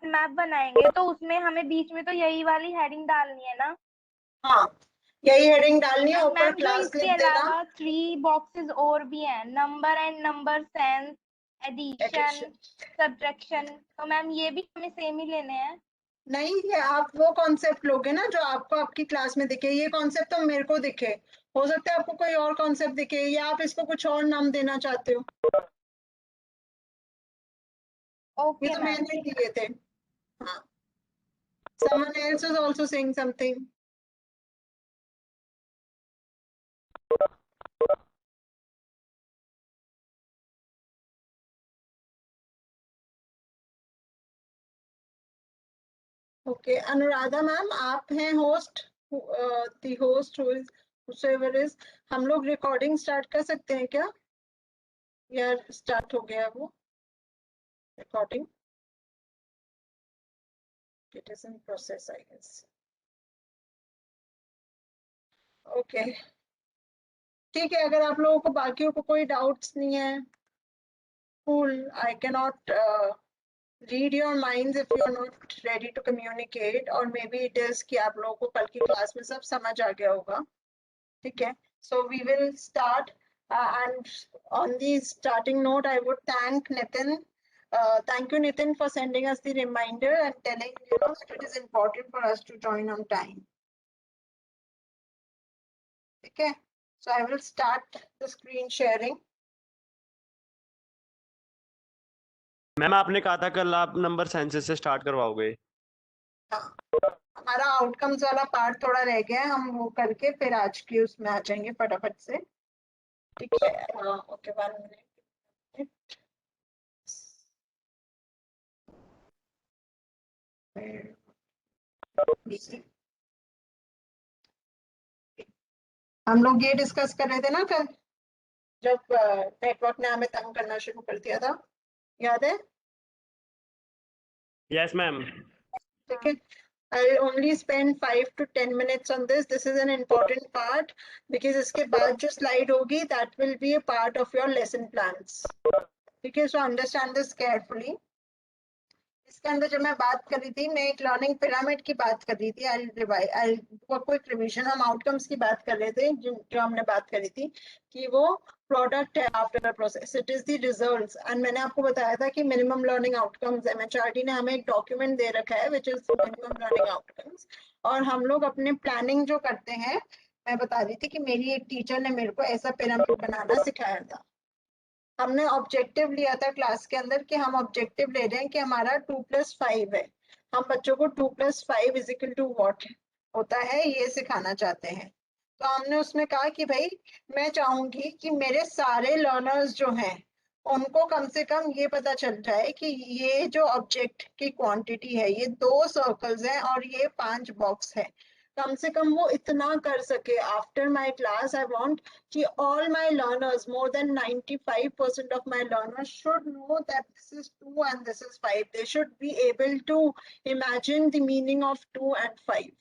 Map बनाएंगे तो उसमें हमें बीच में तो यही वाली हेडिंग डालनी है ना? हाँ, यही हेडिंग डालनी है, ऊपर मैम जो क्लास इसके लिख देना। अलावा 3 बॉक्सेस और भी हैं, number and number sense, addition, subtraction, तो मैम ये भी हमें सेम ही लेने हैं? नहीं, ये आप वो कॉन्सेप्ट लोगे ना जो आपको आपकी क्लास में दिखे। ये कॉन्सेप्ट तो मेरे को दिखे, हो सकता है आपको कोई और कॉन्सेप्ट दिखे, या आप इसको कुछ और नाम देना चाहते हो। ये ओके तो मैम। मैंने दिए थे। हाँ, someone else is also saying something. Okay, Anuradha ma'am आप हैं host, the host who is whoever is। हम लोग रिकॉर्डिंग स्टार्ट कर सकते हैं क्या, या स्टार्ट हो गया वो recording? It is in process I guess. Okay, ठीक है, अगर आप लोगों को बाकियों को कोई डाउट्स नहीं है, cool, I cannot read your minds if you're not ready to communicate, or maybe it is कि आप लोगों को कल की क्लास में सब समझ आ गया होगा, ठीक है। So we will start, and on the starting note I would thank Nitin. Thank you Nitin for sending us the reminder and telling that it is important for us to join on time. Okay, so I will start the screen sharing. Ma'am आपने कहा था कल आप number senses से start करवाओगे। हाँ, हमारा outcomes वाला पार्ट थोड़ा रह गया है, हम वो करके फिर आज की उसमें आ जाएंगे फटाफट से, ठीक है। Okay, 1 minute. हम लोग ये डिस्कस कर रहे थे ना कल, जब नेटवर्क ने हमें तंग करना शुरू कर दिया था, याद है? Yes ma'am. ठीक है, I'll only spend 5 to 10 minutes on this. This is an important part because इसके बाद जो slide होगी that will be a part of your lesson plans. ठीक है, so understand this carefully. इसके अंदर जब मैं बात कर रही थी, मैं एक लर्निंग पिरामिड की बात कर रही थी। क्विक रिवीजन, हम आउटकम्स की बात कर रहे थे, जो हमने बात करी थी कि वो प्रोडक्ट है after a process, it is the results. And मैंने आपको बताया था कि मिनिमम लर्निंग आउटकम्स, एमएचआरडी ने हमें एक डॉक्यूमेंट दे रखा है which is minimum learning outcomes, और हम लोग अपने प्लानिंग जो करते हैं, मैं बता रही थी कि मेरी एक टीचर ने मेरे को ऐसा पिरामिड बनाना सिखाया था। हमने ऑब्जेक्टिव लिया था क्लास के अंदर कि हम ऑब्जेक्टिव ले रहे हैं कि हमारा 2+5 है, हम बच्चों को 2+5 इज इक्वल टू व्हाट होता है ये सिखाना चाहते हैं। तो हमने उसमें कहा कि भाई मैं चाहूंगी कि मेरे सारे लर्नर्स जो हैं उनको कम से कम ये पता चल जाए कि ये जो ऑब्जेक्ट की क्वांटिटी है ये 2 सर्कल्स हैं और ये 5 बॉक्स है, कम से कम वो इतना कर सके। After my class I want कि all my learners, more than 95% of my learners should know that this is 2 and this is 5. They should be able to imagine the meaning of 2 and 5.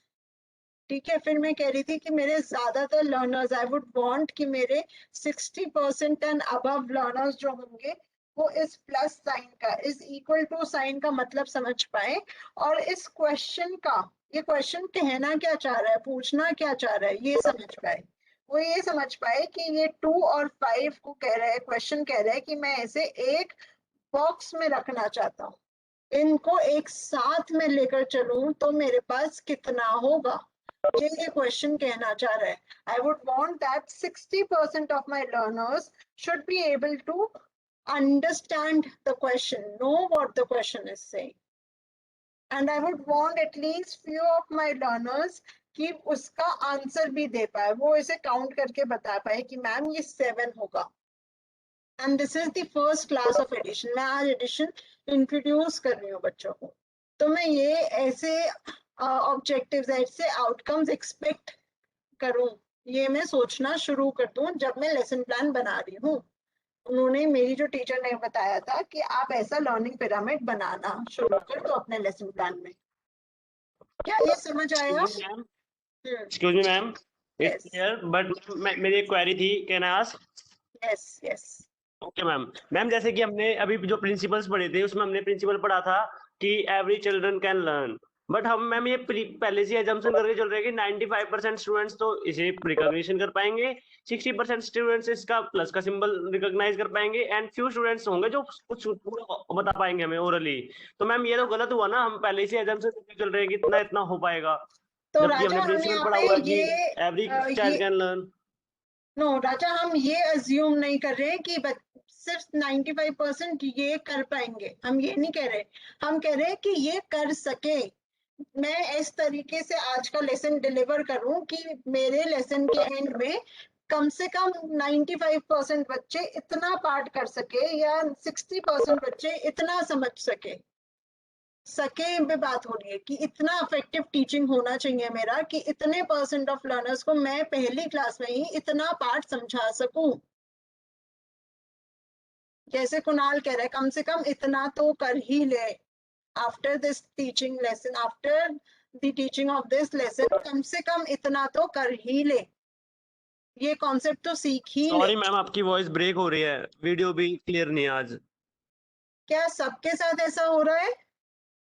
ठीक है, फिर मैं कह रही थी कि मेरे ज्यादातर लर्नर्स, आई वुड वांट कि मेरे 60% एंड अबव लर्नर्स जो होंगे वो इस प्लस साइन का, इस इक्वल टू साइन का मतलब समझ पाए, और इस क्वेश्चन का, ये क्वेश्चन कहना क्या चाह रहा है, पूछना क्या चाह रहा है, ये समझ पाए। वो ये समझ पाए कि ये 2 और 5 को कह रहा है, क्वेश्चन कह रहा है कि मैं इसे एक बॉक्स में रखना चाहता हूँ, इनको एक साथ में लेकर चलूं तो मेरे पास कितना होगा, ये क्वेश्चन कहना चाह रहा है। I would want that 60% of my learners should be able to understand the question, know what the question is saying. And I would want at least few of my learners कि उसका answer भी दे पाए, वो इसे count करके बता पाए कि मैम ये 7 होगा। And this is the first class of addition. मैं आज एडिशन इंट्रोड्यूस कर रही हूँ बच्चों को, तो मैं ये ऐसे ऑब्जेक्टिव्स, ऐसे आउटकम्स एक्सपेक्ट करूं, ये मैं सोचना शुरू कर दूं जब मैं लेसन प्लान बना रही हूँ। उन्होंने, मेरी जो टीचर ने बताया था कि आप ऐसा लर्निंग पिरामिड बनाना शुरू कर दो अपने लेसन प्लान में। क्या ये समझ आया? Excuse me ma'am, it's clear, but मेरी एक क्वेरी थी, can I ask? Yes yes. Okay ma'am. Ma'am जैसे कि हमने अभी जो प्रिंसिपल्स पढ़े थे उसमें हमने प्रिंसिपल पढ़ा था कि every children can learn, but हम मैम ये पहले से एजम्पशन करके चल रहे हैं कि 95% स्टूडेंट्स तो इसे रिकॉग्निशन कर पाएंगे, 60% स्टूडेंट्स इसका प्लस का सिंबल रिकॉग्नाइज कर पाएंगे, एंड फ्यू स्टूडेंट्स होंगे जो कुछ पूरा बता पाएंगे हमें ओरली। तो मैम ये तो गलत हुआ ना, हम पहले से एजम्पशन करके चल रहे हैं कि इतना इतना हो पाएगा, तो जबकि राजा हमने हम प्रिंसिपल यहाँ पढ़ा पे हुआ है कि ये every child can learn. No Raja, हम ये अज्यूम नहीं कर रहे हैं कि सिर्फ 95% ये कर पाएंगे, हम ये नहीं कह रहे। हम कह रहे हैं कि ये कर सके। मैं इस तरीके से आज का लेसन डिलीवर करूं कि मेरे लेसन के एंड में कम से कम 95% बच्चे इतना पार्ट कर सके या 60% बच्चे इतना समझ सके पे बात हो रही है कि इतना इफेक्टिव टीचिंग होना चाहिए मेरा कि इतने % ऑफ लर्नर्स को मैं पहली क्लास में ही इतना पार्ट समझा सकूं। जैसे कुणाल कह रहा है कम से कम इतना तो कर ही ले, after this teaching lesson, after the teaching of this lesson कम से कम इतना तो कर ही ले, ये कॉन्सेप्ट तो सीख ही ले। सॉरी मैम, आपकी वॉइस ब्रेक हो रही है, वीडियो भी क्लियर नहीं है आज। क्या सबके साथ ऐसा हो रहा है?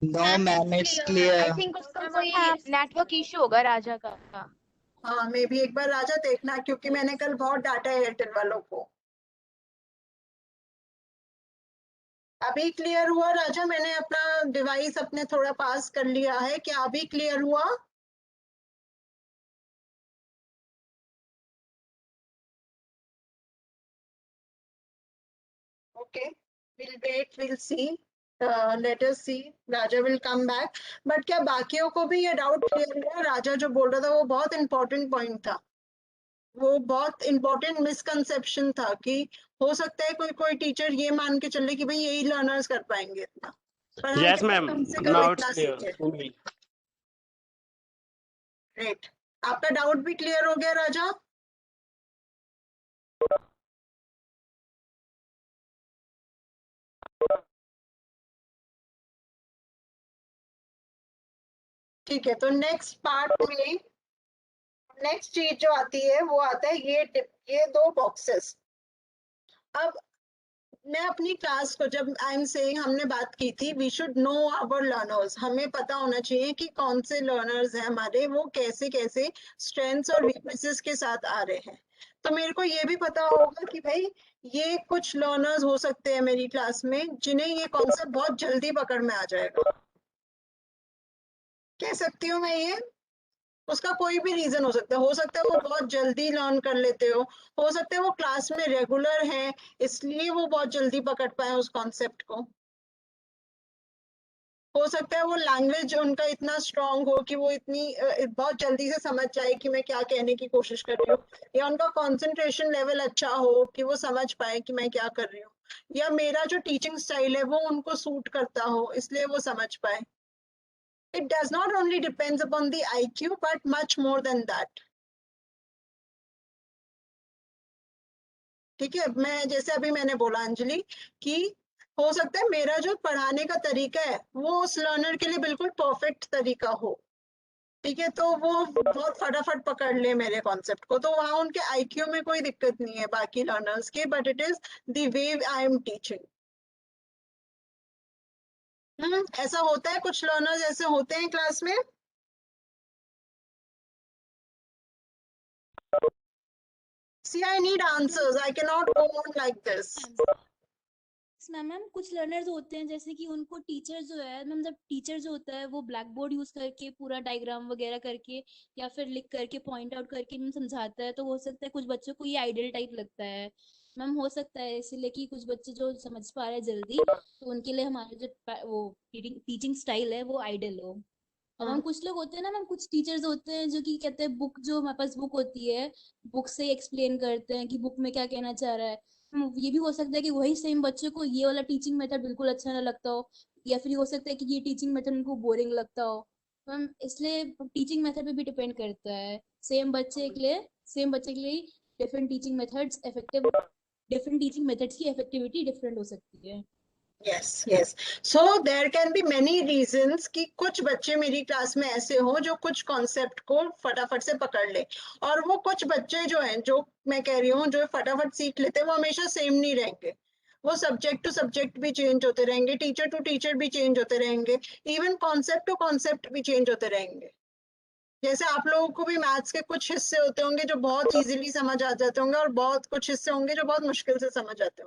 No, ma'am, it's clear. I think उसका कोई नेटवर्क इशू होगा राजा का। हाँ, मैं भी एक बार राजा देखना, क्योंकि मैंने कल बहुत डांटा है एयरटेल वालों को। अभी क्लियर हुआ राजा? मैंने अपना डिवाइस अपने थोड़ा पास कर लिया है, क्या अभी क्लियर हुआ? Okay, we'll wait, we'll see. Let us see. Raja will come back. But क्या बाकियों को भी ये डाउट क्लियर हुआ? राजा जो बोल रहा था वो बहुत इंपॉर्टेंट पॉइंट था, वो बहुत इंपॉर्टेंट मिसकंसेप्शन था कि हो सकता है कोई कोई टीचर ये मान के चले कि भाई यही लर्नर्स कर पाएंगे इतना, पर हम यस कहते हैं मैम, कम से कम नाउ इतना इट्स सीखे। क्लियर। ग्रेट, आपका डाउट भी क्लियर हो गया राजा? ठीक है, तो नेक्स्ट पार्ट में नेक्स्ट चीज जो आती है वो आता है ये दो बॉक्सेस। अब मैं अपनी क्लास को जब आई एम सेइंग, हमने बात की थी we should know our learners, हमें पता होना चाहिए कि कौन से लर्नर्स हैं हमारे, वो कैसे कैसे स्ट्रेंथ्स और वीकनेसेस के साथ आ रहे हैं। तो मेरे को ये भी पता होगा कि भाई ये कुछ लर्नर्स हो सकते हैं मेरी क्लास में जिन्हें ये कॉन्सेप्ट बहुत जल्दी पकड़ में आ जाएगा। कह सकती हूँ मैं ये? उसका कोई भी रीजन हो सकता है वो बहुत जल्दी लर्न कर लेते हो सकता है वो क्लास में रेगुलर हैं इसलिए वो बहुत जल्दी पकड़ पाए उस कॉन्सेप्ट को, हो सकता है वो लैंग्वेज उनका इतना स्ट्रांग हो कि वो इतनी बहुत जल्दी से समझ जाए कि मैं क्या कहने की कोशिश कर रही हूँ, या उनका कंसंट्रेशन लेवल अच्छा हो कि वो समझ पाए कि मैं क्या कर रही हूँ, या मेरा जो टीचिंग स्टाइल है वो उनको सूट करता हो इसलिए वो समझ पाए। It does not only depends upon the IQ, but much more than that. ठीक है, मैं जैसे अभी मैंने बोला अंजलि कि हो सकता है मेरा जो पढ़ाने का तरीका है वो उस लर्नर के लिए बिल्कुल परफेक्ट तरीका हो, ठीक है, तो वो बहुत फटाफट पकड़ ले मेरे कॉन्सेप्ट को, तो वहां उनके IQ में कोई दिक्कत नहीं है बाकी लर्नर्स के, but it is the way I am teaching. ऐसा होता है, कुछ लर्नर्स ऐसे होते हैं क्लास में। See, I need answers. I cannot go on like this. Ma'am कुछ लर्नर्स होते हैं जैसे कि उनको टीचर जो है मैम, जब टीचर जो होता है वो ब्लैक बोर्ड यूज करके पूरा डायग्राम वगैरह करके या फिर लिख करके पॉइंट आउट करके मैम समझाता है, तो हो सकता है कुछ बच्चों को ये आइडियल टाइप लगता है मैम, हो सकता है इसलिए कि कुछ बच्चे जो समझ पा रहे हैं जल्दी तो उनके लिए हमारा जो वो टीचिंग स्टाइल है वो आइडियल हो। और मैम कुछ लोग होते हैं ना मैम, कुछ टीचर्स होते हैं जो कि कहते हैं बुक, जो हमारे पास बुक होती है बुक से एक्सप्लेन करते हैं कि बुक में क्या कहना चाह रहा है। ये भी हो सकता है कि वही सेम बच्चे को ये वाला टीचिंग मेथड बिल्कुल अच्छा ना लगता हो, या फिर हो सकता है कि ये टीचिंग मेथड उनको बोरिंग लगता हो मैम, इसलिए टीचिंग मेथड पे भी डिपेंड करता है। सेम बच्चे के लिए different teaching methods effective, different teaching methods की इफेक्टिविटी डिफरेंट हो सकती है। Yes. So there can be many reasons कि कुछ बच्चे मेरी क्लास में ऐसे हो जो कुछ कॉन्सेप्ट को फटाफट से पकड़ ले, और वो कुछ बच्चे जो हैं, जो मैं कह रही हूँ जो फटाफट सीख लेते हैं, वो हमेशा सेम नहीं रहेंगे। वो सब्जेक्ट टू सब्जेक्ट भी चेंज होते रहेंगे, टीचर टू टीचर भी चेंज होते रहेंगे, इवन कॉन्सेप्ट टू कॉन्सेप्ट भी चेंज होते रहेंगे। जैसे आप लोगों को भी मैथ्स के कुछ हिस्से होते होंगे जो बहुत इजीली समझ आ जाते होंगे, और बहुत कुछ हिस्से होंगे जो बहुत मुश्किल से समझ आते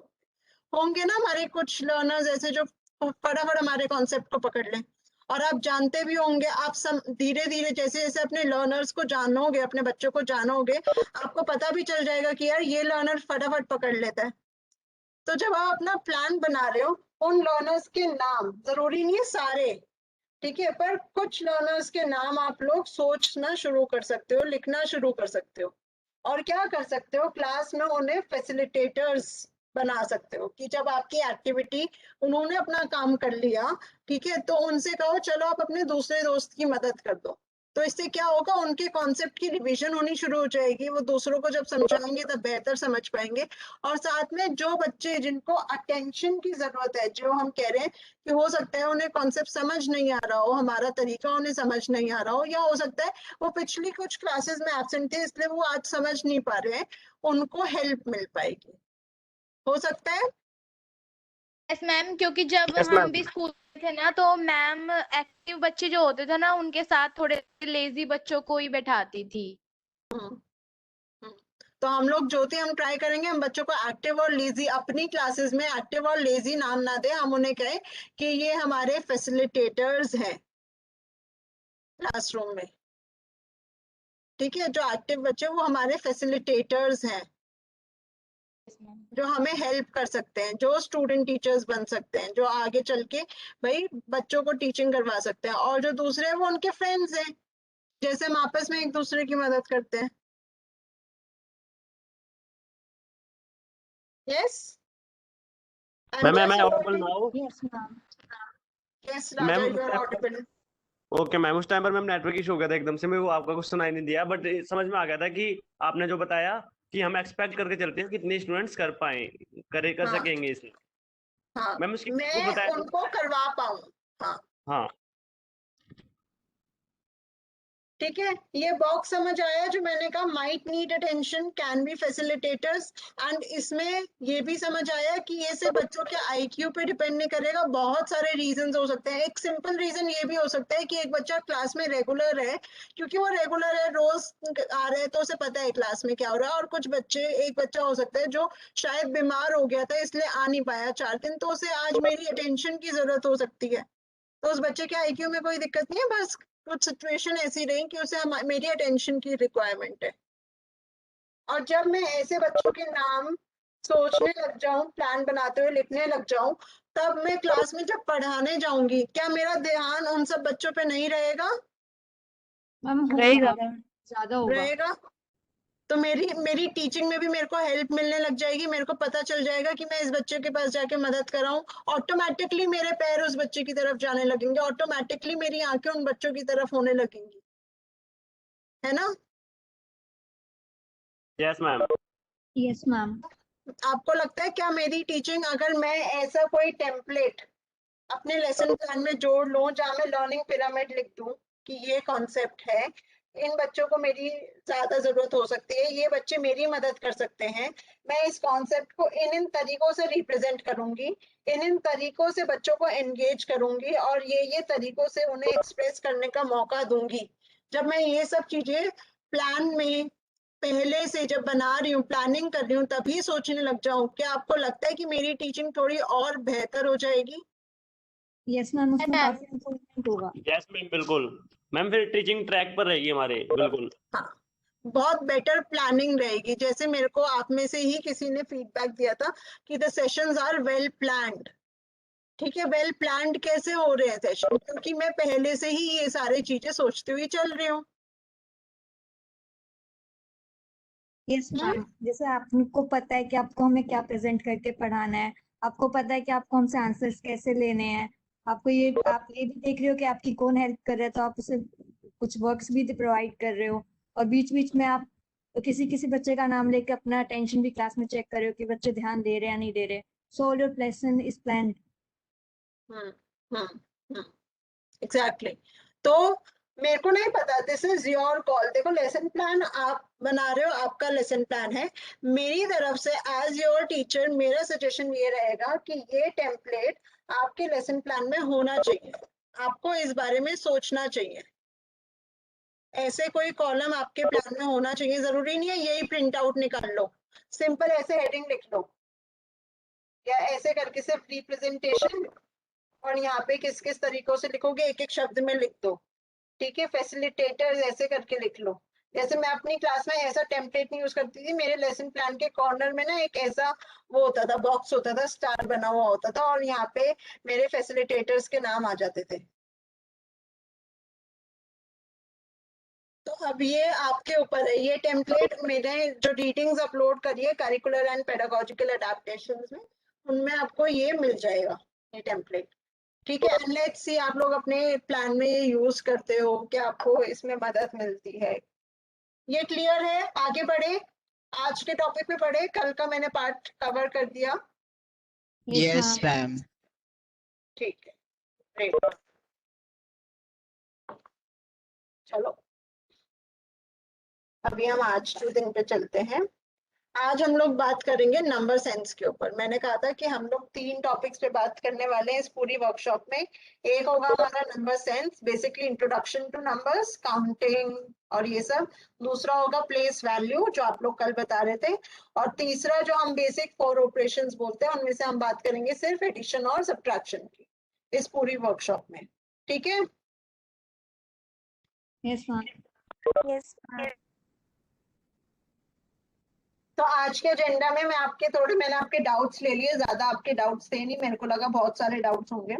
होंगे ना। हमारे कुछ लर्नर्स ऐसे जो फटाफट हमारे कॉन्सेप्ट को पकड़ लें, और आप जानते भी होंगे, आप धीरे धीरे जैसे जैसे अपने लर्नर्स को जानोगे, अपने बच्चों को जानोगे, आपको पता भी चल जाएगा कि यार ये लर्नर फटाफट पकड़ लेता है। तो जब आप अपना प्लान बना रहे हो, उन लर्नर्स के नाम, जरूरी नहीं है सारे, ठीक है, पर कुछ लर्नर्स के नाम आप लोग सोचना शुरू कर सकते हो, लिखना शुरू कर सकते हो। और क्या कर सकते हो, क्लास में उन्हें फैसिलिटेटर्स बना सकते हो कि जब आपकी एक्टिविटी उन्होंने अपना काम कर लिया, ठीक है, तो उनसे कहो चलो आप अपने दूसरे दोस्त की मदद कर दो। तो इससे क्या होगा, उनके कॉन्सेप्ट की रिवीजन होनी शुरू हो जाएगी, वो दूसरों को जब समझाएंगे तब बेहतर समझ पाएंगे। और साथ में जो बच्चे जिनको अटेंशन की जरूरत है, जो हम कह रहे हैं कि हो सकता है उन्हें कॉन्सेप्ट समझ नहीं आ रहा हो, हमारा तरीका उन्हें समझ नहीं आ रहा हो, या हो सकता है वो पिछली कुछ क्लासेस में एब्सेंट थे इसलिए वो आज समझ नहीं पा रहे हैं, उनको हेल्प मिल पाएगी। हो सकता है। यस मैम, क्योंकि जब Yes, हम ma'am. भी स्कूल में थे ना, तो मैम एक्टिव बच्चे जो होते थे ना, उनके साथ थोड़े लेजी बच्चों को ही बैठाती थी। हम्म, हम्म। तो हम लोग ज्योति हम ट्राई करेंगे, हम बच्चों को एक्टिव और लेजी, अपनी क्लासेस में एक्टिव और लेजी नाम ना दे, हम उन्हें कहें कि ये हमारे फैसिलिटेटर्स हैं क्लासरूम में, ठीक है। जो एक्टिव बच्चे वो हमारे फैसिलिटेटर्स हैं, यस मैम। जो हमें हेल्प कर सकते हैं, जो स्टूडेंट टीचर्स बन सकते हैं, जो आगे चल के भाई बच्चों को टीचिंग करवा सकते हैं। और जो दूसरे हैं वो उनके फ्रेंड्स हैं, जैसे हम आपस में एक दूसरे की मदद करते हैं। Yes Ma'am, am I audible now? Yes, ma'am. Yes Raja, ma'am, you are audible. Okay ma'am, उस टाइम पर मैम नेटवर्क इशू हो गया था एकदम से, मैं वो आपका कुछ सुनाई नहीं दिया, बट समझ में आ गया था कि आपने जो बताया कि हम एक्सपेक्ट करके चलते हैं कितने स्टूडेंट्स कर पाए, कर हाँ सकेंगे इसे। हाँ, मैम उसकी वो मैं बताया उनको करवा पाऊँ। हाँ हाँ ठीक है, ये बॉक्स समझ आया जो मैंने कहा, might need attention, can be facilitators. And इसमें ये भी समझ आया कि ये सिर्फ बच्चों के आईक्यू पे डिपेंड नहीं करेगा, बहुत सारे रीजंस हो सकते हैं। एक सिंपल रीजन ये भी हो सकता है कि एक बच्चा क्लास में रेगुलर है, क्योंकि वो रेगुलर है, रोज आ रहा है, तो उसे पता है क्लास में क्या हो रहा है। और कुछ बच्चे, एक बच्चा हो सकता है जो शायद बीमार हो गया था इसलिए आ नहीं पाया 4 दिन, तो उसे आज मेरी अटेंशन की जरूरत हो सकती है। तो उस बच्चे के आईक्यू में कोई दिक्कत नहीं है, बस कुछ सिचुएशन ऐसी रही कि उसे मेरी अटेंशन की रिक्वायरमेंट है। और जब मैं ऐसे बच्चों के नाम सोचने लग जाऊं, प्लान बनाते हुए लिखने लग जाऊं, तब मैं क्लास में जब पढ़ाने जाऊंगी, क्या मेरा ध्यान उन सब बच्चों पे नहीं रहेगा? मैम रहेगा। ज्यादा होगा। रहेगा। तो मेरी टीचिंग में भी मेरे को हेल्प मिलने लग जाएगी, मेरे को पता चल जाएगा कि मैं इस बच्चे के पास जाके मदद कराऊं। ऑटोमेटिकली मेरे पैर उस बच्चे की तरफ जाने लगेंगे, ऑटोमेटिकली मेरी आंखें उन बच्चों की तरफ होने लगेंगी, है ना। Yes ma'am. Yes ma'am. आपको लगता है क्या मेरी टीचिंग, अगर मैं ऐसा कोई टेम्पलेट अपने लेसन प्लान में जोड़ लूं जहां मैं लर्निंग पिरामिड लिख दूं कि ये कॉन्सेप्ट है, इन बच्चों को मेरी ज्यादा जरूरत हो सकती है, ये बच्चे मेरी मदद कर सकते हैं, मैं इस कॉन्सेप्ट को इन इन तरीकों से रिप्रेजेंट करूंगी, इन इन तरीकों से बच्चों को एंगेज करूंगी, और ये तरीकों से उन्हें एक्सप्रेस करने का मौका दूंगी। जब मैं ये सब चीजें प्लान में पहले से जब बना रही हूँ, प्लानिंग कर रही हूँ, तभी सोचने लग जाऊं, क्या आपको लगता है कि मेरी टीचिंग थोड़ी और बेहतर हो जाएगी? यस मैम, उसमें मैम। काफी इम्प्रूवमेंट होगा। यस मैम, बिल्कुल मैम, फिर टीचिंग ट्रैक पर रहेगी हमारे, बिल्कुल। हाँ, बहुत बेटर प्लानिंग रहेगी। जैसे मेरे को आप में से ही किसी ने फीडबैक दिया था कि the sessions are well planned, ठीक है। वेल प्लान्ड कैसे हो रहे हैं सेशन? क्योंकि मैं पहले से ही ये सारी चीजें सोचते हुए चल रही हूँ। यस मैम, जैसे आपको पता है कि आपको हमें क्या प्रेजेंट करके पढ़ाना है, आपको पता है कि आपको हमसे आंसर्स कैसे लेने हैं, आपको आप ये भी देख रहे हो कि आपकी कौन हेल्प कर रहा है, तो आप उसे कुछ वर्क्स भी प्रोवाइड कर रहे हो। और बीच बीच में आप किसी किसी बच्चे का नाम लेके अपना अटेंशन भी क्लास में चेक कर रहे हो कि बच्चे ध्यान दे रहे हैं या नहीं दे रहे। So all your lesson is planned. Exactly. तो मेरे को नहीं पता, दिस इज योर कॉल। देखो लेसन प्लान आप बना रहे हो, आपका लेसन प्लान है। मेरी तरफ से एज योर टीचर मेरा सजेशन ये रहेगा कि ये टेम्पलेट आपके लेसन प्लान में होना चाहिए। आपको इस बारे में सोचना चाहिए। ऐसे कोई कॉलम आपके प्लान में होना चाहिए, जरूरी नहीं है यही प्रिंट आउट निकाल लो, सिंपल ऐसे हेडिंग लिख लो या ऐसे करके सिर्फ रिप्रेजेंटेशन, और यहाँ पे किस किस तरीकों से लिखोगे एक एक शब्द में लिख दो। ठीक है, फैसिलिटेटर्स ऐसे करके लिख लो। जैसे मैं अपनी क्लास में ऐसा टेम्पलेट नहीं यूज करती थी, मेरे लेसन प्लान के कॉर्नर में ना एक ऐसा वो होता था, बॉक्स होता था, स्टार बना हुआ होता था, और यहाँ पे मेरे फैसिलिटेटर्स के नाम आ जाते थे। तो अब ये आपके ऊपर है, ये टेम्पलेट मैंने जो रीडिंग्स अपलोड करी है करिकुलर एंड पेडागोजिकल अडेप्टेशंस में, उनमें आपको ये मिल जाएगा, ये टेम्पलेट। ठीक है, लेट्स सी आप लोग अपने प्लान में ये यूज करते हो कि आपको इसमें मदद मिलती है। ये क्लियर है? आगे बढ़े, आज के टॉपिक पे बढ़े। कल का मैंने पार्ट कवर कर दिया। Yes, ma'am. ठीक है, great. चलो अभी हम आज के दिन पे चलते हैं। आज हम लोग बात करेंगे नंबर सेंस के ऊपर। मैंने कहा था कि हम लोग 3 टॉपिक्स पे बात करने वाले हैं इस पूरी वर्कशॉप में। एक होगा हमारा number sense, basically introduction two numbers, counting और ये सब। दूसरा होगा प्लेस वैल्यू, जो आप लोग कल बता रहे थे। और तीसरा जो हम बेसिक 4 ऑपरेशंस बोलते हैं, उनमें से हम बात करेंगे सिर्फ एडिशन और सब्ट्रैक्शन की इस पूरी वर्कशॉप में। ठीक है? Yes ma'am. Yes, ma'am. तो आज के एजेंडा में मैंने आपके डाउट्स ले लिए। ज्यादा आपके डाउट्स थे नहीं, मेरे को लगा बहुत सारे डाउट्स होंगे।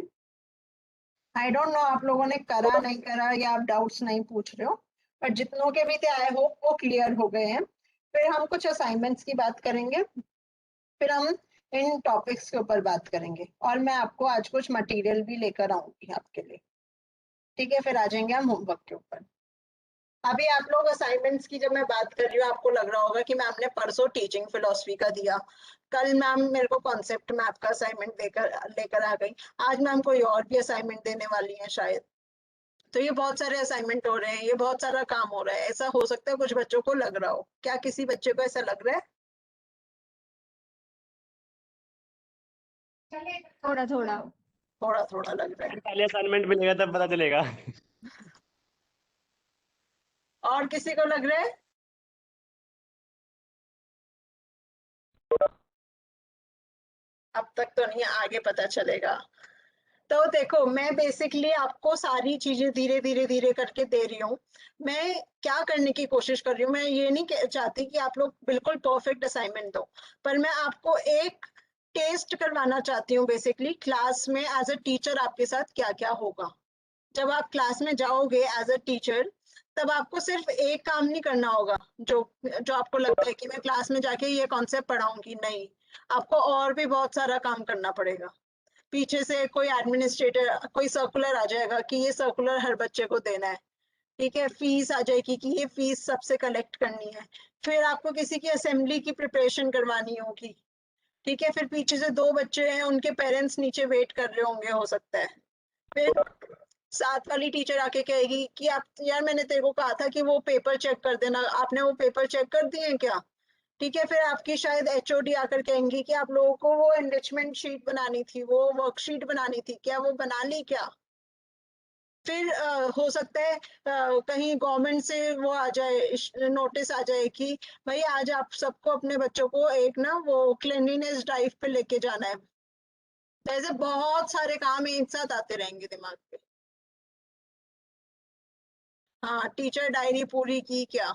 आई डोंट नो आप लोगों ने करा नहीं करा या आप डाउट्स नहीं पूछ रहे हो, पर जितनों के भी थे आई होप वो क्लियर हो गए हैं। फिर हम कुछ असाइनमेंट्स की बात करेंगे, फिर हम इन टॉपिक्स के ऊपर बात करेंगे, और मैं आपको आज कुछ मटेरियल भी लेकर आऊंगी आपके लिए। ठीक है, फिर आ जाएंगे हम होमवर्क के ऊपर। अभी आप लोग असाइनमेंट्स की जब मैं बात कर रही हूँ, आपको लग रहा होगा कि मैम ने परसों टीचिंग फिलोसफी का दिया, कल मैम मेरे को कॉन्सेप्ट मैप का असाइनमेंट लेकर आ गई, आज मैम कोई और भी असाइनमेंट देने वाली है शायद। तो ये बहुत सारे असाइनमेंट हो रहे हैं, ये बहुत सारा काम हो रहा है। ऐसा हो सकता है कुछ बच्चों को लग रहा हो। क्या किसी बच्चे को ऐसा लग रहा है? थोड़ा थोड़ा। थोड़ा थोड़ा लग रहा है। पहले असाइनमेंट मिलेगा तब पता चलेगा। और किसी को लग रहा है? अब तक तो नहीं, आगे पता चलेगा। तो देखो, मैं बेसिकली आपको सारी चीजें धीरे धीरे धीरे करके दे रही हूँ। मैं क्या करने की कोशिश कर रही हूँ, मैं ये नहीं चाहती कि आप लोग बिल्कुल परफेक्ट असाइनमेंट दो, पर मैं आपको एक टेस्ट करवाना चाहती हूँ बेसिकली क्लास में एज अ टीचर आपके साथ क्या क्या होगा। जब आप क्लास में जाओगे एज अ टीचर, तब आपको सिर्फ एक काम नहीं करना होगा जो जो आपको लगता है कि मैं क्लास में जाके ये कॉन्सेप्ट पढ़ाऊंगी, नहीं, आपको और भी बहुत सारा काम करना पड़ेगा। पीछे से कोई एडमिनिस्ट्रेटर, कोई सर्कुलर आ जाएगा कि ये सर्कुलर हर बच्चे को देना है। ठीक है, फीस आ जाएगी कि ये फीस सबसे कलेक्ट करनी है। फिर आपको किसी की असेंबली की प्रिपरेशन करवानी होगी। ठीक है, फिर पीछे से 2 बच्चे हैं, उनके पेरेंट्स नीचे वेट कर रहे होंगे हो सकता है। फिर साथ वाली टीचर आके कहेगी कि आप यार मैंने तेरे को कहा था कि वो पेपर चेक कर देना, आपने वो पेपर चेक कर दिए हैं क्या? ठीक है, फिर आपकी शायद एचओडी आकर कहेंगी कि आप लोगों को वो एनरिचमेंट शीट बनानी थी, वो वर्कशीट बनानी थी, क्या वो बना ली क्या? फिर हो सकता है कहीं गवर्नमेंट से वो आ जाए, नोटिस आ जाए कि भाई आज आप सबको अपने बच्चों को एक ना वो क्लीनलीनेस ड्राइव पे लेके जाना है। तो ऐसे बहुत सारे काम एक साथ आते रहेंगे दिमाग पे। हाँ, टीचर डायरी पूरी की क्या?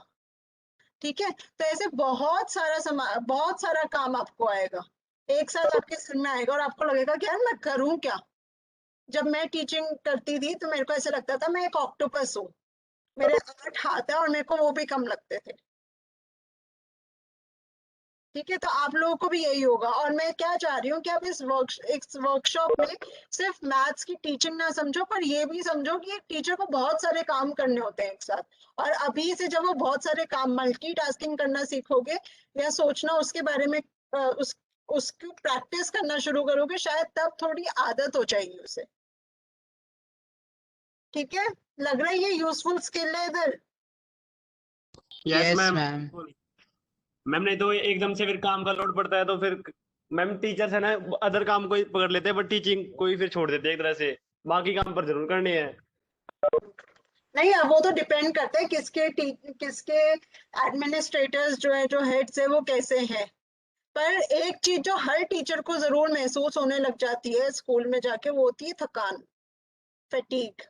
ठीक है, तो ऐसे बहुत सारा काम आपको आएगा, एक साथ आपके सिर में आएगा, और आपको लगेगा कि यार मैं करूं क्या। जब मैं टीचिंग करती थी तो मेरे को ऐसा लगता था मैं एक ऑक्टोपस हूँ, मेरे 8 हाथ है और मेरे को वो भी कम लगते थे। ठीक है, तो आप लोगों को भी यही होगा। और मैं क्या चाह रही हूँ कि आप इस वर्कशॉप में सिर्फ मैथ्स की टीचिंग ना समझो, पर ये भी समझो कि एक टीचर को बहुत सारे काम करने होते हैं एक साथ। और अभी से जब वो बहुत सारे काम मल्टीटास्किंग करना सीखोगे या सोचना उसके बारे में, उसकी प्रैक्टिस करना शुरू करोगे, शायद तब थोड़ी आदत हो जाएगी उसे। ठीक है, लग रहा है ये यूजफुल स्किल है इधर। Yes, ma'am ma'am. मैम नहीं तो एकदम से फिर काम का लोड पड़ता है तो फिर मैम टीचर्स है ना अदर काम को ही पकड़ लेते हैं बट टीचिंग को ही फिर छोड़ देते हैं एक तरह से, बाकी काम पर जरूर करनी है। नहीं, अब वो तो डिपेंड करता है किसके एडमिनिस्ट्रेटर्स जो है, जो हेड्स है, वो कैसे हैं। पर एक चीज जो हर टीचर को जरूर महसूस होने लग जाती है स्कूल में जाके, वो होती है थकान, फटीग।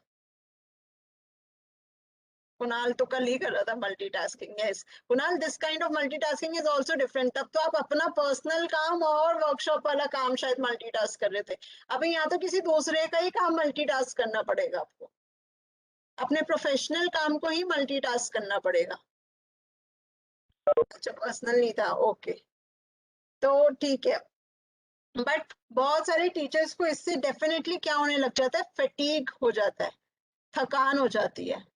कुणाल तो कल ही कर रहा था multitasking. Yes Kunal, this kind of multitasking is also different. तब तो आप अपना पर्सनल काम और वर्कशॉप वाला काम शायद मल्टीटास्क कर रहे थे। अभी यहाँ तो किसी दूसरे का ही काम मल्टीटास्क करना पड़ेगा आपको, अपने प्रोफेशनल काम को ही मल्टीटास्क करना पड़ेगा। अच्छा, पर्सनल नहीं था, ओके, तो ठीक है। बट बहुत सारे टीचर्स को इससे डेफिनेटली क्या होने लग जाता है, फटीग हो जाता है, थकान हो जाती है।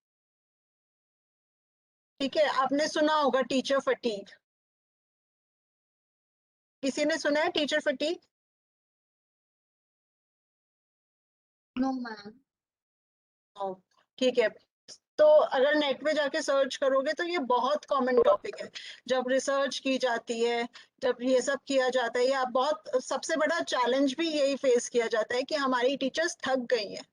ठीक है, आपने सुना होगा टीचर फटीग। किसी ने सुना है टीचर फटीग? No ma'am. ठीक है, तो अगर नेट पे जाके सर्च करोगे तो ये बहुत कॉमन टॉपिक है जब रिसर्च की जाती है, जब ये सब किया जाता है। या बहुत सबसे बड़ा चैलेंज भी यही फेस किया जाता है कि हमारी टीचर्स थक गई हैं,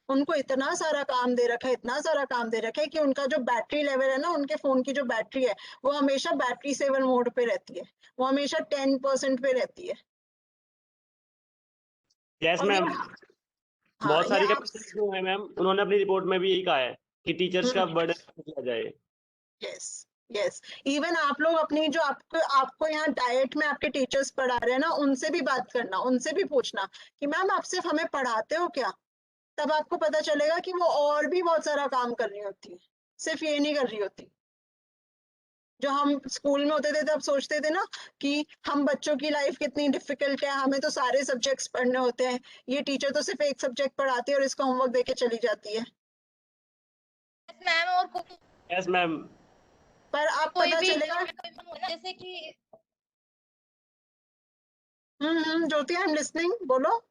उनको इतना सारा काम दे रखा है, इतना सारा काम दे रखा है कि उनका जो बैटरी लेवल है ना, उनके फोन की जो बैटरी है, वो हमेशा बैटरी सेवर मोड पे रहती है, वो हमेशा 10% पे रहती है। यस और ये, मैम, हाँ, बहुत ये सारी आप, कंपनीज जो है मैम उन्होंने अपनी रिपोर्ट में भी यही कहा है कि टीचर्स का बर्डन किया जाए। यस यस, इवन आप लोग अपनी जो आपको आपको यहाँ डाइट में आपके टीचर्स पढ़ा रहे हैं ना, उनसे भी बात करना, उनसे भी पूछना कि मैम आप सिर्फ हमें पढ़ाते हो क्या। तब आपको पता चलेगा कि वो और भी बहुत सारा काम कर रही होती है, सिर्फ ये नहीं कर रही होती। जो हम स्कूल में होते थे तब सोचते थे ना कि हम बच्चों की लाइफ कितनी डिफिकल्ट है, हमें तो सारे सब्जेक्ट्स पढ़ने होते हैं, ये टीचर तो सिर्फ एक सब्जेक्ट पढ़ाती है और इसका होमवर्क देके चली जाती है। मैम और यस मैम। पर अब कोई पता भी चलेगा। जैसे कि ज्योति, आई एम लिसनिंग, बोलो।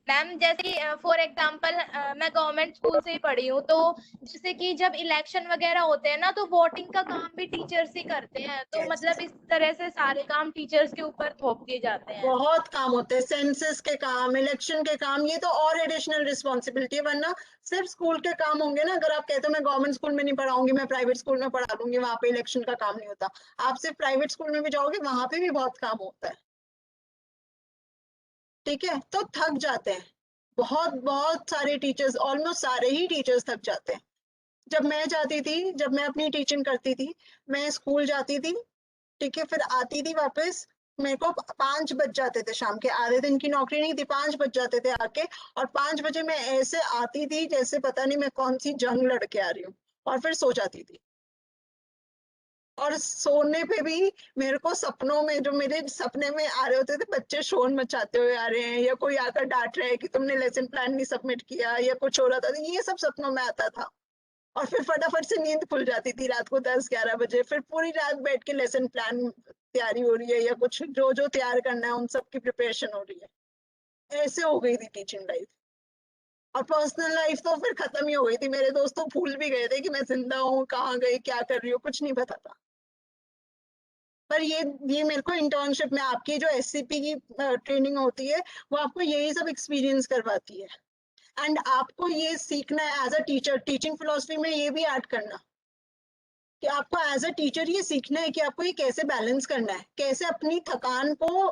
मैम जैसे कि फॉर एग्जांपल मैं गवर्नमेंट स्कूल से ही पढ़ी हूँ, तो जैसे कि जब इलेक्शन वगैरह होते हैं ना, तो वोटिंग का काम भी टीचर्स ही करते हैं। तो Yes. मतलब इस तरह से सारे काम टीचर्स के ऊपर थोप दिए जाते हैं। बहुत काम होते हैं, सेंसस के काम, इलेक्शन के काम, ये तो और एडिशनल रिस्पॉन्सिबिलिटी है। वरना सिर्फ स्कूल के काम होंगे ना, अगर आप कहते हो मैं गवर्नमेंट स्कूल में नहीं पढ़ाऊंगी, मैं प्राइवेट स्कूल में पढ़ा दूंगी, वहां पे इलेक्शन का काम नहीं होता। आप सिर्फ प्राइवेट स्कूल में भी जाओगे, वहां पे भी बहुत काम होता है। ठीक है, तो थक जाते हैं बहुत बहुत सारे टीचर्स, ऑलमोस्ट सारे ही टीचर्स थक जाते हैं। जब मैं जाती थी, जब मैं अपनी टीचिंग करती थी, मैं स्कूल जाती थी, ठीक है, फिर आती थी वापस, मेरे को 5 बज जाते थे शाम के, आधे दिन की नौकरी नहीं थी, 5 बज जाते थे आके। और 5 बजे मैं ऐसे आती थी जैसे पता नहीं मैं कौन सी जंग लड़के आ रही हूँ, और फिर सो जाती थी। और सोने पे भी मेरे को सपनों में, जो मेरे सपने में आ रहे होते थे, बच्चे शोर मचाते हुए आ रहे हैं, या कोई आकर डांट रहा है कि तुमने लेसन प्लान नहीं सबमिट किया, या कुछ हो रहा था, ये सब सपनों में आता था। और फिर फटाफट से नींद खुल जाती थी रात को 10-11 बजे, फिर पूरी रात बैठ के लेसन प्लान तैयारी हो रही है, या कुछ जो जो तैयार करना है उन सब की प्रिपरेशन हो रही है। ऐसे हो गई थी टीचिंग लाइफ। और पर्सनल लाइफ तो फिर खत्म ही हो गई थी, मेरे दोस्त तो भूल भी गए थे कि मैं जिंदा हूँ, कहाँ गई, क्या कर रही हूँ, कुछ नहीं पता था। पर ये मेरे को इंटर्नशिप में, आपकी जो SCP की ट्रेनिंग होती है, वो आपको यही सब एक्सपीरियंस करवाती है। एंड आपको ये सीखना है as a teacher, teaching philosophy में ये भी ऐड करना कि आपको एज अ टीचर ये सीखना है कि आपको ये कैसे बैलेंस करना है, कैसे अपनी थकान को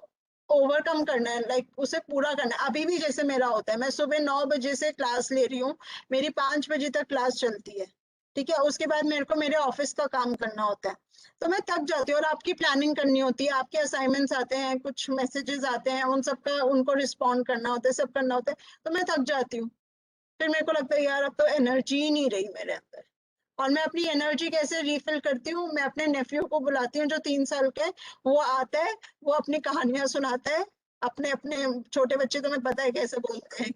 ओवरकम करना है, लाइक उसे पूरा करना है। अभी भी जैसे मेरा होता है, मैं सुबह 9 बजे से क्लास ले रही हूँ, मेरी 5 बजे तक क्लास चलती है, ठीक है, उसके बाद मेरे को मेरे ऑफिस का काम करना होता है, तो मैं थक जाती हूँ। और आपकी प्लानिंग करनी होती है, आपके असाइनमेंट्स आते हैं, कुछ मैसेजेस आते हैं, उन सब का उनको रिस्पॉन्ड करना होता है, सब करना होता है, तो मैं थक जाती हूँ। फिर मेरे को लगता है यार अब तो एनर्जी ही नहीं रही मेरे अंदर। और मैं अपनी एनर्जी कैसे रिफिल करती हूँ, मैं अपने नेफ्यू को बुलाती हूँ जो 3 साल का है, वो आता है, वो अपनी कहानियां सुनाता है। अपने अपने छोटे बच्चे, तुम्हें पता है कैसे बोलते हैं,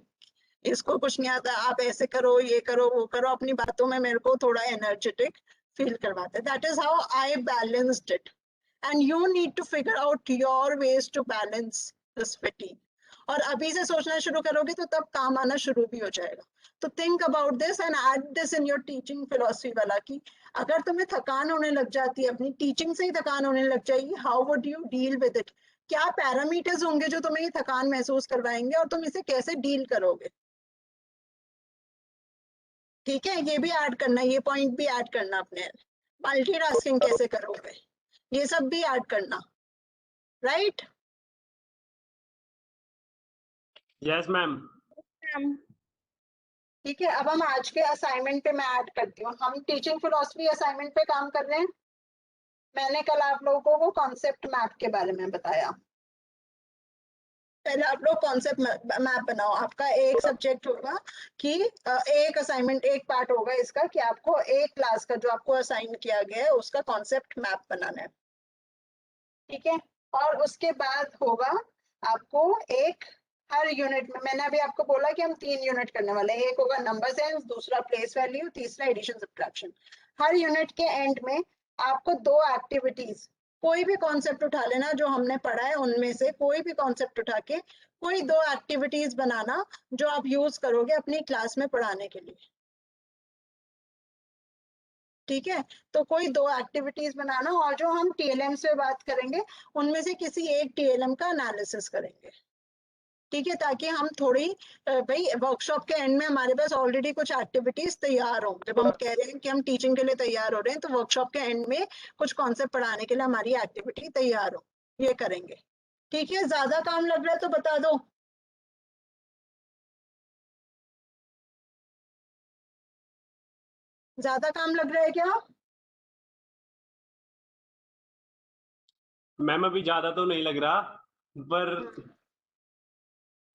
इसको कुछ नहीं आता, आप ऐसे करो, ये करो, वो करो, अपनी बातों में मेरे को थोड़ा एनर्जेटिक फील करवाते हैं। That is how I balanced it, and you need to figure out your ways to balance this fatigue. और अभी से सोचना शुरू करोगे तो तब काम आना शुरू भी हो जाएगा। तो think about this and add this in your teaching philosophy वाला कि अगर तुम्हें थकान होने लग जाती है, अपनी टीचिंग से ही थकान होने लग जाएगी, how would you deal with it? क्या पैरामीटर्स होंगे जो तुम्हें ये थकान महसूस करवाएंगे और तुम इसे कैसे डील करोगे? ठीक है, ये भी ऐड करना, ये पॉइंट भी ऐड करना अपने। मल्टीटास्किंग कैसे करोगे, ये सब भी ऐड करना, राइट? Yes ma'am. ठीक है, अब हम आज के असाइनमेंट पे मैं ऐड करती हूँ। हम टीचिंग फिलोसफी असाइनमेंट पे काम कर रहे हैं। मैंने कल आप लोगों को कॉन्सेप्ट मैप के बारे में बताया। पहले आप लोग कॉन्सेप्ट मैप बनाओ। आपका एक सब्जेक्ट होगा कि एक असाइनमेंट, एक पार्ट होगा इसका कि आपको एक क्लास का जो आपको असाइन किया गया है उसका कॉन्सेप्ट मैप बनाना है। ठीक है, और उसके बाद होगा आपको एक, हर यूनिट में मैंने अभी आपको बोला कि हम 3 यूनिट करने वाले हैं। एक होगा नंबर सेंस, दूसरा प्लेस वैल्यू, तीसरा एडिशन सब्ट्रैक्शन। हर यूनिट के एंड में आपको 2 एक्टिविटीज, कोई भी कॉन्सेप्ट उठा लेना जो हमने पढ़ा है उनमें से कोई भी कॉन्सेप्ट उठा के कोई 2 एक्टिविटीज बनाना जो आप यूज करोगे अपनी क्लास में पढ़ाने के लिए। ठीक है, तो कोई 2 एक्टिविटीज बनाना, और जो हम टीएलएम से बात करेंगे उनमें से किसी एक टीएलएम का एनालिसिस करेंगे। ठीक है, ताकि हम थोड़ी भाई वर्कशॉप के एंड में हमारे पास ऑलरेडी कुछ एक्टिविटीज तैयार हो। जब हम कह रहे हैं कि हम टीचिंग के लिए तैयार हो रहे हैं तो वर्कशॉप के एंड में कुछ कॉन्सेप्ट पढ़ाने के लिए हमारी एक्टिविटी तैयार हो, ये करेंगे। ठीक है, ज्यादा काम लग रहा है तो बता दो। ज्यादा काम लग रहा है क्या? मैम अभी ज्यादा तो नहीं लग रहा, पर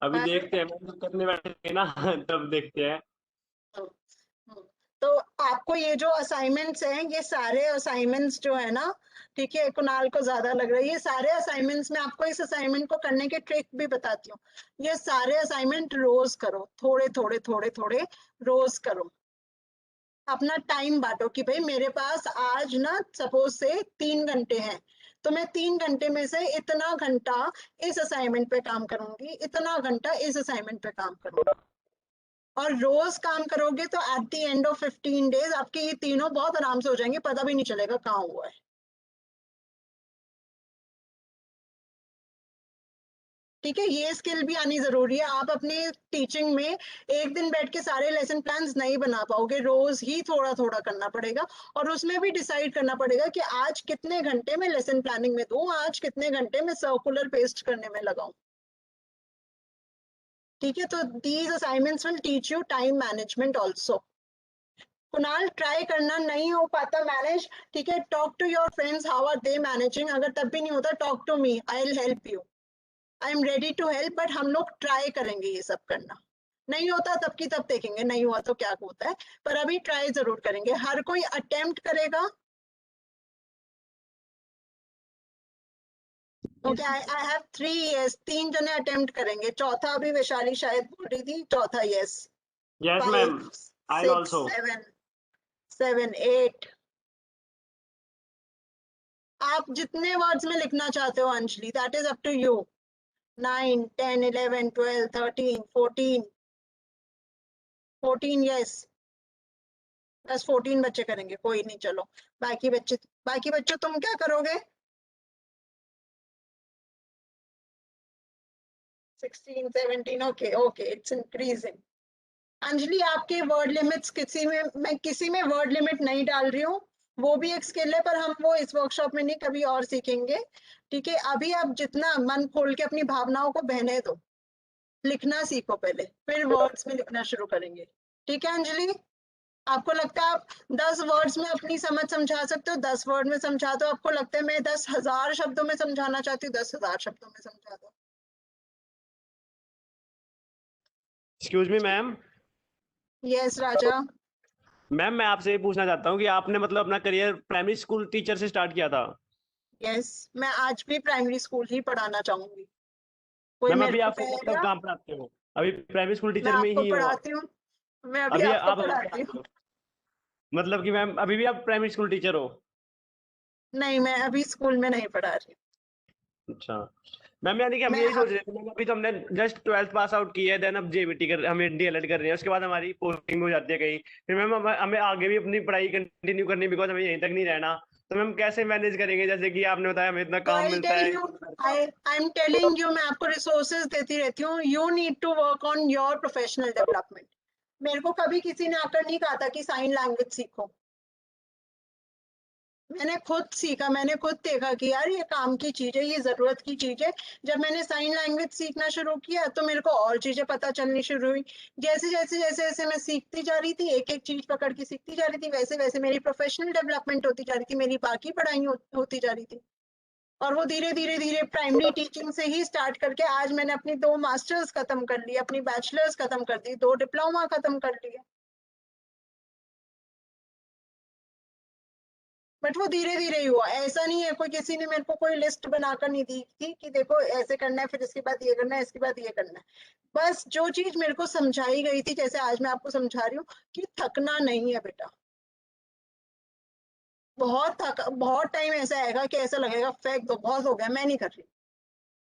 अभी हाँ, देखते हैं मैम, करने बैठे ना तब देखते हैं। तो आपको ये जो असाइनमेंट्स हैं, ये सारे असाइनमेंट्स जो है ना, ठीक है, कुणाल को ज्यादा लग रहा है, ये सारे असाइनमेंट्स में आपको इस असाइनमेंट को करने के ट्रिक भी बताती हूँ। ये सारे असाइनमेंट रोज करो, थोड़े थोड़े थोड़े थोड़े रोज करो। अपना टाइम बांटो कि भाई मेरे पास आज ना सपोज से 3 घंटे हैं, तो मैं 3 घंटे में से इतना घंटा इस असाइनमेंट पे काम करूंगी, इतना घंटा इस असाइनमेंट पे काम करूंगी। और रोज काम करोगे तो at the end of 15 days आपके ये तीनों बहुत आराम से हो जाएंगे, पता भी नहीं चलेगा कहाँ हुआ है। ठीक है, ये स्किल भी आनी जरूरी है। आप अपनी टीचिंग में एक दिन बैठ के सारे लेसन प्लान्स नहीं बना पाओगे, रोज ही थोड़ा थोड़ा करना पड़ेगा। और उसमें भी डिसाइड करना पड़ेगा कि आज कितने घंटे में लेसन प्लानिंग में दूं, आज कितने घंटे में सर्कुलर पेस्ट करने में लगाऊं। ठीक है, तो these assignments will teach you time management also. Kunal, try करना, नहीं हो पाता मैनेज, ठीक है, talk to your friends, how are they managing. अगर तब भी नहीं होता, talk to me, I will help you, I am ready to help. But हम लोग ट्राई करेंगे ये सब करना। नहीं होता तब की तब देखेंगे, नहीं हुआ तो क्या होता है, पर अभी ट्राई जरूर करेंगे। हर कोई अटेम्प्ट करेगा। ओके, आई हैव 3 यस, 3 जने अटेम्प्ट करेंगे, चौथा अभी वैशाली शायद बोल रही थी, चौथा yes. Yes 5 ma'am, I 6 also. 7 8। आप जितने वर्ड्स में लिखना चाहते हो Anjali, that is up to you. 9 10 11 12 13 14 14 yes, बस 14 बच्चे करेंगे, कोई नहीं। चलो बाकी बच्चों तुम क्या करोगे? 16 17, okay okay, it's increasing. Anjali, आपके वर्ड लिमिट्स मैं किसी में वर्ड लिमिट नहीं डाल रही हूँ, वो भी एक स्किल है, पर हम वो इस वर्कशॉप में नहीं, कभी और सीखेंगे। ठीक है, अभी आप जितना मन खोल के अपनी भावनाओं को बहने दो, लिखना सीखो पहले, फिर वर्ड्स में लिखना शुरू करेंगे। ठीक है अंजलि, आपको लगता है आप 10 वर्ड्स में अपनी समझ समझा सकते हो? 10 वर्ड में समझा दो। आपको लगता है मैं 10,000 शब्दों में समझाना चाहती हूँ? 10,000 शब्दों में समझा दो। Excuse me ma'am. Yes Raja. Ma'am मैं आपसे ये पूछना चाहता हूँ कि आपने मतलब अपना करियर प्राइमरी स्कूल टीचर से स्टार्ट किया था। यस, मैं आज भी प्राइमरी स्कूल ही पढ़ाना चाहूंगी। कोई मैम मेरे अभी को आप मतलब कहेगा, कहाँ पढ़ाते हो? अभी प्राइमरी स्कूल मैं टीचर में आपको ही हो आप? पढ़ाती हूँ, मैं अभी अभी आपको आप अभी पढ़ाती पढ़ाते हूँ। हो? मतलब कि मैम अभी भी आप प्राइमरी स्कूल टीचर हो? नहीं, मैं अभी स्कूल में नहीं पढ़ा रही। अच्छा, मैम यानी कि हम मैं यही सोच अब- रहे थे मैम, अभी तो हमने जस्ट 12th पास आउट की है, देन अब जेबीटी कर हमें डीएलएड कर रहे हैं, उसके बाद हमारी पोस्टिंग हो जाती है कहीं, फिर मैम हमें आगे भी अपनी पढ़ाई कंटिन्यू करनी, बिकॉज हमें यहीं तक नहीं रहना। तो मैम कैसे मैनेज करेंगे, जैसे कि आपने बताया हमें इतना तो काम I'll मिलता tell है। you, I'm telling you, मैं आपको रिसोर्सेज देती रहती हूँ। You need to work on your professional development. मेरे को कभी किसी ने आकर नहीं कहा था कि साइन लैंग्वेज सीखो। मैंने खुद सीखा, मैंने खुद देखा कि यार ये काम की चीज है, ये जरूरत की चीज है। जब मैंने साइन लैंग्वेज सीखना शुरू किया तो मेरे को और चीजें पता चलनी शुरू हुई। जैसे जैसे जैसे जैसे मैं सीखती जा रही थी, एक एक चीज पकड़ के सीखती जा रही थी, वैसे वैसे मेरी प्रोफेशनल डेवलपमेंट होती जा रही थी, मेरी बाकी पढ़ाई होती जा रही थी। और वो धीरे धीरे धीरे प्राइमरी टीचिंग से ही स्टार्ट करके आज मैंने अपनी 2 मास्टर्स खत्म कर ली, अपनी बैचलर्स खत्म कर दी, 2 डिप्लोमा खत्म कर लिए। बट वो धीरे धीरे ही हुआ, ऐसा नहीं है कोई किसी ने मेरे को कोई लिस्ट बनाकर नहीं दी थी कि देखो ऐसे करना है, फिर इसके बाद ये करना है, इसके बाद ये करना है। बस जो चीज मेरे को समझाई गई थी, जैसे आज मैं आपको समझा रही हूँ कि थकना नहीं है बेटा। बहुत टाइम ऐसा आएगा कि ऐसा लगेगा फेंक दो, बहुत हो गया, मैं नहीं कर रही,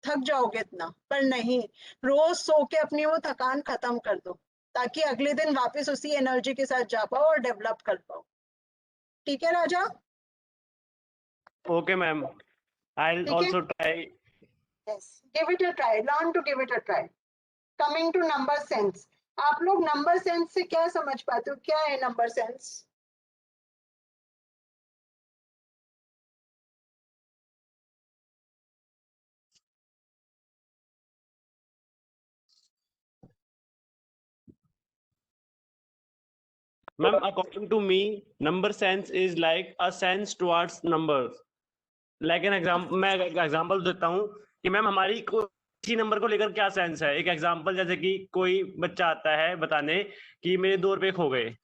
थक जाओगे इतना, पर नहीं, रोज सो के अपनी वो थकान खत्म कर दो, ताकि अगले दिन वापस उसी एनर्जी के साथ जा पाओ और डेवलप कर पाओ। ठीक है Raja? Okay ma'am, I will ठीक है, also try. Yes, give it a try, learn to give it a try. Coming to number sense, आप लोग नंबर सेंस से क्या समझ पाते हो, क्या है number sense? Ma'am according to me, number sense is like a sense towards numbers. Like an example, मैं एग्जाम्पल देता हूँ कि मैम हमारी किसी नंबर को लेकर क्या सेंस है। एक एग्जाम्पल, जैसे कि कोई बच्चा आता है बताने कि मेरे 2 रुपए खो गए,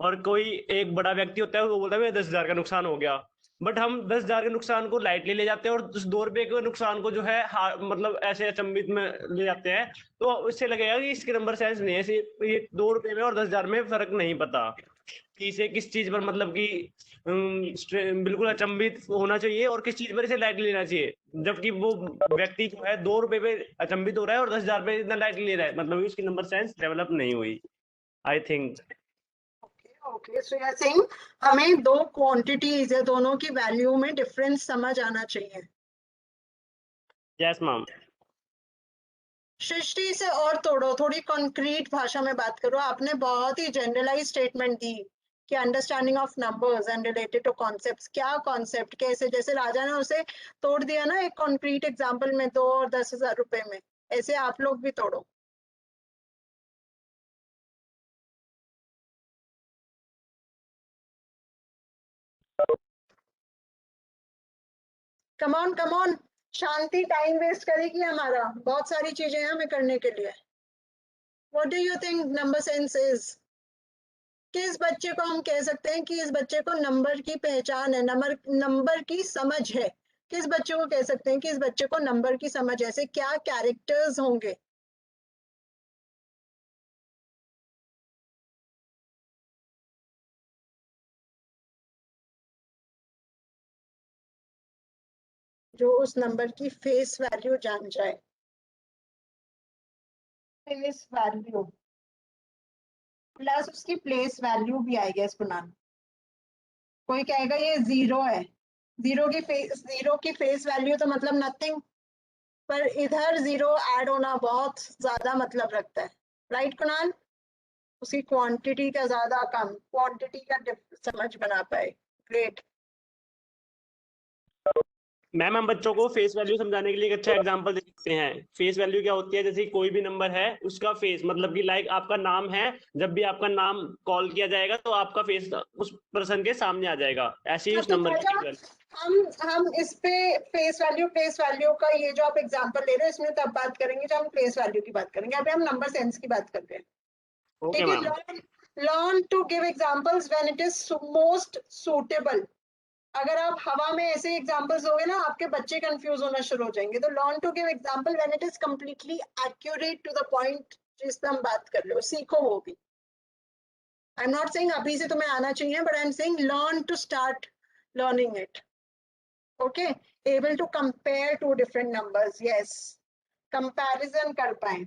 और कोई एक बड़ा व्यक्ति होता है वो बोलता है मेरे 10,000 का नुकसान हो गया। बट हम 10,000 के नुकसान को लाइटली ले जाते हैं, और उस 2 रुपए के नुकसान को जो है मतलब ऐसे अचंभित में ले जाते हैं। तो इससे लगेगा कि इसके नंबर सेंस नहीं है, ये 2 रुपए में और 10,000 में फर्क नहीं पता कि इसे किस चीज पर मतलब कि बिल्कुल अचंभित होना चाहिए और किस चीज पर इसे लाइटली लेना चाहिए। जबकि वो व्यक्ति जो है 2 रुपए पे अचंभित हो रहा है और 10,000 पे इतना लाइटली ले रहा है, मतलब उसकी नंबर सेंस डेवलप नहीं हुई, I think. Okay, so you are saying हमें 2 क्वांटिटीज है, दोनों की वैल्यू में डिफरेंस समझ आना चाहिए। Yes ma'am. सृष्टि से और तोड़ो, थोड़ी कॉन्क्रीट भाषा में बात करो। आपने बहुत ही जनरलाइज स्टेटमेंट दी कि understanding of numbers and related to concepts. क्या कॉन्सेप्ट, कैसे? जैसे राजा ने उसे तोड़ दिया ना एक कॉन्क्रीट एग्जांपल में, 2 और 10,000 रुपए में, ऐसे आप लोग भी तोड़ो। Come on, Shanti time waste करेगी हमारा, बहुत सारी चीजें हैं हमें करने के लिए। What do you think number sense is? किस बच्चे को हम कह सकते हैं कि इस बच्चे को नंबर की पहचान है, नंबर की समझ है? किस बच्चे को कह सकते हैं कि इस बच्चे को नंबर की समझ है? ऐसे क्या कैरेक्टर्स होंगे? जो उस नंबर की फेस वैल्यू जान जाए। फेस वैल्यू प्लस उसकी प्लेस वैल्यू भी आई गेस कुनाल। कोई कहेगा ये 0 है, 0 की फेस वैल्यू तो मतलब नथिंग, पर इधर 0 ऐड होना बहुत ज्यादा मतलब रखता है, राइट कुणाल? उसकी क्वांटिटी का ज्यादा कम, क्वांटिटी का समझ बना पाए। ग्रेट। मैम हम बच्चों को फेस वैल्यू समझाने के लिए एक अच्छा एग्जांपल दे सकते हैं। फेस वैल्यू क्या होती है, जैसे कोई भी नंबर है उसका फेस, मतलब कि लाइक आपका नाम है, जब भी आपका नाम कॉल किया जाएगा तो आपका फेस उस पर्सन के सामने आ जाएगा, ऐसे ही उस तो नंबर की राजा, हम इस पे फेस वैल्यू का ये जो आप एग्जांपल ले रहे हो, इसमें तब बात करेंगे जब हम फेस वैल्यू की बात करेंगे। अभी हम नंबर सेंस की बात कर रहे हैं। ओके ठीक है, ma'am. learn to give examples when it is most suitable. अगर आप हवा में ऐसे एग्जांपल्स दोगे ना, आपके बच्चे कंफ्यूज होना शुरू हो जाएंगे। तो learn to give example when it is completely accurate to the point जिस पे हम बात कर रहे हो, सीखो वो भी। I'm not saying अभी से तुम्हें आना चाहिए, but I'm saying learn to start learning it. Okay, able to compare two different numbers. Yes, comparison कर पाए.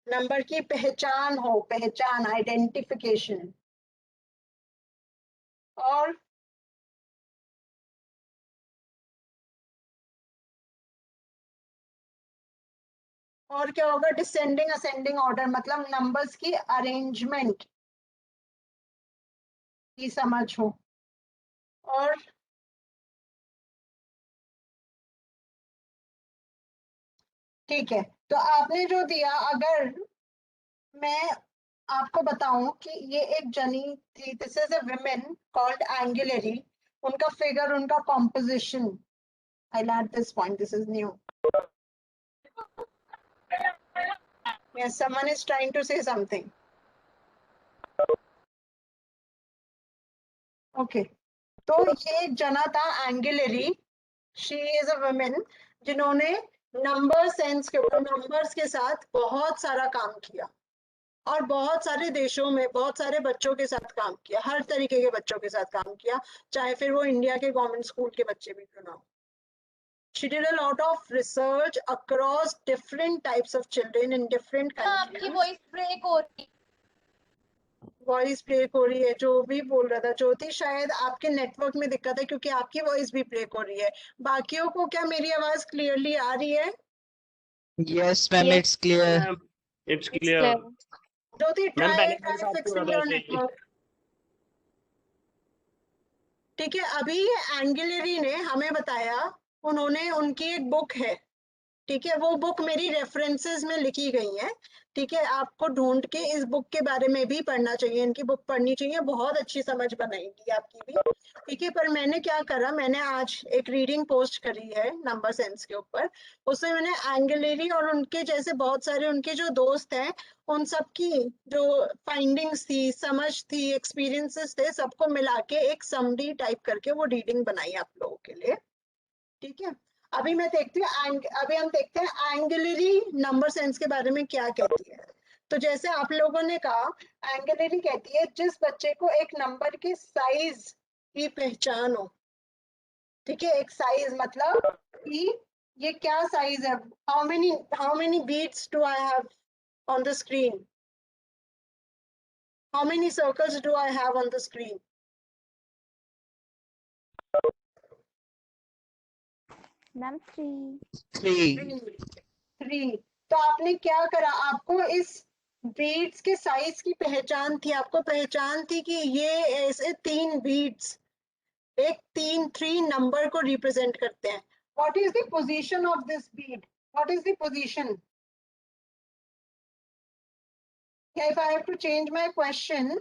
नंबर की पहचान हो, पहचान, आइडेंटिफिकेशन. और क्या होगा? डिसेंडिंग असेंडिंग ऑर्डर, मतलब नंबर्स की अरेंजमेंट की समझ हो. और ठीक है, तो आपने जो दिया, अगर मैं आपको बताऊं कि ये एक जनी थी, this is a women called एंगुलरी. उनका फिगर, उनका composition, I learn this point, this is new. Yes, someone is trying to say something. Okay, तो ये एक जना था एंगुलरी. शी इज अ वुमेन जिन्होंने नंबर सेंस के ऊपर, नंबर्स के साथ बहुत सारा काम किया, और बहुत सारे देशों में बहुत सारे बच्चों के साथ काम किया, हर तरीके के बच्चों के साथ काम किया, चाहे फिर वो इंडिया के गवर्नमेंट स्कूल के बच्चे भी क्यों ना हो. She did a lot of research across different types of children in different आपकी countries. वॉइस ब्रेक हो रही. वॉइस ब्रेक हो रही है, जो भी बोल रहा था ज्योति, शायद आपके नेटवर्क में दिक्कत है, क्योंकि आपकी वॉइस भी ब्रेक हो रही है. बाकियों को क्या मेरी आवाज क्लियरली आ रही है? Yes, ma'am, it's clear. It's clear. Jyoti, ma'am try पहले मेरे साथ हो फिक्सिंग रहा था योर ऐसे. नेटवर्क. ठीक है, अभी एंगुलरी ने हमें बताया, उन्होंने, उनकी एक बुक है, ठीक है, वो बुक मेरी रेफरेंसेस में लिखी गई है. ठीक है, आपको ढूंढ के इस बुक के बारे में भी पढ़ना चाहिए, इनकी बुक पढ़नी चाहिए, बहुत अच्छी समझ बनाएगी आपकी भी. ठीक है, पर मैंने क्या करा, मैंने आज एक रीडिंग पोस्ट करी है नंबर सेंस के ऊपर. उसमें मैंने एंगुलरी और उनके जैसे बहुत सारे उनके जो दोस्त हैं, उन सब की जो फाइंडिंग्स थी, समझ थी, एक्सपीरियंसेस थे, सबको मिला के एक समरी टाइप करके वो रीडिंग बनाई आप लोगों के लिए. ठीक है, अभी मैं देखती हूँ, अभी हम देखते हैं एंगुलरी नंबर सेंस के बारे में क्या कहती है. तो जैसे आप लोगों ने कहा, एंगुलरी कहती है जिस बच्चे को एक नंबर के साइज की पहचान हो. ठीक है, एक साइज मतलब कि ये क्या साइज है, how many beads do I have on the screen, how many circles do I have on the screen. Ma'am 3. 3. 3. तो आपने क्या करा, आपको इस बीट्स के साइज की पहचान थी, आपको पहचान थी कि ये ऐसे 3 बीट्स एक 3 नंबर को रिप्रेजेंट करते हैं. What is the position of this bead, what is the position? If I have to change my question,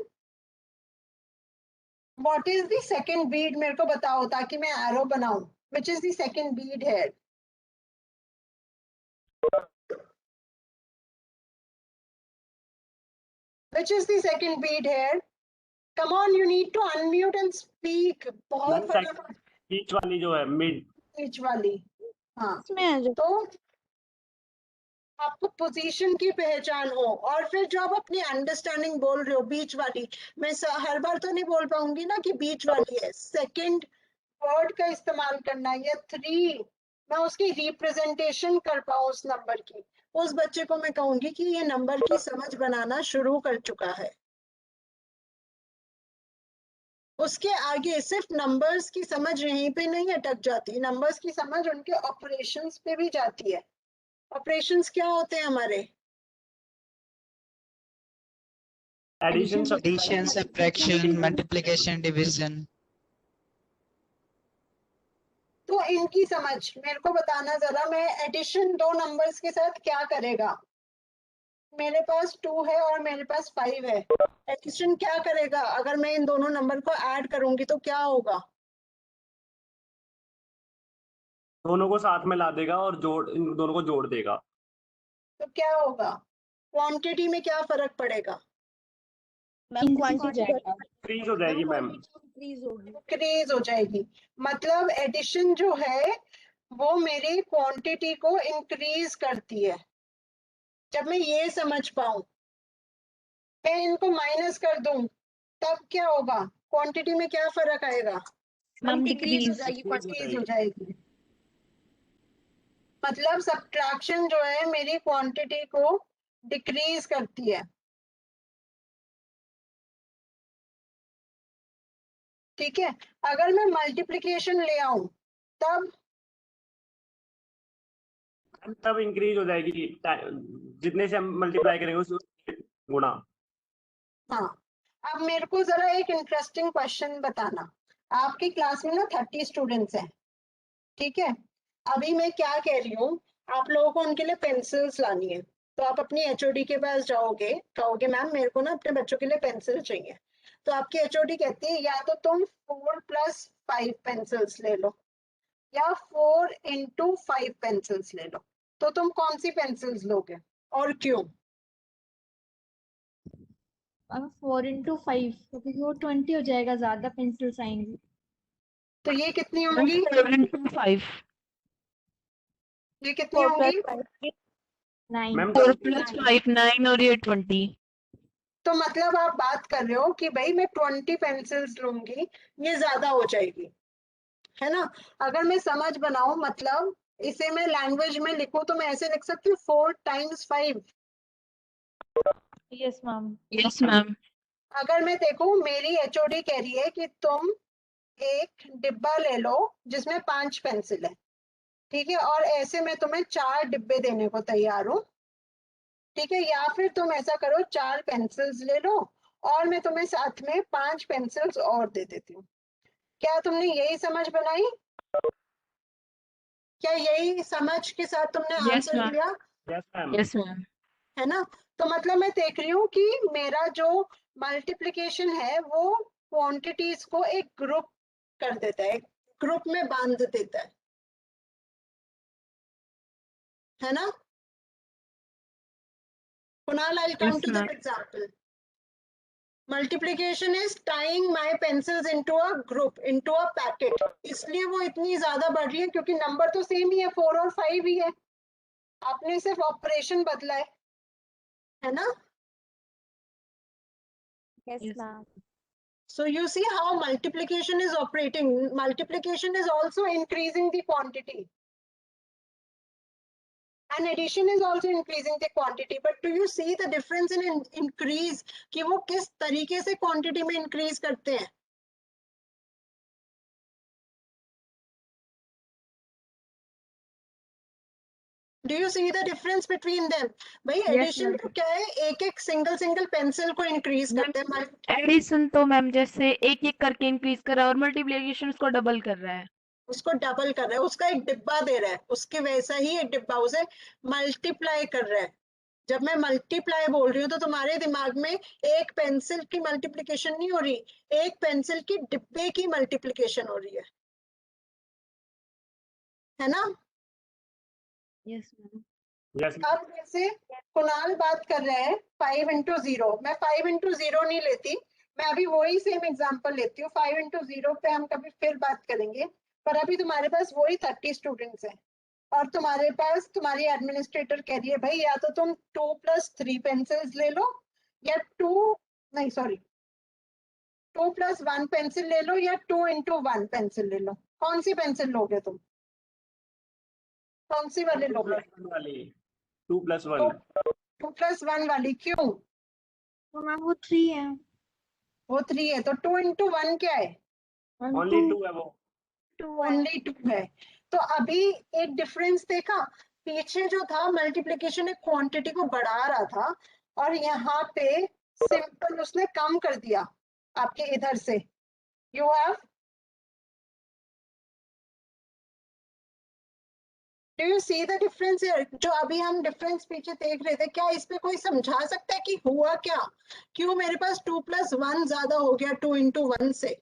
what is the second bead, मेरे को बताओ ताकि मैं एरो बनाऊं. Which is the second bead here? Which is the second beat here? Come on, you need to unmute and speak. बहुत फटाफट. बीच वाली जो है, मिड. बीच वाली. हाँ, इसमें आ जाओ. तो आपको पोजीशन की पहचान हो, और फिर जो आप अपनी अंडरस्टैंडिंग बोल रहे हो, बीच वाली, मैं हर बार तो नहीं बोल पाऊंगी ना कि बीच वाली है. सेकंड वर्ड का इस्तेमाल करना, या 3, मैं उसकी रिप्रेजेंटेशन कर पाऊँ उस नंबर की, उस बच्चे को मैं कहूंगी कि ये नंबर की समझ बनाना शुरू कर चुका है. उसके आगे सिर्फ नंबर्स की समझ यहीं पे नहीं अटक जाती, नंबर्स की समझ उनके ऑपरेशंस पे भी जाती है. ऑपरेशंस क्या होते हैं हमारे? Addition, Addition, subtraction, multiplication, division. तो इनकी समझ मेरे को बताना जरा, मैं एडिशन 2 नंबर्स के साथ क्या करेगा? मेरे पास 2 है और मेरे पास 5 है. एडिशन क्या करेगा? अगर मैं इन दोनों नंबर को ऐड करूंगी तो क्या होगा? दोनों को साथ में ला देगा और इन दोनों को जोड़ देगा. तो क्या होगा? क्वांटिटी में क्या फर्क पड़ेगा? मैम क्वांटिटी इंक्रीज हो जाएगी मैम. इंक्रीज होगी. इंक्रीज हो जाएगी. मतलब एडिशन जो है वो मेरी क्वांटिटी को इंक्रीज करती है. जब मैं ये समझ पाऊं, मैं इनको माइनस कर दूं तब क्या होगा, क्वांटिटी में क्या फर्क आएगा, मैम डिक्रीज हो डिक्रीज। जाएगी डिक्रीज हो जाएगी। मतलब सब्ट्रैक्शन जो है मेरी क्वांटिटी को डिक्रीज करती है। ठीक है, अगर मैं मल्टीप्लिकेशन ले आऊं तब तब इंक्रीज हो जाएगी, जितने से हम मल्टीप्लाई करेंगे उस गुणा। हाँ, अब मेरे को जरा एक इंटरेस्टिंग क्वेश्चन बताना। आपकी क्लास में ना 30 स्टूडेंट्स हैं, ठीक है। अभी मैं क्या कह रही हूँ, आप लोगों को उनके लिए पेंसिल्स लानी है, तो आप अपनी एचओडी के पास जाओगे, कहोगे मैम मेरे को ना अपने बच्चों के लिए पेंसिल चाहिए। तो आपकी एचओडी कहती है या तो तुम 4+5 पेंसिल्स ले लो या 4x5 पेंसिल्स ले लो। तो तुम कौन सी पेंसिल्स लोगे और क्यों? 4x5 क्योंकि वो 20 हो जाएगा, ज्यादा पेंसिल्स आएंगी। तो ये कितनी होंगी, 4x5। ये कितनी होंगी? 9। मैम 4+5 9 और ये 20। तो मतलब आप बात कर रहे हो कि भाई मैं 20 पेंसिल्स लूंगी, ये ज्यादा हो जाएगी, है ना। अगर मैं समझ बनाऊं, मतलब इसे मैं लैंग्वेज में लिखूं तो मैं ऐसे लिख सकती हूँ 4x5। Yes ma'am. Yes ma'am. अगर मैं देखूं मेरी एचओडी कह रही है कि तुम एक डिब्बा ले लो जिसमें 5 पेंसिल है, ठीक है, और ऐसे मैं तुम्हें 4 डिब्बे देने को तैयार हूँ, ठीक है। या फिर तुम ऐसा करो 4 पेंसिल्स ले लो और मैं तुम्हें साथ में 5 पेंसिल्स और दे देती हूँ। क्या तुमने यही समझ बनाई? क्या यही समझ के साथ तुमने Yes, आंसर ma'am. दिया, यस मैम। Yes ma'am. है ना। तो मतलब मैं देख रही हूँ कि मेरा जो मल्टीप्लिकेशन है वो क्वांटिटीज को एक ग्रुप कर देता है, ग्रुप में बांध देता है ना। Kunal, I'll come Yes, to that ma'am. example. Multiplication is tying my pencils into a group, into a packet. इसलिए वो इतनी ज्यादा बढ़ रही है क्योंकि नंबर तो सेम ही है, 4 और 5 ही है, आपने सिर्फ ऑपरेशन बदला है ना। Yes Yes. Ma'am. So you see how multiplication is operating. Multiplication is also increasing the quantity. And addition is also increasing the quantity. But do you see the difference in increase? कि वो किस तरीके से quantity में increase करते हैं? Do you see the difference between them? भाई addition तो क्या है, एक एक single pencil को increase करते हैं। एडिशन तो मैम जैसे एक एक करके इंक्रीज कर रहा है और मल्टीप्लिकेशन उसको डबल कर रहा है। उसको डबल कर रहा है, उसका एक डिब्बा दे रहा है, उसके वैसा ही एक डिब्बा उसे मल्टीप्लाई कर रहा है। जब मैं मल्टीप्लाई बोल रही हूँ तो तुम्हारे दिमाग में एक पेंसिल की मल्टीप्लिकेशन नहीं हो रही, एक पेंसिल की डिब्बे की मल्टीप्लिकेशन हो रही है ना। Yes ma'am. यस अब जैसे कुणाल बात कर रहे हैं 5x0, मैं 5x0 नहीं लेती, मैं अभी वही सेम एग्जांपल लेती हूँ। 5x0 पे हम कभी फिर बात करेंगे, पर अभी तुम्हारे पास वही 30 स्टूडेंट्स हैं और तुम्हारे पास तुम्हारी एडमिनिस्ट्रेटर कह रही है भाई या तो तुम 2+3 पेंसिल्स ले लो या 2+1 पेंसिल ले लो या 2x1 पेंसिल ले लो। कौन सी पेंसिल लोगे तुम, कौन सी वाले लोगे? 2+1 वाली, 2+1। 2+1 वाली, क्यों? तो मैम वो 3 है। वो 3 है तो 2x1 क्या है? ओनली 2 है वो। 2 ओनली 2 है। तो अभी एक डिफरेंस देखा, पीछे जो था मल्टीप्लिकेशन एक क्वांटिटी को बढ़ा रहा था और यहाँ पे सिंपल उसने कम कर दिया आपके इधर से। You have, do you see the difference here? जो अभी हम डिफरेंस पीछे देख रहे थे, क्या इस पे कोई समझा सकता है कि हुआ क्या, क्यों मेरे पास 2+1 ज्यादा हो गया 2x1 से?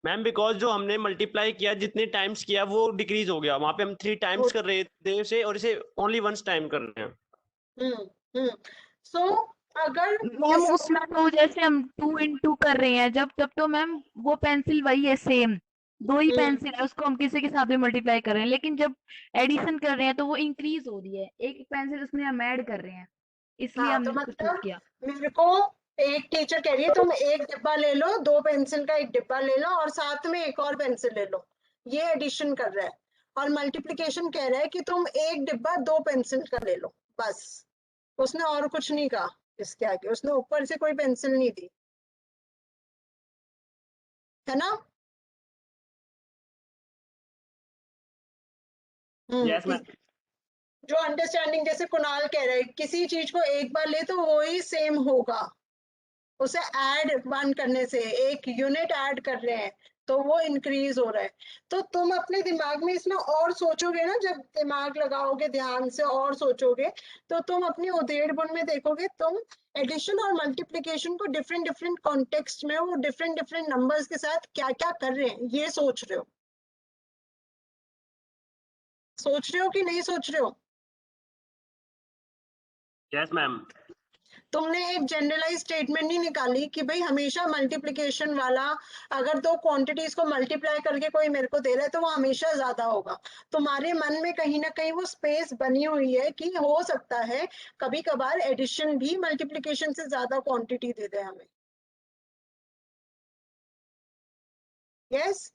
मैम बिकॉज जो हमने मल्टीप्लाई किया, जितने टाइम्स किया वो डिक्रीज हो गया, वहां पे हम 3 टाइम्स कर रहे थे उसे और इसे ओनली वंस टाइम कर रहे हैं। सो अगर मैम उसमें तो जैसे हम 2 into कर रहे हैं जब, तब तो मैम वो पेंसिल वही है सेम, 2 ही पेंसिल है, उसको हम किसी के साथ भी मल्टीप्लाई कर रहे हैं, लेकिन जब एडिशन कर रहे हैं तो वो इंक्रीज हो रही है, एक पेंसिल उसमें हम ऐड कर रहे हैं, इसलिए हाँ, हमने तो उसको चूज मतलब किया। मेरे को एक टीचर कह रही है तुम एक डिब्बा ले लो, 2 पेंसिल का एक डिब्बा ले लो और साथ में एक और पेंसिल ले लो, ये एडिशन कर रहा है। और मल्टीप्लिकेशन कह रहा है कि तुम एक डिब्बा 2 पेंसिल का ले लो, बस। उसने और कुछ नहीं कहा इसके आगे, उसने ऊपर से कोई पेंसिल नहीं दी, है ना? Yes ma'am. जो अंडरस्टैंडिंग, जैसे कुणाल कह रहा है किसी चीज को एक बार ले तो वो ही सेम होगा, उसे ऐड 1 करने से, एक यूनिट ऐड कर रहे हैं तो वो इंक्रीज हो रहा है। तो तुम अपने दिमाग में इसमें और सोचोगे ना, जब दिमाग लगाओगे ध्यान से और सोचोगे, तो तुम अपनी उधेड़ बुन में देखोगे, तुम एडिशन और मल्टीप्लिकेशन को डिफरेंट डिफरेंट कॉन्टेक्स्ट में, वो डिफरेंट डिफरेंट नंबर्स के साथ क्या क्या कर रहे हैं ये सोच रहे हो। सोच रहे हो कि नहीं सोच रहे हो? Yes ma'am. तुमने एक जनरलाइज स्टेटमेंट नहीं निकाली कि भाई हमेशा मल्टीप्लिकेशन वाला, अगर 2 क्वांटिटीज को मल्टीप्लाई करके कोई मेरे को दे रहा है तो वो हमेशा ज्यादा होगा। तुम्हारे मन में कहीं ना कहीं वो स्पेस बनी हुई है कि हो सकता है कभी कभार एडिशन भी मल्टीप्लिकेशन से ज्यादा क्वांटिटी दे दे हमें। Yes,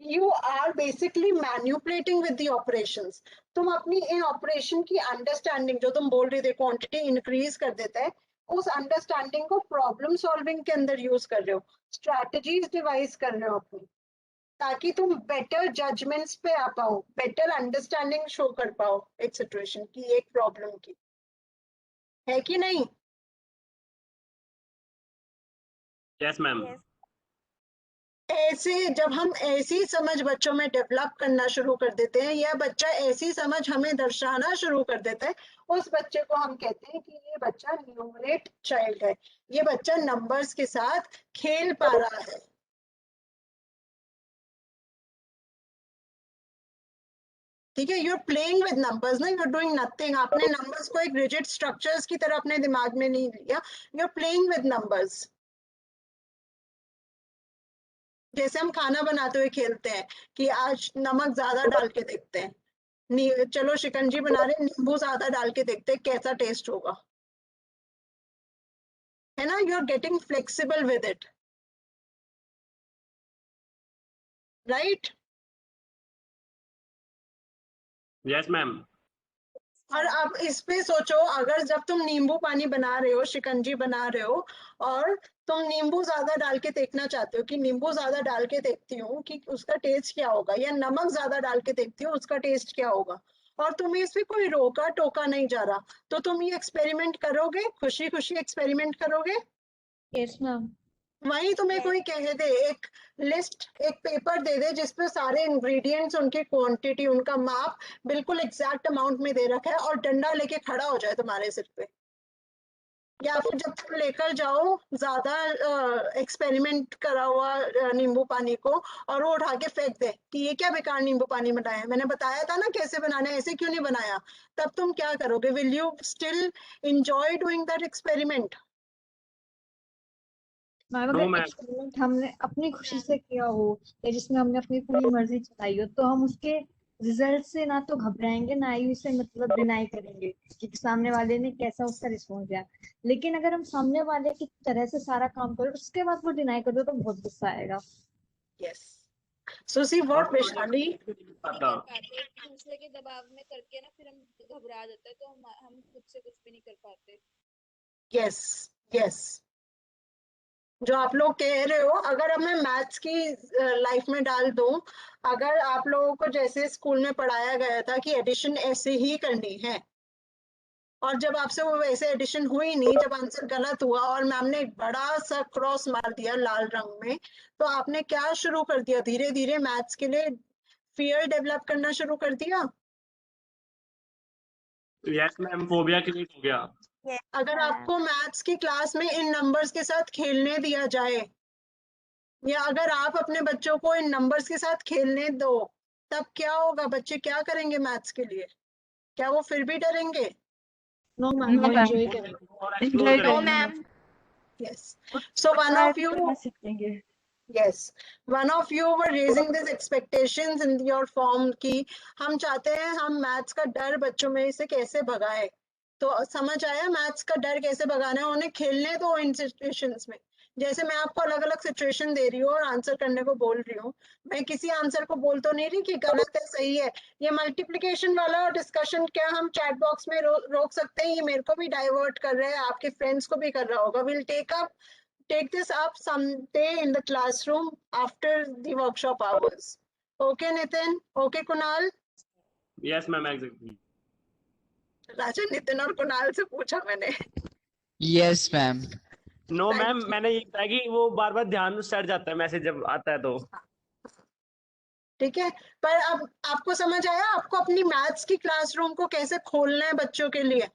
you are basically manipulating with the operations. तुम अपनी इन ऑपरेशन की अंडरस्टैंडिंग, जो तुम बोल रहे थे क्वांटिटी इंक्रीज कर देता है, उस अंडरस्टैंडिंग को प्रॉब्लम सॉल्विंग के अंदर यूज कर रहे हो, स्ट्रैटेजीज डिवाइस कर रहे हो अपनी, ताकि तुम बेटर जजमेंट्स पे आ पाओ, बेटर अंडरस्टैंडिंग शो कर पाओ एक सिचुएशन की, एक प्रॉब्लम की, है कि नहीं? Yes ma'am. ऐसे जब हम ऐसी समझ बच्चों में डेवलप करना शुरू कर देते हैं, या बच्चा ऐसी समझ हमें दर्शाना शुरू कर देता है, उस बच्चे को हम कहते हैं कि ये बच्चा न्यूमरेट चाइल्ड है, ये बच्चा नंबर्स के साथ खेल पा रहा है। ठीक है, यूर प्लेइंग विद नंबर्स ना, यूर डूइंग नथिंग। आपने नंबर्स को एक रिजिड स्ट्रक्चर्स की तरह अपने दिमाग में नहीं लिया, यूर प्लेइंग विद नंबर्स। जैसे हम खाना बनाते हुए खेलते हैं कि आज नमक ज्यादा डाल के देखते हैं, चलो शिकंजी बना रहे हैं, नींबू ज्यादा डाल के देखते हैं कैसा टेस्ट होगा, है ना? You are getting flexible with it, right? Yes ma'am. और अब इस पे सोचो, अगर जब तुम नींबू पानी बना रहे हो, शिकंजी बना रहे हो, और तुम नींबू ज्यादा डाल के देखना चाहते हो कि नींबू ज्यादा डाल के देखती हूँ कि उसका टेस्ट क्या होगा, या नमक ज्यादा डाल के देखती हूँ उसका टेस्ट क्या होगा, और तुम्हें इसमें कोई रोका टोका नहीं जा रहा, तो तुम ये एक्सपेरिमेंट करोगे, खुशी खुशी एक्सपेरिमेंट करोगे। Yes ma'am. वहीं तुम्हें कोई कह दे, एक लिस्ट, एक पेपर दे दे जिसपे सारे इंग्रेडिएंट्स, उनकी क्वांटिटी, उनका माप बिल्कुल एग्जैक्ट अमाउंट में दे रखा है, और डंडा लेके खड़ा हो जाए तुम्हारे सिर पे, या फिर जब तुम लेकर जाओ ज्यादा एक्सपेरिमेंट करा हुआ नींबू पानी को, और वो उठा के फेंक दे कि ये क्या बेकार नींबू पानी बनाया है, मैंने बताया था ना कैसे बनाना है, ऐसे क्यों नहीं बनाया, तब तुम क्या करोगे? Will you still enjoy doing that experiment? Ma'am no अगर मैम। एक्सपेरिमेंट हमने अपनी खुशी से किया हो, या जिसमें हमने अपनी पूरी मर्जी चलाई हो, तो हम उसके रिजल्ट से ना तो घबराएंगे, ना ही उसे मतलब डिनाई करेंगे कि सामने वाले ने कैसा उसका रिस्पॉन्स दिया। लेकिन अगर हम सामने वाले की तरह से सारा काम करें, उसके बाद वो डिनाई कर दो, तो बहुत गुस्सा आएगा। Yes, so see what Vaishali, दूसरे के दबाव में करके ना फिर हम घबरा जाते हैं, तो हम खुद से कुछ भी नहीं कर पाते। यस यस, जो आप लोग कह रहे हो, अगर अब मैं मैथ्स की लाइफ में डाल दूं, अगर आप लोगों को जैसे स्कूल में पढ़ाया गया था कि एडिशन ऐसे ही करनी है, और जब आपसे वो वैसे एडिशन हुई नहीं, जब आंसर गलत हुआ और मैम ने एक बड़ा सा क्रॉस मार दिया लाल रंग में, तो आपने क्या शुरू कर दिया? धीरे धीरे मैथ्स के लिए फियर डेवलप करना शुरू कर दिया। यस मैम, फोबिया क्रिएट हो गया। अगर आपको मैथ्स की क्लास में इन नंबर्स के साथ खेलने दिया जाए, या अगर आप अपने बच्चों को इन नंबर्स के साथ खेलने दो, तब क्या होगा? बच्चे क्या करेंगे मैथ्स के लिए? क्या वो फिर भी डरेंगे? नो मैम, वो No, ma'am. एंजॉय करेंगे। Enjoy नो करेंगे। Ma'am. Yes, so one Try of भी यू, करना सीखेंगे। Yes, one of you were raising these expectations in your form कि हम चाहते हैं हम मैथ्स का डर बच्चों में से कैसे भगाए। तो समझ आया मैथ्स का डर कैसे भगाना है, उन्हें खेलने दो इन सिचुएशंस में। जैसे मैं आपको अलग अलग सिचुएशन दे रही हूँ और आंसर करने को बोल रही हूँ, मैं किसी आंसर को बोल तो नहीं रही कि गलत है सही है। ये मल्टीप्लिकेशन वाला डिस्कशन क्या हम चैट बॉक्स में रोक सकते हैं? ये मेरे को भी डाइवर्ट कर रहा है, आपके फ्रेंड्स को भी कर रहा होगा। Will take this up someday in the classroom after the workshop hours. Okay, Nitin? Okay, Kunal? Yes, ma'am, exactly. राजा, नितिन और कुणाल से पूछा मैंने। Yes, ma'am. नो मैम, मैंने ये कहा कि वो बार बार ध्यान से हट जाता है मैसेज जब आता है तो। ठीक है, पर अब आपको समझ आया आपको अपनी मैथ्स की क्लासरूम को कैसे खोलना है बच्चों के लिए?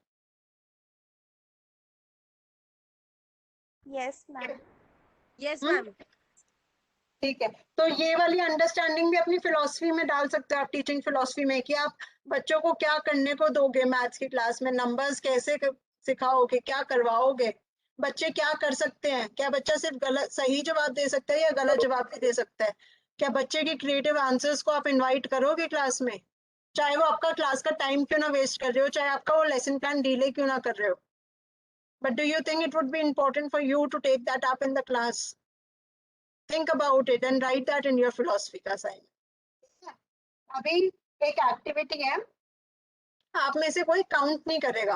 Yes ma'am. यस हम्म? मैम। ठीक है, तो ये वाली अंडरस्टैंडिंग भी अपनी फिलॉसफी में डाल सकते हो आप, टीचिंग फिलॉसफी में, कि आप बच्चों को क्या करने को दोगे मैथ्स की क्लास में, नंबर्स कैसे सिखाओगे, क्या करवाओगे, बच्चे क्या कर सकते हैं, क्या बच्चा सिर्फ गलत सही जवाब दे सकता है या गलत जवाब भी दे सकता है, क्या बच्चे की क्रिएटिव आंसर्स को आप इनवाइट करोगे क्लास में, चाहे वो आपका क्लास का टाइम क्यों ना वेस्ट कर रहे हो, चाहे आपका वो लेसन प्लान डिले क्यों ना कर रहे हो, but do you think it would be important for you to take that up in the class? Think about it and write that in your philosophy का assignment. अभी एक एक्टिविटी है, आप में से कोई काउंट नहीं करेगा,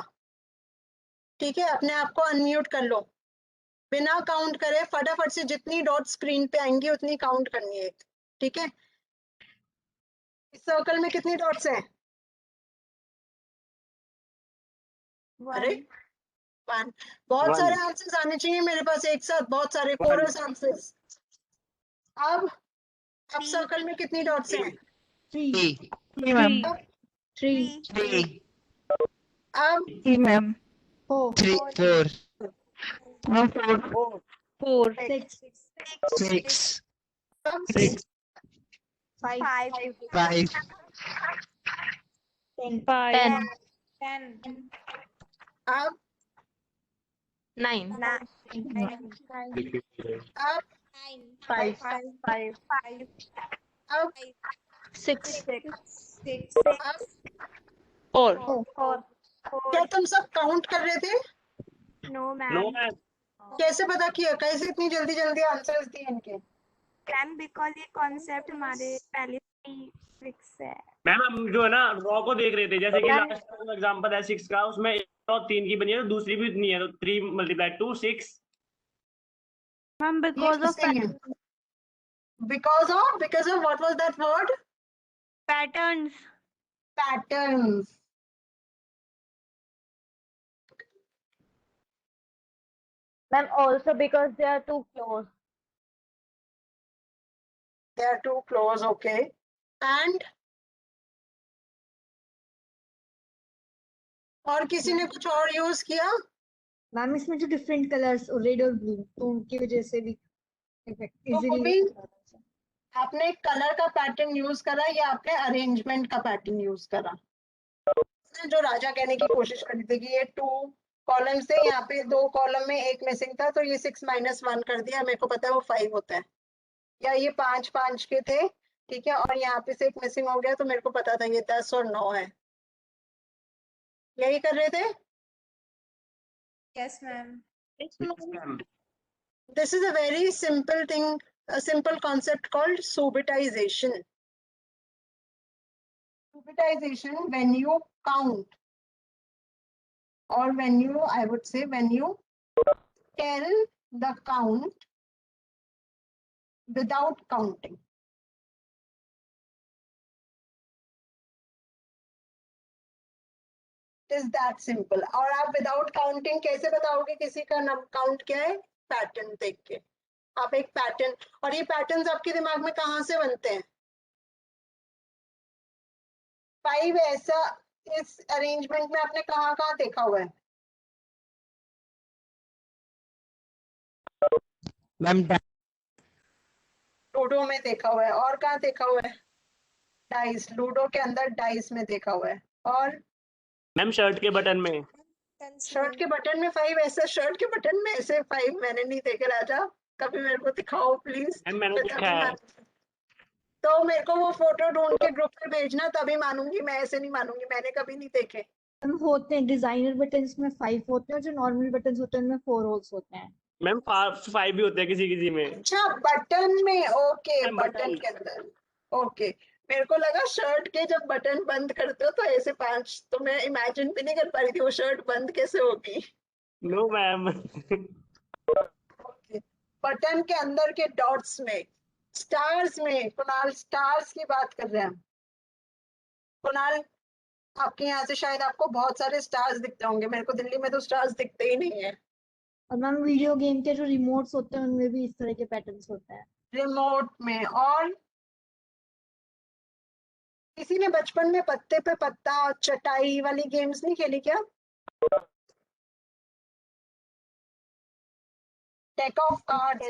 ठीक है? अपने आप को अनम्यूट कर लो, बिना काउंट करे फटाफट से जितनी डॉट स्क्रीन पे आएंगी उतनी काउंट करनी है, ठीक है? इस सर्कल में कितनी डॉट्स हैं? अरे 1। बहुत One. सारे आंसर्स आने चाहिए मेरे पास एक साथ, बहुत सारे कोरस आंसर्स। अब सर्कल में कितनी डॉट्स हैं? 3 3. मैम। 3 3. अब जी मैम। 4 3. 4. मैम 4 6 6. अब 6. 5 5. 10 10 अब 9 अब 5 अब 6 अब 4 क्या तुम सब काउंट कर रहे थे? No no ma'am. मैम। कैसे पता किया, कैसे इतनी जल्दी जल्दी आंसर्स दिए इनके? मैम बिकॉज ये कॉन्सेप्ट हमारे पहले से ही फिक्स है। मैम हम जो है ना रॉ को देख रहे थे, जैसे कि लास्ट एग्जांपल है 6 का, उसमें 1 और 3 की बनी है तो दूसरी भी इतनी है, तो 3 × 2 6। Ma'am because of because of what was that word? Patterns. Patterns. Ma'am, also because they are too close. They are too close, okay. And और किसी ने कुछ और यूज किया? मैम इसमें जो डिफरेंट कलर्स रेड और ब्लू, तो उनकी वजह से भी तो इजीली आपने कलर का पैटर्न यूज करा या आपने अरेंजमेंट का पैटर्न यूज करा? जो राजा कहने की कोशिश करी थी कि ये 2 कॉलम्स थे, यहाँ पे 2 कॉलम में एक मिसिंग था, तो ये 6 - 1 कर दिया, मेरे को पता है वो 5 होता है, या ये 5 के थे, ठीक है, और यहाँ पे से एक मिसिंग हो गया तो मेरे को पता था ये 10 और 9 है। यही कर रहे थे? Yes ma'am. This is a very simple thing, a simple concept called subitization. Subitization, when you count, or when you, I would say, when you tell the count without counting. It is that simple. और आप without counting कैसे बताओगे किसी का count क्या है? Pattern देख के आप एक पैटर्न, और ये पैटर्न्स आपके दिमाग में कहाँ से बनते हैं? 5 ऐसा इस अरेंजमेंट में आपने कहाँ कहाँ देखा हुआ है? मैम लूडो में देखा हुआ है, और कहाँ देखा हुआ है? डाइस, लूडो के अंदर डाइस में देखा हुआ है, और मैम शर्ट के बटन में। शर्ट के बटन में 5 ऐसा, शर्ट के बटन में ऐसे 5 मैंने नहीं देखे राजा। कभी मेरे को दिखाओ प्लीज। मैम मैंने देखा है। तो मेरे को वो फोटो ढूंढ के ग्रुप में भेजना, तभी मानूंगी, मैं ऐसे नहीं मानूंगी, मैंने कभी नहीं देखे। मैम होते हैं डिजाइनर बटन्स में 5 होते हैं, और जो नॉर्मल बटन्स होते हैं उनमें 4 होल्स होते हैं। मैम 5 भी होते हैं किसी किसी में। अच्छा बटन में, ओके मैम बटन बटन। के अंदर, ओके। मेरे को लगा शर्ट के जब बटन बंद करते हो तो ऐसे 5, तो मैं इमेजिन भी नहीं कर पा रही थी वो शर्ट बंद कैसे होगी। No ma'am. बटन के अंदर के डॉट्स में, स्टार्स में, कुणाल स्टार्स की बात कर रहे हैं हम। कुणाल आपके यहाँ से शायद आपको बहुत सारे स्टार्स दिखते होंगे, मेरे को दिल्ली में तो स्टार्स दिखते ही नहीं है। और मैम वीडियो गेम के जो रिमोट्स होते हैं उनमें भी इस तरह के पैटर्न्स होते हैं। रिमोट में, और किसी ने बचपन में पत्ते पे पत्ता चटाई वाली गेम्स नहीं खेली क्या? डेक ऑफ कार्ड्स,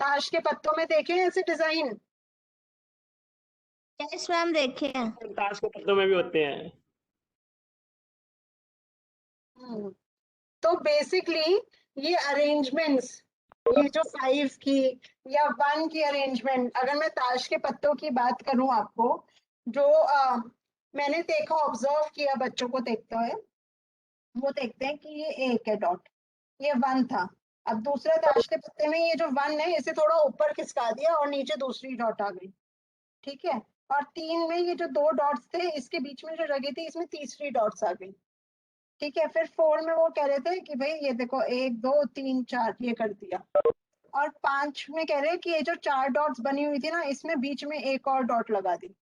ताश के पत्तों में देखे हैं ऐसे डिजाइन? यस मैम देखे हैं। ताश के पत्तों में भी होते हैं। तो बेसिकली ये अरेंजमेंट्स, ये जो 5 की या 1 की अरेंजमेंट, अगर मैं ताश के पत्तों की बात करूं आपको, जो मैंने देखा, ऑब्जर्व किया बच्चों को देखते हुए, वो देखते हैं कि ये 1 है डॉट, ये 1 था। अब दूसरे ताश के पत्ते में ये जो 1 है इसे थोड़ा ऊपर खिसका दिया और नीचे दूसरी डॉट आ गई, ठीक है। और 3 में ये जो 2 डॉट्स थे इसके बीच में जो जगह थी इसमें तीसरी डॉट्स आ गई, ठीक है। फिर 4 में वो कह रहे थे कि भाई ये देखो 1 2 3 4 ये कर दिया। और 5 में कह रहे हैं कि ये जो 4 डॉट्स बनी हुई थी ना इसमें बीच में एक और डॉट लगा दी।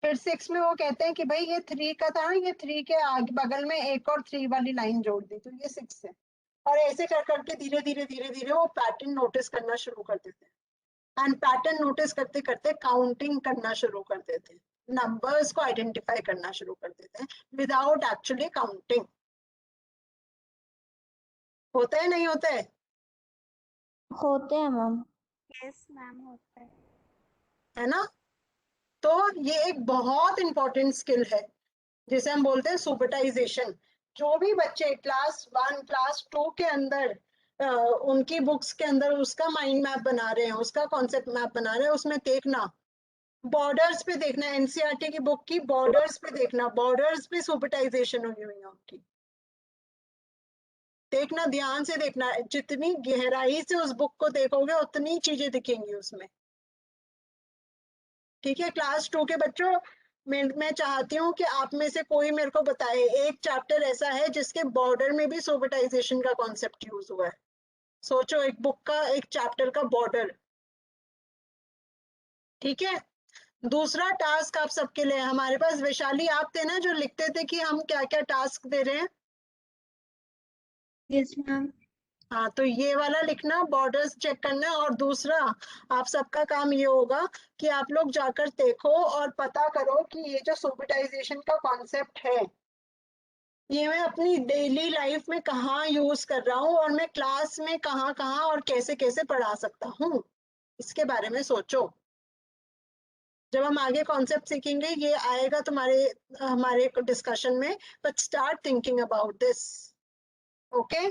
फिर 6 में वो कहते हैं कि भाई ये 3 का था, ये 3 के आगे बगल में एक और 3 वाली लाइन जोड़ दी, तो ये 6 है। और ऐसे कर करके धीरे धीरे धीरे धीरे वो पैटर्न नोटिस करना शुरू कर देते हैं। एंड पैटर्न नोटिस करते करते काउंटिंग करना शुरू कर देते हैं, नंबर्स को आइडेंटिफाई करना शुरू कर देते हैं विदाउट एक्चुअली काउंटिंग। होता है नहीं होता होते हैं मैम। यस मैम होता है ना? तो ये एक बहुत इंपॉर्टेंट स्किल है जिसे हम बोलते हैं सुपरटाइजेशन। जो भी बच्चे क्लास 1 क्लास 2 के अंदर उनकी बुक्स के अंदर उसका माइंड मैप बना रहे हैं, उसका कॉन्सेप्ट मैप बना रहे हैं, उसमें देखना बॉर्डर्स पे देखना, एनसीईआरटी की बुक की बॉर्डर्स पे देखना, बॉर्डर्स पे सुपरटाइजेशन हुई हुई है उनकी। देखना, ध्यान से देखना, जितनी गहराई से उस बुक को देखोगे उतनी चीजें दिखेंगी उसमें, ठीक है। क्लास 2 के बच्चों, मैं चाहती हूँ कि आप में से कोई मेरे को बताए एक चैप्टर ऐसा है जिसके बॉर्डर में भी सुपरटाइजेशन का कॉन्सेप्ट यूज हुआ है। सोचो, एक बुक का एक चैप्टर का बॉर्डर, ठीक है। दूसरा टास्क आप सबके लिए, हमारे पास वैशाली आप थे ना जो लिखते थे कि हम क्या क्या टास्क दे रहे हैं। Yes ma'am. हाँ, तो ये वाला लिखना, बॉर्डर्स चेक करना। और दूसरा आप सबका काम ये होगा कि आप लोग जाकर देखो और पता करो कि ये जो सुपरटाइजेशन का कॉन्सेप्ट है ये मैं अपनी डेली लाइफ में कहाँ यूज कर रहा हूँ और मैं क्लास में कहाँ कहाँ और कैसे कैसे पढ़ा सकता हूँ, इसके बारे में सोचो। जब हम आगे कॉन्सेप्ट सीखेंगे ये आएगा तुम्हारे हमारे डिस्कशन में, but start thinking about this, okay.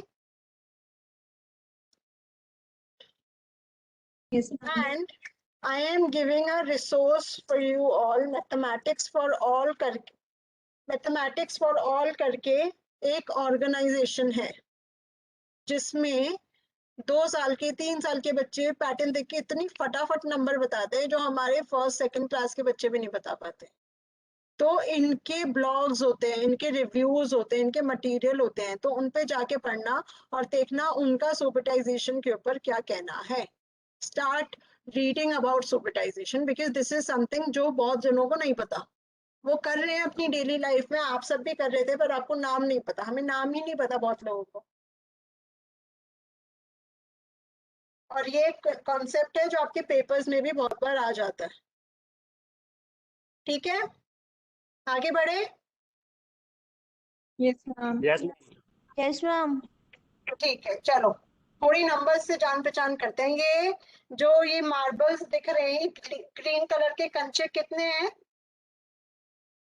Yes ma'am. And I am giving a resource for you all, mathematics for all करके, मैथमेटिक्स फॉर ऑल करके एक ऑर्गेनाइजेशन है जिसमें 2 साल के 3 साल के बच्चे पैटर्न देख के इतनी फटाफट नंबर बताते हैं जो हमारे फर्स्ट सेकंड क्लास के बच्चे भी नहीं बता पाते। तो इनके ब्लॉग्स होते हैं, इनके रिव्यूज होते हैं, इनके मटेरियल होते हैं, तो उन पे जाके पढ़ना और देखना उनका सुपरटाइजेशन के ऊपर क्या कहना है। स्टार्ट रीडिंग अबाउट सुपरटाइजेशन बिकॉज दिस इज समथिंग जो बहुत जनों को नहीं पता। वो कर रहे हैं अपनी डेली लाइफ में, आप सब भी कर रहे थे, पर आपको नाम नहीं पता, हमें नाम ही नहीं पता बहुत लोगों को। और ये कॉन्सेप्ट है जो आपके पेपर्स में भी बहुत बार आ जाता है, ठीक है। आगे बढ़े। Yes ma'am. Yes yes ma'am. ठीक है, चलो थोड़ी नंबर्स से जान पहचान करते हैं। ये जो ये मार्बल्स दिख रहे हैं ग्रीन कलर के कंचे कितने हैं?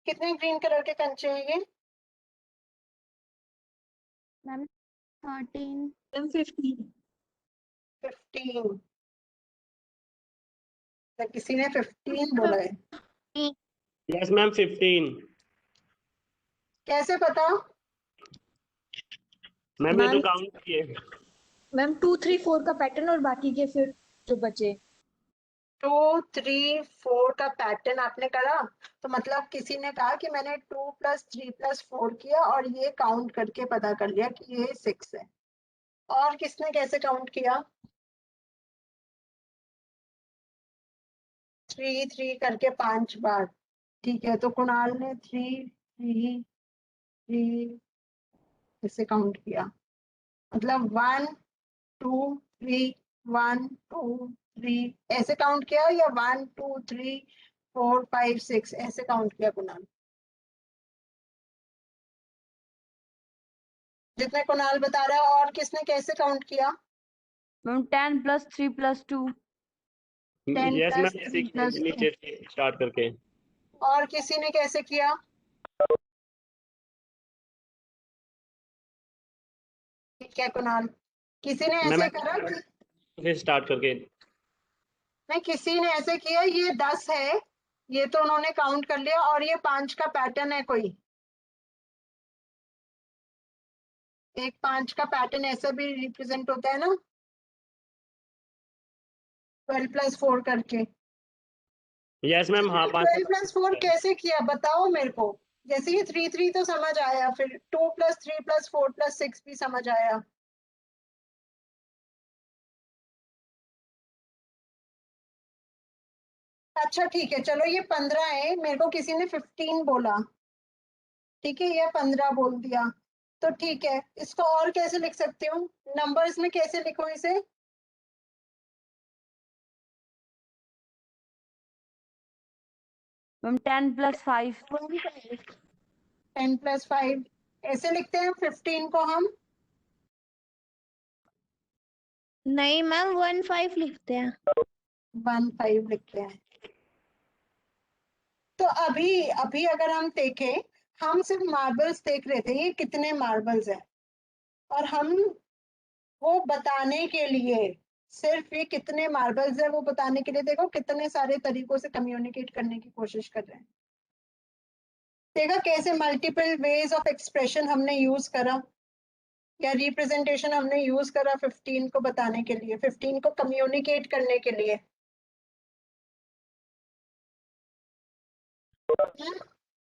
कितने ग्रीन कलर के कंचे हैं ये? मैम 13. मैम 15. 15। तो किसी ने 15 बोला है। Yes ma'am 15। कैसे पता? मैम ये तो मैम काउंट किए। मैम 2 3 4 का पैटर्न और बाकी के फिर जो बचे 2 3 4 का पैटर्न आपने करा, तो मतलब किसी ने कहा कि मैंने 2 + 3 + 4 किया और ये काउंट करके पता कर लिया कि ये 6 है। और किसने कैसे काउंट किया? 3 3 करके 5 बार। ठीक है, तो कुणाल ने 3 3 3 ऐसे काउंट किया, मतलब 1 2 3 1 2 3 ऐसे काउंट किया, या 1 2 3 4 5 6 ऐसे काउंट किया कुणाल? जितने कुणाल बता रहा है। और किसने कैसे काउंट किया? मैम 10 + 3 + 2. 10 yes + ma'am 3 + 2। नीचे स्टार्ट करके। और किसी ने कैसे किया? ठीक है कुणाल, किसी ने ऐसे करा कि फिर स्टार्ट करके। नहीं, किसी ने ऐसे किया ये 10 है, ये तो उन्होंने काउंट कर लिया, और ये 5 का पैटर्न है कोई एक 5 का पैटर्न ऐसा भी रिप्रेजेंट होता है ना, 12 + 4 करके। यस मैम हाँ 12 + 4 कैसे किया बताओ मेरे को। जैसे ये 3 3 तो समझ आया, फिर 2 + 3 + 4 + 6 भी समझ आया। अच्छा ठीक है, चलो ये 15 है, मेरे को किसी ने 15 बोला, ठीक है, ये 15 बोल दिया, तो ठीक है, इसको और कैसे लिख सकती हूँ? नंबर्स में कैसे लिखूं इसे? मैम 10 + 5. 10 + 5 ऐसे लिखते हैं 15 को हम? नहीं मैम 15 लिखते हैं। 15 लिखते हैं। तो अभी अभी अगर हम देखें, हम सिर्फ मार्बल्स देख रहे थे, ये कितने मार्बल्स हैं, और हम वो बताने के लिए, सिर्फ ये कितने मार्बल्स है वो बताने के लिए, देखो कितने सारे तरीकों से कम्युनिकेट करने की कोशिश कर रहे हैं। देखा कैसे मल्टीपल वेज ऑफ एक्सप्रेशन हमने यूज करा, या रिप्रेजेंटेशन हमने यूज करा 15 को बताने के लिए, 15 को कम्युनिकेट करने के लिए।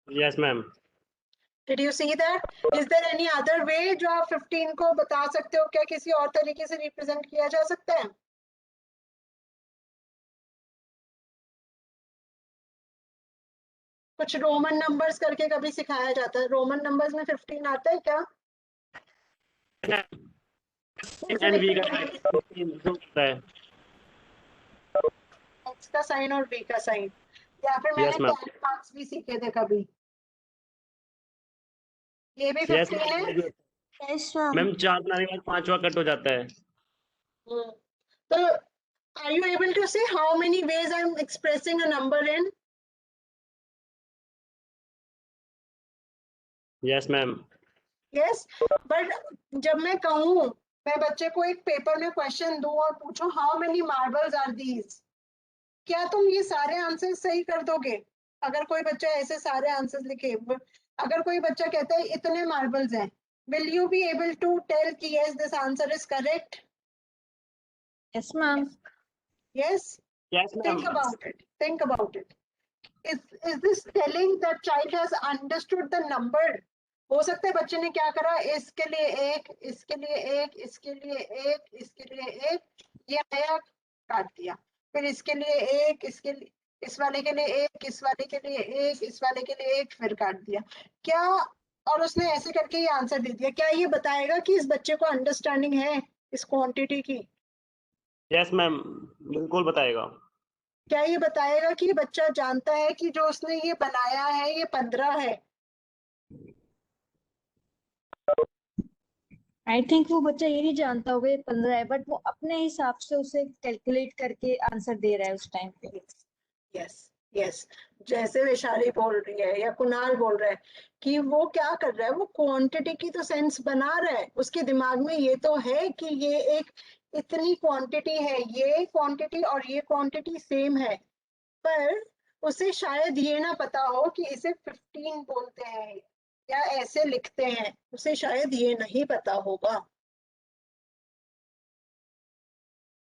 Yes ma'am. Did you see that? Is there any other way जो आप 15 को बता सकते हो? क्या किसी और तरीके से रिप्रेजेंट किया जा सकता है? कुछ रोमन नंबर्स करके कभी सिखाया जाता है, रोमन नंबर्स में 15 आता है क्या? एंड वी का होता है। एक्स का साइन और बी का साइन, या फिर मैंने यस मैम। कैरी मार्क्स भी सीखे थे कभी, ये भी यस 15 है। यस मैम 4 बनाने के बाद 5वां कट हो जाता है। तो are you able to say how many ways I'm expressing a number in? Yes ma'am. Yes, but जब मैं कहूँ, मैं बच्चे को एक पेपर में क्वेश्चन दूं और पूछूं how many marbles are these, क्या तुम ये सारे आंसर सही कर दोगे? अगर कोई बच्चा ऐसे सारे आंसर लिखे, अगर कोई बच्चा कहता है इतने मार्बल्स हैं, will you be able to tell कि yes this answer is correct? Yes ma'am Yes. Yes ma'am. Think about it. Think about it. Is this telling that child has understood the number? हो सकता है बच्चे ने क्या करा, इसके लिए एक, इसके लिए एक, इसके लिए एक, इसके लिए एक, ये नया काट दिया, फिर इसके लिए एक, इसके लिए, इस वाले के लिए एक, इस वाले के लिए एक, इस वाले के लिए एक, फिर काट दिया क्या, और उसने ऐसे करके ये आंसर दे दिया। क्या ये बताएगा कि इस बच्चे को अंडरस्टैंडिंग है इस क्वांटिटी की? यस मैम बिल्कुल बताएगा। क्या ये बताएगा कि बच्चा जानता है कि जो उसने ये बनाया है ये 15 है? आई थिंक वो बच्चा ये नहीं जानता होगा ये 15 है, बट वो अपने हिसाब से उसे कैलकुलेट करके आंसर दे रहा है उस टाइम पे। यस, यस, जैसे वैशाली बोल रही है या कुणाल बोल रहा है कि वो क्या कर रहा है, वो क्वांटिटी की तो सेंस बना रहा है, उसके दिमाग में ये तो है कि ये एक इतनी क्वांटिटी है, ये क्वांटिटी और ये क्वांटिटी सेम है, पर उसे शायद ये ना पता हो कि इसे 15 बोलते हैं या ऐसे लिखते हैं, उसे शायद ये नहीं पता होगा।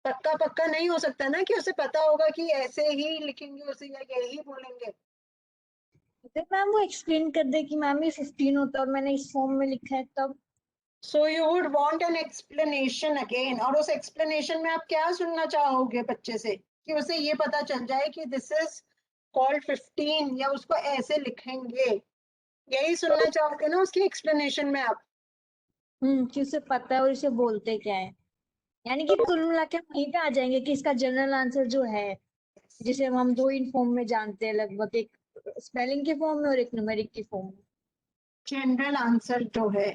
पक्का पक्का नहीं हो सकता ना कि उसे पता होगा कि ऐसे ही लिखेंगे उसे या यही बोलेंगे। तो मैम वो एक्सप्लेन कर दे कि मैम ये 15 होता है और मैंने इस फॉर्म में लिखा है तब। So you would want an explanation again, और उस एक्सप्लेनेशन में आप क्या सुनना चाहोगे बच्चे से कि उसे ये पता चल जाए कि दिस इज कॉल्ड 15 या उसको ऐसे लिखेंगे, यही सुनना चाहोगे ना उसकी एक्सप्लेनेशन में आप। कि उसे पता है और इसे बोलते क्या है, यानी कि कुल मिला के हम वहीं पे आ जाएंगे कि इसका जनरल आंसर जो है, जिसे हम दो इन फॉर्म में जानते हैं लगभग, एक स्पेलिंग के फॉर्म में और एक न्यूमेरिक के फॉर्म में। जनरल आंसर जो है,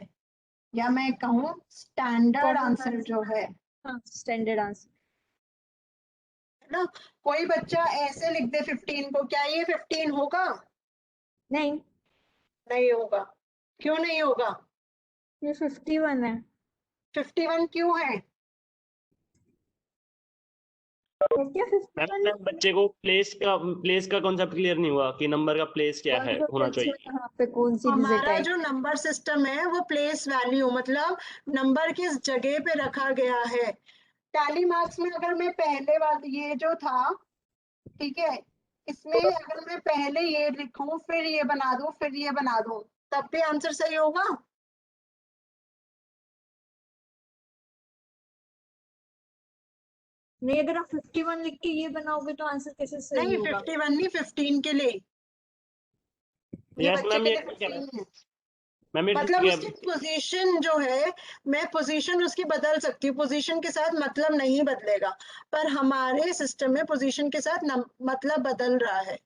या मैं कहूँ स्टैंडर्ड आंसर जो है, हाँ, स्टैंडर्ड आंसर ना। कोई बच्चा ऐसे लिख दे 15 को, क्या ये 15 होगा? नहीं, नहीं होगा। क्यों नहीं होगा? ये 51 है। 51 क्यों है? तो क्या 51 मैम बच्चे को प्लेस का कॉन्सेप्ट क्लियर नहीं हुआ कि नंबर का प्लेस क्या है होना चाहिए। यहाँ पे कौन सी डिजिट हमारा है? जो नंबर सिस्टम है वो प्लेस वैल्यू, मतलब नंबर किस जगह पे रखा गया है। टैली मार्क्स में अगर मैं पहले वाला ये जो था, ठीक है, इसमें अगर मैं पहले ये लिखूं फिर ये बना दूं फिर ये बना दूं, तब भी आंसर सही होगा? नहीं, अगर आप 51 लिख के ये बनाओगे तो आंसर कैसे सही नहीं, होगा? 51 नहीं, 15 के लिए, ये यस बच्चे मैम, के ये लिए 15 है। मैम ये मतलब उसकी पोजीशन जो है, मैं पोजीशन उसकी बदल सकती हूँ, पोजीशन के साथ मतलब नहीं बदलेगा, पर हमारे सिस्टम में पोजीशन के साथ मतलब बदल रहा है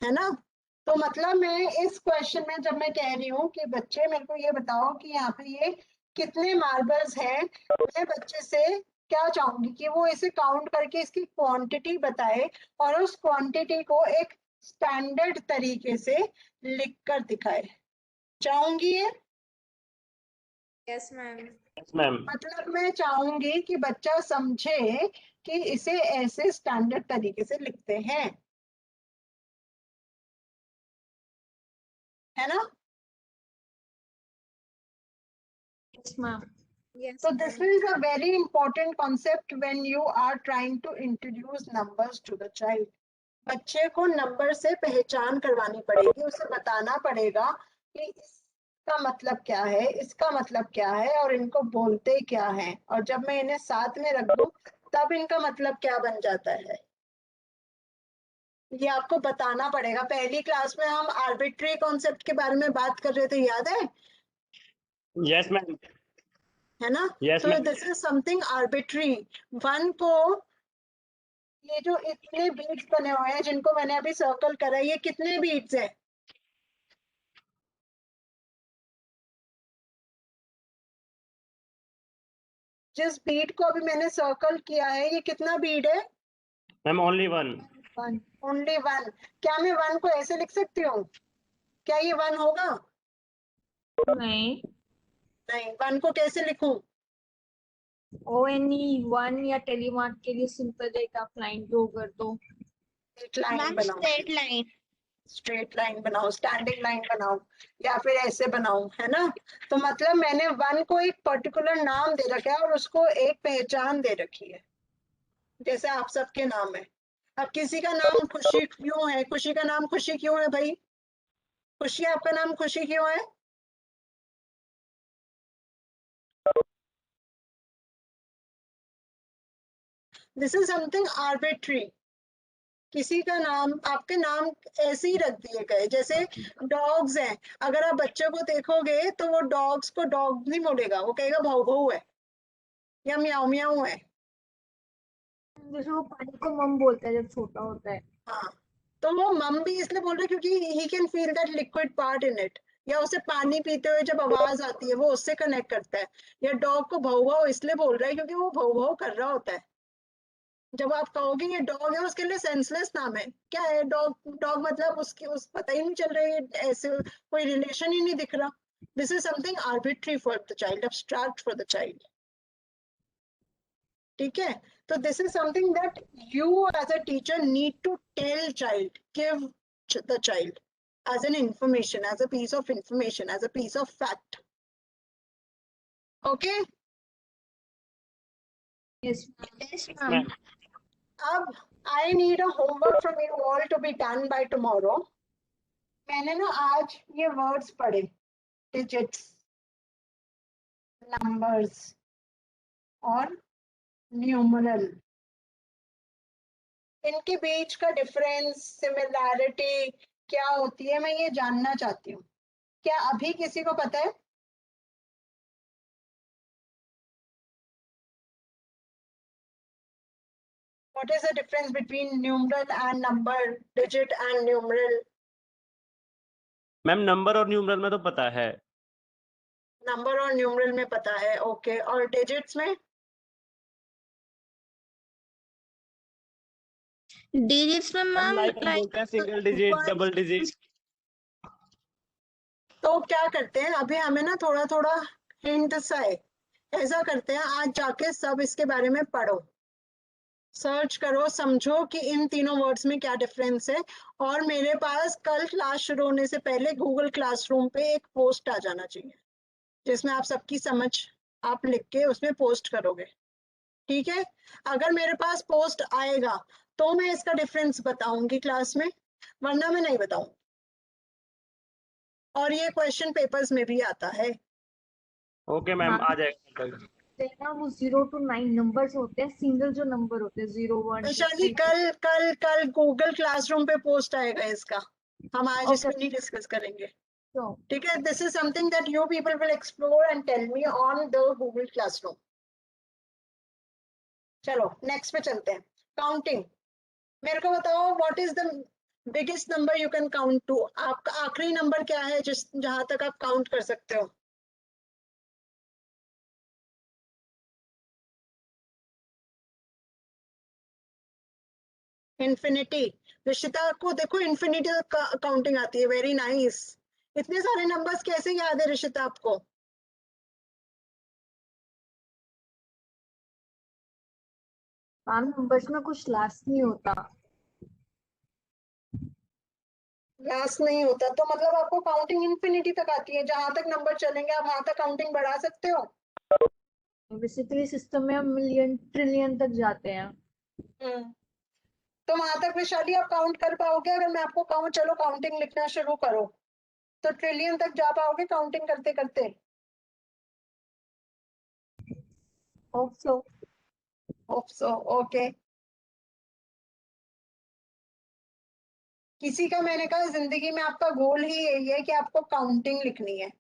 ना। तो मतलब मैं इस क्वेश्चन में जब मैं कह रही हूँ कि बच्चे मेरे को ये बताओ कि यहाँ पे ये कितने मार्बल्स हैं, मैं बच्चे से क्या चाहूंगी कि वो इसे काउंट करके इसकी क्वांटिटी बताए और उस क्वांटिटी को एक स्टैंडर्ड तरीके से लिख कर दिखाए। चाहूंगी ये? Yes ma'am. मैम मतलब मैं चाहूंगी कि बच्चा समझे कि इसे ऐसे स्टैंडर्ड तरीके से लिखते हैं, है ना। Yes, ma'am. Yes So this ma'am. is a very important concept when you are trying to introduce numbers to the child. बच्चे को नंबर से पहचान करवानी पड़ेगी, उसे बताना पड़ेगा कि इसका मतलब क्या है, इसका मतलब क्या है और इनको बोलते क्या है, और जब मैं इन्हें साथ में रख दूं तब इनका मतलब क्या बन जाता है, ये आपको बताना पड़ेगा। पहली क्लास में हम आर्बिट्री कॉन्सेप्ट के बारे में बात कर रहे थे, याद है? Yes ma'am. है ना। यस तो ma'am. This is something arbitrary. One को, ये जो इतने बीट्स बने हुए हैं जिनको मैंने अभी सर्कल करा है, ये कितने बीट्स हैं? जिस बीट को अभी मैंने सर्कल किया है ये कितना बीट है? Ma'am only one. Only one. क्या मैं वन को ऐसे लिख सकती हूँ? क्या ये वन होगा? नहीं, नहीं। वन को कैसे लिखूं? ONE 1 या टेलीमार्क के लिए सिंपल एक आप लाइन ड्रॉ कर दो। एक लाइन मैम बनाओ, स्ट्रेट लाइन। स्ट्रेट लाइन बनाओ, स्टैंडिंग लाइन बनाओ, या फिर ऐसे बनाओ, है ना। तो मतलब मैंने वन को एक पर्टिकुलर नाम दे रखा है और उसको एक पहचान दे रखी है, जैसे आप सबके नाम है। अब किसी का नाम खुशी क्यों है? खुशी का नाम खुशी क्यों है भाई? खुशी, आपका नाम खुशी क्यों है? This is something arbitrary. किसी का नाम, आपके नाम ऐसे ही रख दिए गए। जैसे डॉग्स हैं, अगर आप बच्चे को देखोगे तो वो डॉग्स को डॉग नहीं बोलेगा, वो कहेगा भाऊ भाऊ है या म्याऊ म्याऊ है। जैसे वो पानी को मम बोलता है जब छोटा होता है। हाँ, तो वो मम भी इसलिए बोल रहा है क्योंकि he can feel that liquid part in it, या उसे पानी पीते हुए जब आवाज आती है वो उससे कनेक्ट करता है। या डॉग को भाऊ भाऊ इसलिए बोल रहा है क्योंकि वो भाऊ भाऊ कर रहा होता है, जब आप कहोगे ये डॉग है, उसके लिए सेंसलेस नाम है। क्या है डॉग? डॉग मतलब उसकी उस पता ही नहीं चल रही है, ऐसे कोई रिलेशन ही नहीं दिख रहा। This is something arbitrary for the child, abstract for the child. ठीक है, तो this is something that you as a teacher need to tell child, give the child as an information, as a piece of information, as a piece of fact. Okay? Yes, Yes, ma'am. ma'am. अब I need a homework from you all to be done by tomorrow. मैंने ना आज ये words पढ़े, digits, numbers और numeral. इनके बीच का difference, similarity क्या होती है, मैं ये जानना चाहती हूँ। क्या अभी किसी को पता है? What is the difference between numeral and number, digit and numeral? Ma'am number और न्यूमरल में तो पता है। नंबर और न्यूमरल में पता है, ओके। और डिजिट्स में? डिजिट्स में मैम लाइक हम बोलते हैं सिंगल डिजिट, डबल डिजिट। तो क्या करते हैं, अभी हमें ना थोड़ा थोड़ा हिंट सा है। ऐसा करते हैं, आज जाके सब इसके बारे में पढ़ो, सर्च करो, समझो कि इन तीनों वर्ड्स में क्या डिफरेंस है। और मेरे पास कल क्लास शुरू होने से पहले गूगल क्लासरूम पे एक पोस्ट आ जाना चाहिए, जिसमें आप सबकी समझ आप लिख के उसमें पोस्ट करोगे। ठीक है, अगर मेरे पास पोस्ट आएगा तो मैं इसका डिफरेंस बताऊंगी क्लास में, वरना मैं नहीं बताऊंगी। और ये क्वेश्चन पेपर्स में भी आता है। ओके मैम, हाँ। आ जाएगा कल। ना वो 0 to 9 नंबर्स होते हैं, सिंगल जो नंबर होते हैं 0 1 2 वैशाली 3। कल कल कल गूगल क्लासरूम पे पोस्ट आएगा इसका, हम आज Okay. इसमें नहीं डिस्कस करेंगे। So, ठीक है, this is something that you people will explore and tell me on the Google classroom. चलो नेक्स्ट पे चलते हैं। काउंटिंग, मेरे को बताओ what is the biggest number you can count to. आपका आखिरी नंबर क्या है जिस जहां तक आप काउंट कर सकते हो? इन्फिनिटी। ऋषिता को देखो इन्फिनिटी काउंटिंग आती है, वेरी नाइस। इतने सारे नंबर्स कैसे याद है ऋषिता आपको? मैम नंबर्स में कुछ लास्ट नहीं होता। लास्ट नहीं होता तो मतलब आपको काउंटिंग इन्फिनिटी तक आती है, जहां तक नंबर चलेंगे आप वहां तक काउंटिंग बढ़ा सकते हो। बेसिकली सिस्टम में हम मिलियन ट्रिलियन तक जाते हैं। तो वहां तक वैशाली आप काउंट कर पाओगे? अगर मैं आपको कहूँ चलो काउंटिंग लिखना शुरू करो, तो ट्रिलियन तक जा पाओगे काउंटिंग करते करते? Hope so. Hope so, okay. किसी का, मैंने कहा जिंदगी में आपका गोल ही यही है कि आपको काउंटिंग लिखनी है,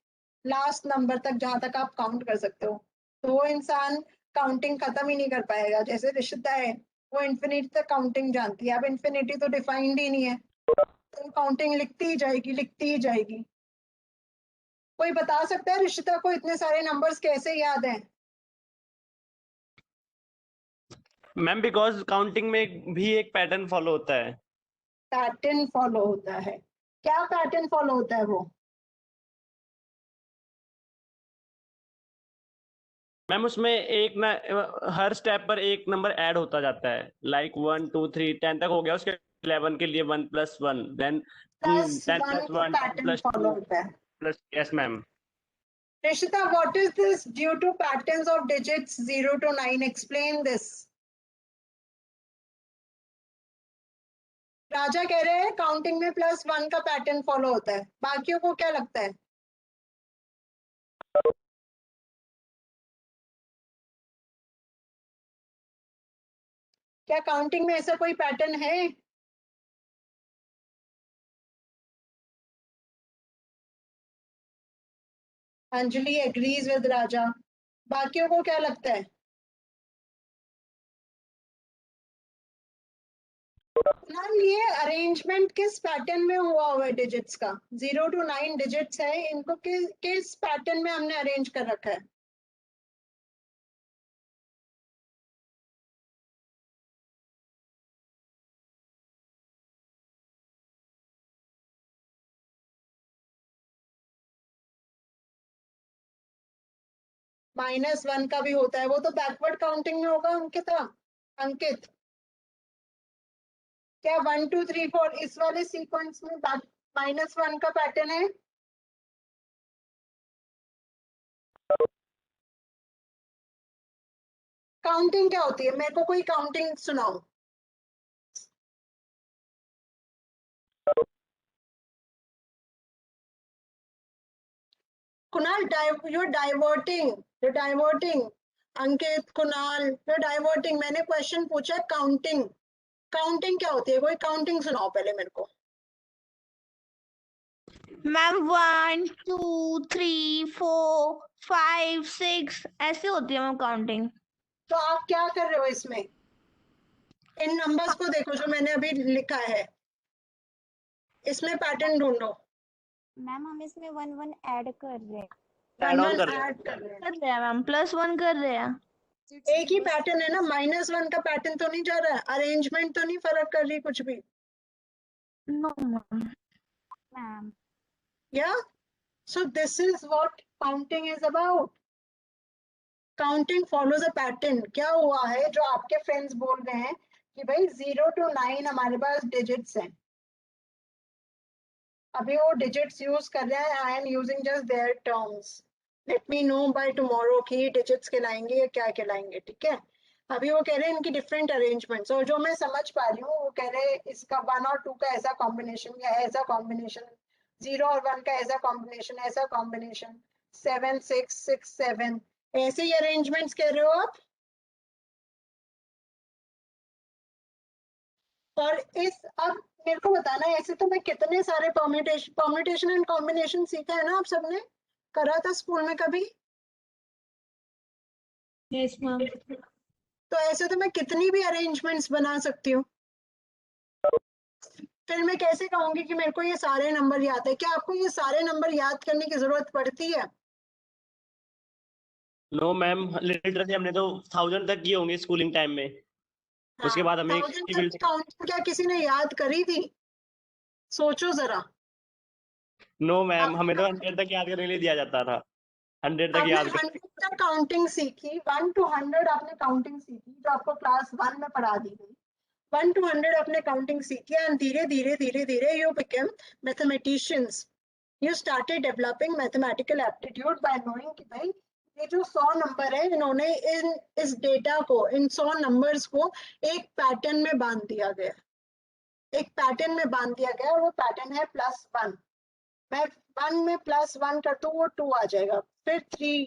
लास्ट नंबर तक जहां तक आप काउंट कर सकते हो। तो वो इंसान काउंटिंग खत्म ही नहीं कर पाएगा। जैसे रिश्ता है, वो इन्फिनिटी तक काउंटिंग जानती है, अब इन्फिनिटी तो डिफाइंड ही नहीं है, तो काउंटिंग लिखती ही जाएगी, लिखती ही जाएगी। कोई बता सकता है रिश्ता को इतने सारे नंबर्स कैसे याद हैं? मैम बिकॉज काउंटिंग में भी एक पैटर्न फॉलो होता है। पैटर्न फॉलो होता है? क्या पैटर्न फॉलो होता है वो? मैम उसमें एक ना हर स्टेप पर एक नंबर ऐड होता जाता है, लाइक 1 2 3 10 तक हो गया, उसके 11 के लिए 1 + 1, देन 10 +1 + का 1 पैटर्न 10 + फॉलो 2 होता है। Plus. Yes ma'am. Rishita, what is this due to patterns of digits 0 to 9? Explain this. राजा कह रहे हैं काउंटिंग में +1 का पैटर्न फॉलो होता है, बाकियों को क्या लगता है? क्या काउंटिंग में ऐसा कोई पैटर्न है? अंजलि एग्रीज विद राजा, बाकियों को क्या लगता है? मैम ये अरेंजमेंट किस पैटर्न में हुआ है डिजिट्स का? 0 to 9 डिजिट्स है, इनको किस पैटर्न में हमने अरेंज कर रखा है? -1 का भी होता है, वो तो बैकवर्ड काउंटिंग में होगा अंकित। क्या 1 2 3 4 इस वाले सीक्वेंस में -1 का पैटर्न है? काउंटिंग क्या होती है? मेरे को कोई काउंटिंग सुनाओ। Kunal, you're diverting. Ankit, Kunal, you're diverting. मैंने क्वेश्चन पूछा काउंटिंग। काउंटिंग क्या होती है? कोई काउंटिंग सुनाओ पहले मेरे को। मैम 1 2 3 4 5 6 ऐसे होती है मैम काउंटिंग। तो आप क्या कर रहे हो इसमें? इन नंबर्स को देखो जो मैंने अभी लिखा है, इसमें पैटर्न ढूंढो। मैम हम इसमें 1 1 ऐड कर रहे हैं। Add on 1 कर रहे 1 हैं। ऐड कर रहे हैं। कर रहे हैं मैम, +1 कर रहे हैं। एक ही पैटर्न है ना, -1 का पैटर्न तो नहीं जा रहा है, अरेंजमेंट तो नहीं फर्क कर रही कुछ भी। No ma'am. Ma'am Yeah, so this is what counting is about. Counting follows a pattern. क्या हुआ है जो आपके फ्रेंड्स बोल रहे हैं कि भाई 0 to 9 हमारे पास डिजिट्स हैं, अभी वो डिजिट्स यूज कर रहे हैं, I am using just their terms, let me know by tomorrow कि डिजिट्स कहलाएंगे या क्या कहलाएंगे, ठीक है? अभी वो कह रहे हैं इनकी डिफरेंट अरेंजमेंट्स, और जो मैं समझ पा रही हूँ वो कह रहे हैं इसका 1 और 2 का ऐसा कॉम्बिनेशन या ऐसा कॉम्बिनेशन, 0 और 1 का ऐसा कॉम्बिनेशन 7 6 6 7 ऐसे ही अरेंजमेंट्स कह रहे हो आप। और इस अब मेरे को बताना है, ऐसे तो मैं कितने सारे परम्यूटेशन एंड कॉम्बिनेशन सीखा है ना, आप सबने करा था स्कूल में कभी? Yes ma'am. तो ऐसे तो मैं कितनी भी अरेंजमेंट्स बना सकती हूँ, फिर मैं कैसे कहूंगी कि मेरे को ये सारे नंबर याद है? क्या आपको ये सारे नंबर याद करने की जरूरत पड़ती है? नो मैम, लिटरली हमने तो 1000 तक किए होंगे स्कूलिंग टाइम में। उसके बाद हमें 1000 तक की काउंटिंग क्या किसी ने याद करी थी? सोचो जरा। नो मैम, हमें तो 100 तक याद करने के लिए दिया जाता था। 100 तक आपने याद कर 100 तक काउंटिंग सीखी, 1 to 100 आपने काउंटिंग सीखी जो आपको क्लास 1 में पढ़ा दी गई, 1 to 100 आपने काउंटिंग सीखी, एंड धीरे धीरे you became mathematicians. You started developing mathematical aptitude bye knowing कि भाई ये जो 100 नंबर है, इन्होंने इस डेटा को, इन 100 नंबर्स को एक पैटर्न में बांध दिया गया, और वो पैटर्न है +1। मैं 1 में +1 करता हूँ वो 2 आ जाएगा, फिर 3,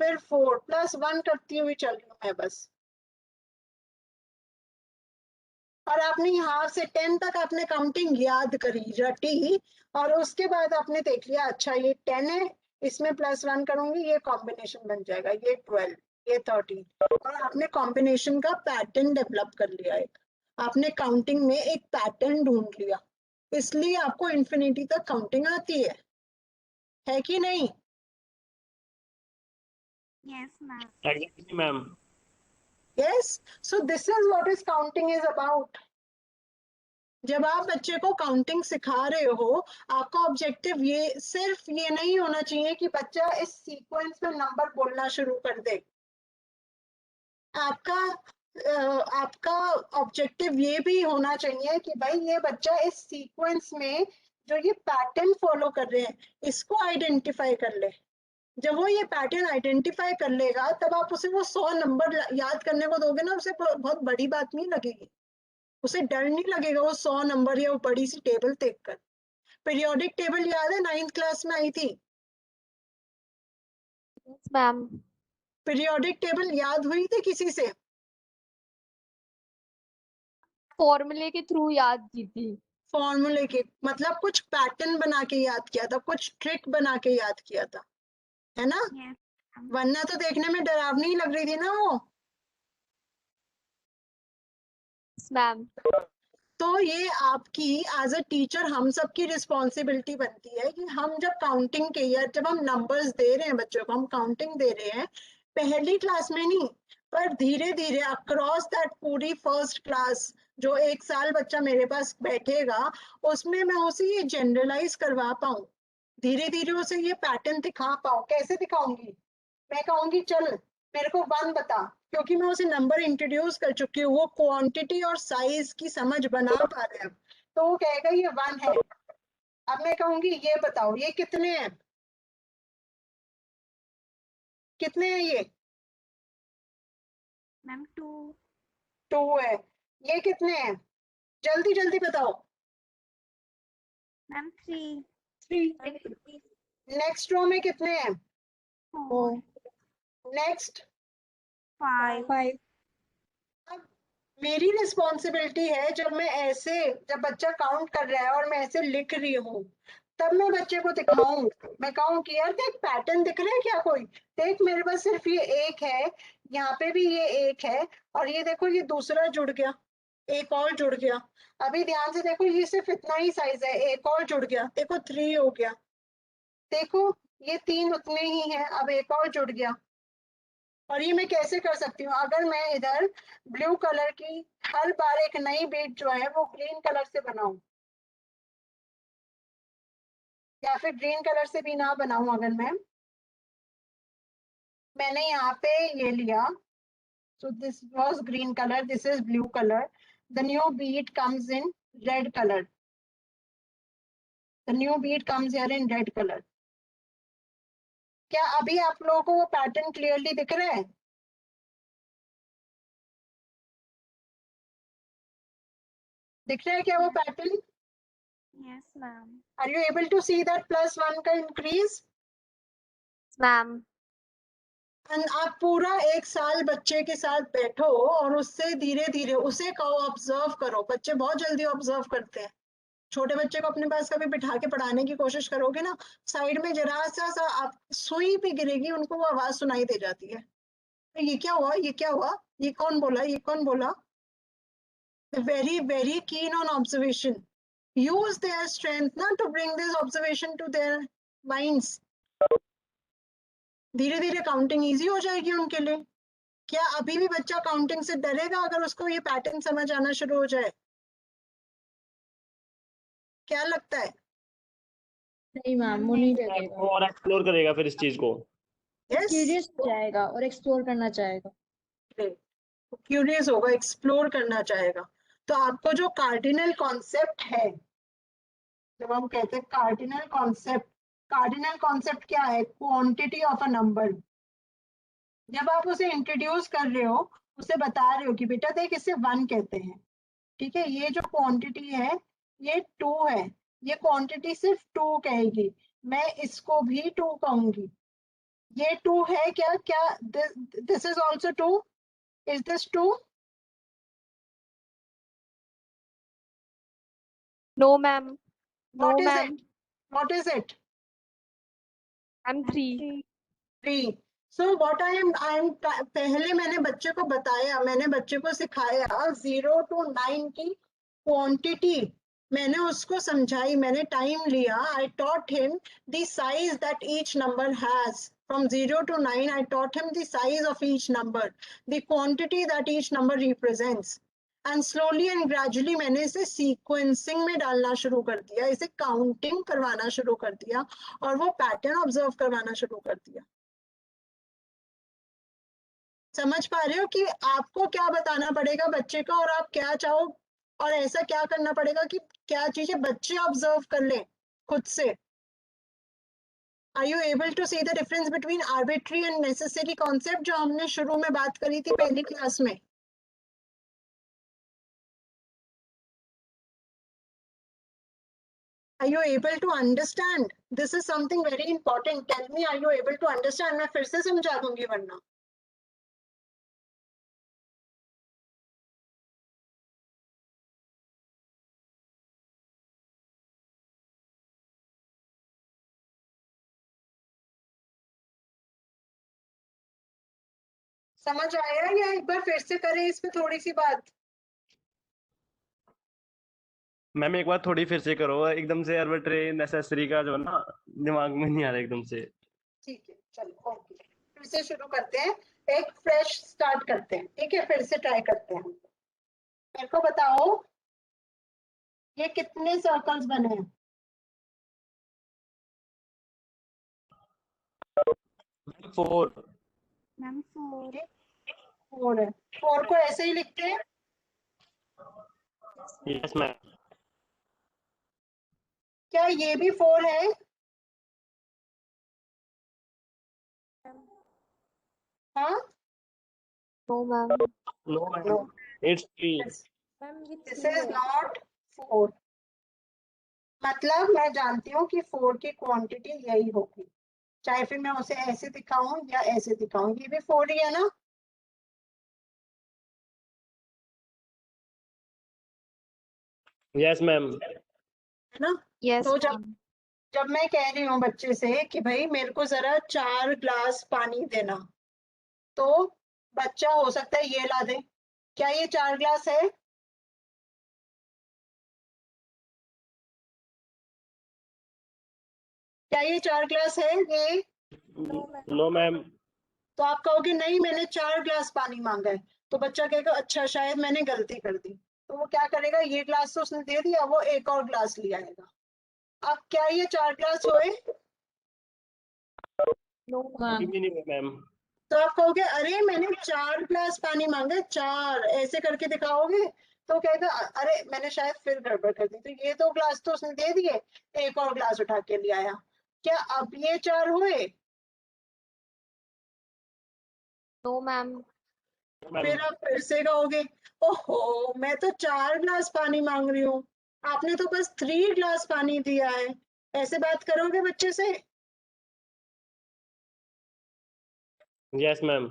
फिर 4, +1 करती हुई चल रही हूँ मैं बस। और आपने यहाँ से 10 तक आपने काउंटिंग याद करी, रटी, और उसके बाद आपने देख लिया अच्छा ये 10 है, इसमें +1 करूंगी, ये कॉम्बिनेशन बन जाएगा, ये 12, ये 13, और आपने कॉम्बिनेशन का पैटर्न डेवलप कर लिया, एक आपने काउंटिंग में एक पैटर्न ढूंढ लिया, इसलिए आपको इन्फिनिटी तक काउंटिंग आती है कि नहीं? Yes ma'am. Exactly ma'am. Yes, so this is what is counting is about. जब आप बच्चे को काउंटिंग सिखा रहे हो, आपका ऑब्जेक्टिव ये सिर्फ ये नहीं होना चाहिए कि बच्चा इस सीक्वेंस में नंबर बोलना शुरू कर दे। आपका ऑब्जेक्टिव ये भी होना चाहिए कि भाई ये बच्चा इस सीक्वेंस में जो ये पैटर्न फॉलो कर रहे हैं इसको आइडेंटिफाई कर ले। जब वो ये पैटर्न आइडेंटिफाई कर लेगा तब आप उसे वो 100 नंबर याद करने को दोगे ना, उसे बहुत बड़ी बात नहीं लगेगी, उसे डर नहीं लगेगा वो 100 नंबर या वो बड़ी सी टेबल देखकर। पीरियोडिक टेबल याद है 9th क्लास में आई थी? Yes ma'am. पीरियोडिक टेबल याद हुई थी किसी से? फॉर्मूले के थ्रू याद की थी। फॉर्मूले के मतलब कुछ पैटर्न बना के याद किया था, कुछ ट्रिक बना के याद किया था, है ना? वरना तो देखने में डरावनी ही लग रही थी ना वो। मैम तो ये आपकी एज अ टीचर हम सबकी रिस्पॉन्सिबिलिटी बनती है कि हम जब काउंटिंग के या जब हम नंबर्स दे रहे हैं बच्चों को, हम काउंटिंग दे रहे हैं पहली क्लास में नहीं, पर धीरे धीरे अक्रॉस दैट पूरी फर्स्ट क्लास, जो 1 साल बच्चा मेरे पास बैठेगा उसमें मैं उसे ये जनरलाइज करवा पाऊँ, धीरे धीरे उसे ये पैटर्न दिखा पाऊँ। कैसे दिखाऊंगी? मैं कहूंगी चल मेरे को 1 बता, क्योंकि मैं उसे नंबर इंट्रोड्यूस कर चुकी हूँ, वो क्वांटिटी और साइज की समझ बना पा रहे हैं, तो वो कहेगा ये 1 है। अब मैं कहूंगी ये बताओ ये कितने हैं, कितने हैं ये? मैम 2 2 है। ये कितने हैं, जल्दी जल्दी बताओ। मैम 3 नेक्स्ट रो में कितने हैं? 4 नेक्स्ट 5 मेरी रिस्पॉन्सिबिलिटी है, जब बच्चा काउंट कर रहा है और मैं ऐसे लिख रही हूँ, तब मैं बच्चे को दिखाऊं, मैं कहूँ कि यार देख पैटर्न दिख रहा है क्या, कोई देख मेरे पास सिर्फ ये एक है, यहाँ पे भी ये एक है, और ये देखो ये दूसरा जुड़ गया, एक और जुड़ गया। अभी ध्यान से देखो ये सिर्फ इतना ही साइज है, एक और जुड़ गया, देखो 3 हो गया, देखो ये 3 उतने ही हैं, अब एक और जुड़ गया। और ये मैं कैसे कर सकती हूँ, अगर मैं इधर ब्लू कलर की हर बार एक नई बीट जो है वो ग्रीन कलर से बनाऊं, या फिर ग्रीन कलर से भी ना बनाऊं, अगर मैंने यहाँ पे ये लिया, so this was green color, this is blue color, the new beat comes in red color, the new beat comes here in red color। क्या अभी आप लोगों को वो पैटर्न क्लियरली दिख रहा है? दिख रहा है क्या वो pattern? Yes ma'am are you able to see that +1 का इंक्रीज? मैम आप पूरा 1 साल बच्चे के साथ बैठो और उससे धीरे धीरे उसे कहो, ऑब्जर्व करो, बच्चे बहुत जल्दी ऑब्जर्व करते हैं। छोटे बच्चे को अपने पास कभी बिठा के पढ़ाने की कोशिश करोगे ना, साइड में जरा सा आप सुई भी गिरेगी, उनको वो आवाज सुनाई दे जाती है, ये क्या हुआ, ये क्या हुआ, ये कौन बोला, ये कौन बोला। Very very keen on observation, use their strength ना to bring this observation to their minds. धीरे धीरे काउंटिंग इजी हो जाएगी उनके लिए। क्या अभी भी बच्चा काउंटिंग से डरेगा अगर उसको ये पैटर्न समझ आना शुरू हो जाए? क्या लगता है? नहीं मैम, वो नहीं लगेगा, वो और एक्सप्लोर करेगा फिर इस चीज को। यस, क्यूरियस हो जाएगा और एक्सप्लोर करना चाहेगा। क्यूरियस होगा, एक्सप्लोर करना चाहेगा। तो आपको जो कार्डिनल कॉन्सेप्ट है, जब हम कहते हैं कार्डिनल कॉन्सेप्ट क्या है? Quantity of a number. जब आप उसे इंट्रोड्यूस कर रहे हो, उसे बता रहे हो कि बेटा देख इसे 1 कहते हैं, ठीक है, ये जो क्वांटिटी है ये 2 है, ये क्वांटिटी सिर्फ 2 कहेगी, मैं इसको भी 2 कहूंगी। ये 2 है क्या? क्या this is also 2? Is this 2? No ma'am, no What is ma'am, it? What is it? I'm 3। 3. So what I am पहले मैंने बच्चे को बताया, मैंने बच्चे को सिखाया 0 to 9 की क्वांटिटी, मैंने उसको समझाई, मैंने टाइम लिया, I taught him the size that each number has. From 0 to 9, I taught him the size of each number, the quantity that each number represents. And slowly and gradually मैंने इसे sequencing में डालना शुरू कर दिया, इसे counting करवाना शुरू कर दिया, और वो पैटर्न ऑब्जर्व करवाना शुरू कर दिया। समझ पा रहे हो कि आपको क्या बताना पड़ेगा बच्चे को, और आप क्या चाहो, और ऐसा क्या करना पड़ेगा कि क्या चीजें बच्चे ऑब्जर्व कर लें खुद से। Are you able to see the difference between arbitrary and necessary concept, जो हमने शुरू में बात करी थी पहली क्लास में? Are you able to understand? This is something very important. Tell me, are you able to understand? मैं फिर से समझा दूंगी वरना। समझ आया या एक बार फिर से करें इस पे थोड़ी सी बात? मैम एक बार थोड़ी फिर से करो, एकदम से आर्बिट्री नेसेसरी का जो ना दिमाग में नहीं आ रहा एकदम से। ठीक है, चलो ओके, फिर से शुरू करते हैं, एक फ्रेश स्टार्ट करते हैं, ठीक है, फिर से ट्राई करते हैं। मेरे को बताओ ये कितने सर्कल्स बने हैं? 4 मैम 4 4 है। 4 को ऐसे ही लिखते हैं। Yes ma'am. क्या ये भी 4 है? हाँ, no ma'am no ma'am, no, it's 3। Ma'am ये दिस 3 इज है नॉट 4। मतलब मैं जानती हूँ कि 4 की क्वांटिटी यही होगी, चाहे फिर मैं उसे ऐसे दिखाऊं या ऐसे दिखाऊं, ये भी 4 ही है ना। Yes ma'am. है ना। यस तो मैम जब मैं कह रही हूँ बच्चे से कि भाई मेरे को जरा 4 ग्लास पानी देना, तो बच्चा हो सकता है ये ला दे। क्या ये 4 ग्लास है? क्या ये 4 ग्लास है ये? No ma'am. तो आप कहोगे नहीं, मैंने 4 ग्लास पानी मांगा है। तो बच्चा कहेगा अच्छा शायद मैंने गलती कर दी। तो वो क्या करेगा, ये ग्लास तो उसने दे दिया, वो एक और ग्लास ले आएगा। अब क्या ये 4 ग्लास हुए? नो मैम नहीं हुए मैम। तो आप कहोगे अरे मैंने 4 ग्लास पानी मांगा, 4 ऐसे करके दिखाओगे। तो कहेगा अरे मैंने शायद फिर गड़बड़ कर दी, तो ये 2 ग्लास तो उसने दे दिए, एक और ग्लास उठा के ले आया। क्या अब ये 4 हुए? नो मैम फिर आप फिर से कहोगे ओहो मैं तो 4 ग्लास पानी मांग रही हूँ, आपने तो बस 3 ग्लास पानी दिया है। ऐसे बात करोगे बच्चे से? Yes ma'am.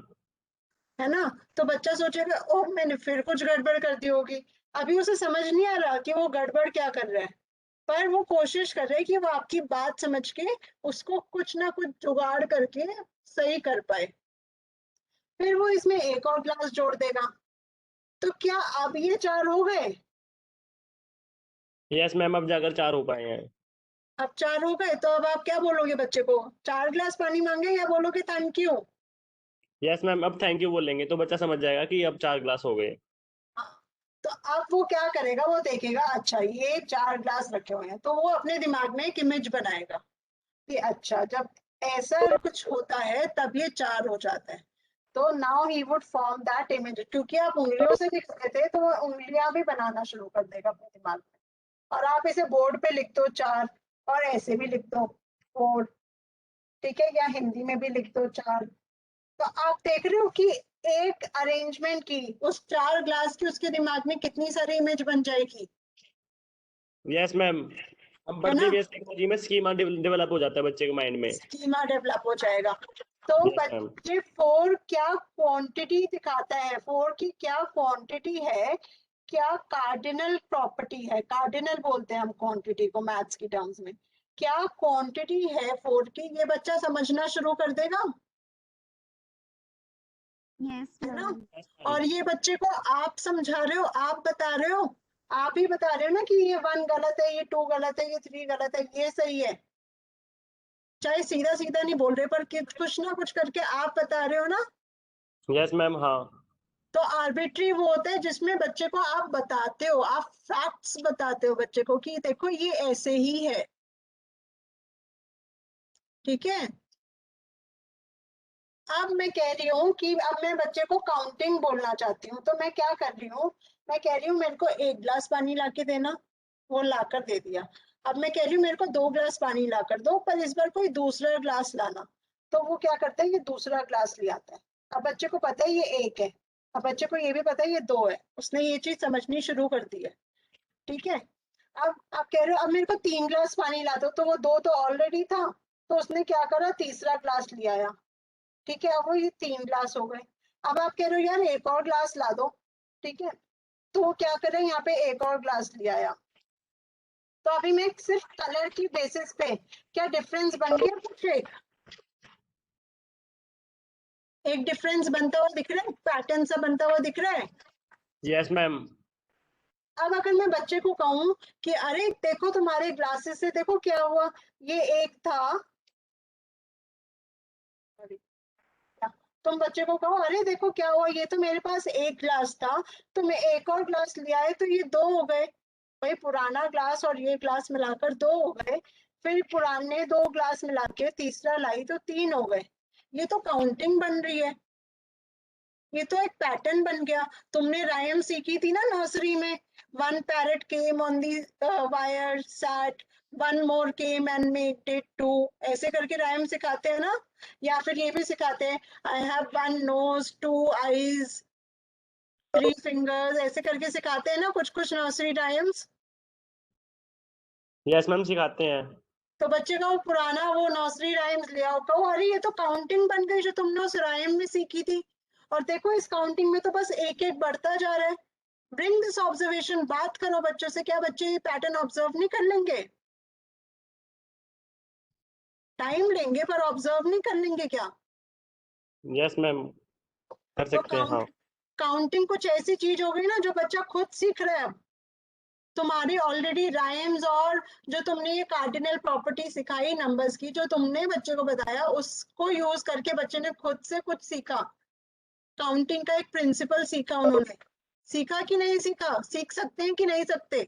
है ना। तो बच्चा सोचेगा ओह मैंने फिर कुछ गड़बड़ कर दी होगी। अभी उसे समझ नहीं आ रहा कि वो गड़बड़ क्या कर रहा है, पर वो कोशिश कर रहा है कि वो आपकी बात समझ के उसको कुछ ना कुछ जुगाड़ करके सही कर पाए। फिर वो इसमें एक और ग्लास जोड़ देगा। तो क्या अब ये 4 हो गए? यस मैम, अब जाकर 4 हो पाए हैं। अब 4 हो गए, तो अब आप क्या बोलोगे बच्चे को? 4 ग्लास पानी मांगे या बोलोगे थैंक यू? यस मैम, अब थैंक यू बोलेंगे तो बच्चा समझ जाएगा कि अब 4 ग्लास हो गए। तो अब वो क्या करेगा, वो देखेगा अच्छा ये 4 ग्लास रखे हुए हैं, तो वो अपने दिमाग में एक इमेज बनाएगा कि अच्छा जब ऐसा कुछ होता है तब ये 4 हो जाता है। तो now he would form that image. क्योंकि आप उंगलियों से लिख रहे थे तो वो उंगलियां भी बनाना शुरू कर देगा अपने दिमाग में। और आप इसे बोर्ड पे लिख दो 4, और ऐसे भी लिख दो 4, ठीक है, या हिंदी में भी लिख दो 4। तो आप देख रहे हो कि एक अरेंजमेंट की उस 4 ग्लास की उसके दिमाग में कितनी सारी इमेज बन जाएगी। यस मैम, अब है बढ़ती ना, हुई टेक्नोलॉजी में स्कीमा डेवलप हो जाता है बच्चे के माइंड में। स्कीमा डेवलप हो जाएगा। तो यस मैम। बच्चे 4 क्या क्वांटिटी दिखाता है, 4 की क्या क्वांटिटी है, क्या कार्डिनल प्रॉपर्टी है। कार्डिनल बोलते हैं हम क्वांटिटी को मैथ्स की टर्म्स में। क्या क्वांटिटी है 4 की, ये बच्चा समझना शुरू कर देगा। यस है ना। मैम और ये बच्चे को आप समझा रहे हो, आप बता रहे हो, आप ही बता रहे हो ना कि ये 1 गलत है, ये 2 गलत है, ये 3 गलत है, ये सही है। चाहे सीधा सीधा नहीं बोल रहे, पर कुछ ना कुछ करके आप बता रहे हो ना। Yes ma'am. हाँ। तो आर्बिट्री वो होता है जिसमें बच्चे को आप बताते हो, आप फैक्ट्स बताते हो बच्चे को कि देखो ये ऐसे ही है। ठीक है। अब मैं कह रही हूँ कि अब मैं बच्चे को काउंटिंग बोलना चाहती हूँ, तो मैं क्या कर रही हूँ, मैं कह रही हूँ मेरे को 1 ग्लास पानी ला के देना, वो लाकर दे दिया। अब मैं कह रही हूँ मेरे को 2 ग्लास पानी ला कर दो, पर इस बार कोई दूसरा ग्लास लाना। तो वो क्या करता है, ये दूसरा ग्लास ले आता है। अब बच्चे को पता है ये 1 है, अब बच्चे को ये भी पता है ये 2 है, उसने ये चीज समझनी शुरू कर दी है। ठीक है। अब आप कह रहे हो अब मेरे को 3 ग्लास पानी ला दो, तो वो 2 तो ऑलरेडी था, तो उसने क्या करा, तीसरा ग्लास ले आया। ठीक है, अब वो ये 3 ग्लास हो गए। अब आप कह रहे हो यार एक और ग्लास ला दो। ठीक है, तो वो क्या करें, यहाँ पे एक और ग्लास ले आया। तो अभी मैं सिर्फ कलर की बेसिस पे क्या डिफरेंस बन गया, कुछ एक डिफरेंस बनता हुआ दिख रहा है, पैटर्न सा बनता हुआ दिख रहा है। Yes ma'am. अब अगर मैं बच्चे को कहूं कि अरे देखो तुम्हारे ग्लासेस से देखो क्या हुआ, ये 1 था, तुम बच्चे को कहो अरे देखो क्या हुआ, ये तो मेरे पास 1 ग्लास था, तो मैं एक और ग्लास ले आए तो ये 2 हो गए। भाई पुराना ग्लास और ये ग्लास मिलाकर 2 हो गए, फिर पुराने 2 ग्लास मिला के तीसरा लाई तो 3 हो गए। ये तो काउंटिंग बन रही है। ये तो एक पैटर्न बन गया। तुमने राइम सीखी थी ना नर्सरी में, 1 parrot came on the wire, sat, 1 more came and made it 2, ऐसे करके राइम सिखाते हैं ना। या फिर ये भी सिखाते हैं, I have 1 nose, 2 eyes, 3 fingers, ऐसे करके सिखाते हैं ना कुछ कुछ नर्सरी राइम्स। यस मैम सिखाते हैं। तो बच्चे का वो पुराना वो नर्सरी राइम्स ले आओ, कहो अरे ये तो काउंटिंग बन गई जो तुमने उस राइम में सीखी थी। और देखो इस काउंटिंग में तो बस एक एक बढ़ता जा रहा है। ब्रिंग दिस ऑब्जर्वेशन, बात करो बच्चों से, क्या बच्चे ये पैटर्न ऑब्जर्व नहीं कर लेंगे? टाइम लेंगे पर ऑब्जर्व नहीं कर लेंगे क्या? यस मैम कर तो सकते हैं हाँ। काउंटिंग कुछ ऐसी चीज हो गई ना जो बच्चा खुद सीख रहा है। अब तुम्हारी ऑलरेडी राइम्स और जो तुमने ये कार्डिनल प्रॉपर्टी सिखाई नंबर्स की, जो तुमने बच्चे को बताया, उसको यूज करके बच्चे ने खुद से कुछ सीखा। काउंटिंग का एक प्रिंसिपल सीखा उन्होंने। सीखा कि नहीं सीखा? सीख सकते हैं कि नहीं सकते?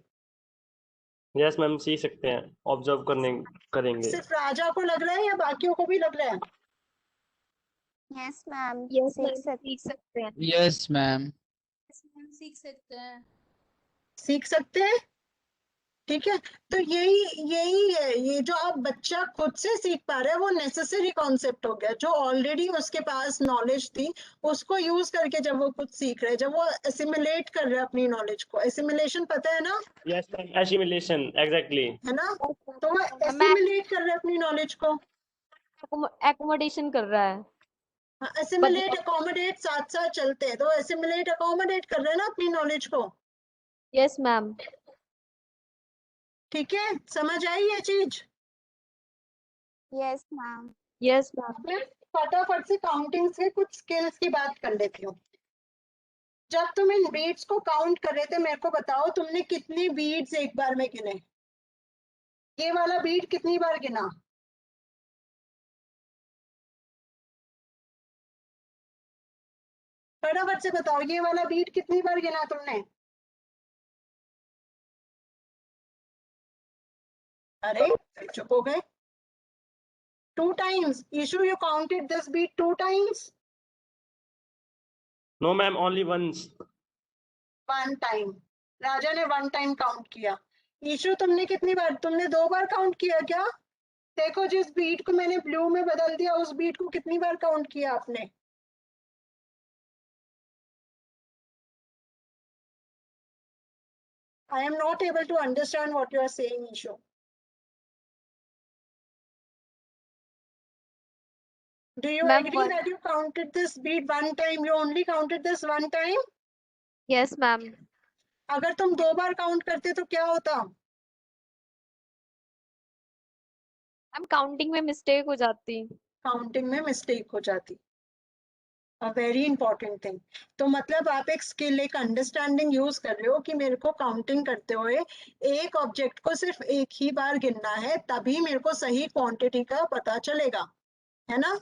यस मैम सीख सकते हैं, ऑब्जर्व करेंगे। सिर्फ राजा को लग रहा है या बाकियों को भी लग रहा है? यस मैम यस सीख मैम सीख सकते हैं। Yes, ma'am. सीख सकते हैं। सीख सकते हैं, ठीक है। तो यही है, ये जो अब बच्चा खुद से सीख पा रहा है वो नेसेसरी कॉन्सेप्ट हो गया। जो ऑलरेडी उसके पास नॉलेज थी उसको यूज करके जब वो खुद सीख रहा है, जब वो एसिमुलेट कर रहा है अपनी नॉलेज को। एसिमुलेशन पता है ना? Yes ma'am assimilation exactly. है ना? तो वो एसिमुलेट कर रहा है अपनी नॉलेज को। एकोमोडेशन कर रहा है। एसिमुलेट अकोमोडेट साथ साथ चलते हैं, तो एसिमुलेट अकोमोडेट कर रहे हैं ना अपनी नॉलेज को। Yes ma'am. ठीक है, समझ आई ये चीज? Yes ma'am. Yes ma'am. मैं फटाफट से काउंटिंग से कुछ स्किल्स की बात कर लेती हूँ। जब तुम इन बीट्स को काउंट कर रहे थे, मेरे को बताओ तुमने कितनी बीट्स एक बार में गिने? ये वाला बीट कितनी बार गिना? फटाफट से बताओ, ये वाला बीट कितनी बार गिना तुमने? अरे चुप हो गए। 2 times. Ishu, you counted this beat 2 times? No ma'am only once. 1 time. Raja ने 1 time काउंट किया। ईशु तुमने कितनी बार? तुमने 2 बार काउंट किया क्या? देखो जिस बीट को मैंने ब्लू में बदल दिया उस बीट को कितनी बार काउंट किया आपने? I am not able to understand what you are saying, Ishu. Do you Ma'am, agree that you counted this beat 1 time? You only counted this 1 time? Yes ma'am. अगर तुम 2 बार काउंट करते तो क्या होता? मैम काउंटिंग में mistake हो जाती। Counting में मिस्टेक हो जाती। A very important thing. तो मतलब आप एक स्किल, एक अंडरस्टैंडिंग यूज कर रहे हो कि मेरे को काउंटिंग करते हुए एक ऑब्जेक्ट को सिर्फ एक ही बार गिनना है, तभी मेरे को सही क्वांटिटी का पता चलेगा, है ना?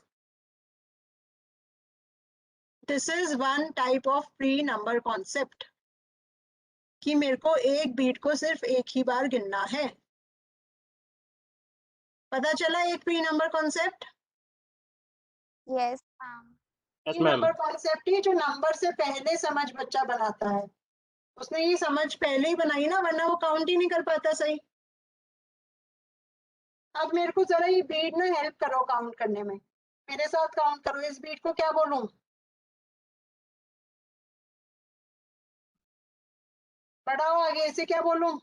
This is one type of pre number concept कि मेरे को एक बीट को सिर्फ एक ही बार गिनना है। पता चला एक pre number concept? Yes ma'am. Yes pre ma'am. Number concept ही जो नंबर से पहले समझ बच्चा बनाता है, उसने ये समझ पहले ही बनाई ना, वरना वो काउंट ही नहीं कर पाता सही। अब मेरे को जरा ये बीट ना हेल्प करो काउंट करने में, मेरे साथ काउंट करो। इस बीट को क्या बोलूं? बढ़ाओ आगे, इसे क्या बोलूं?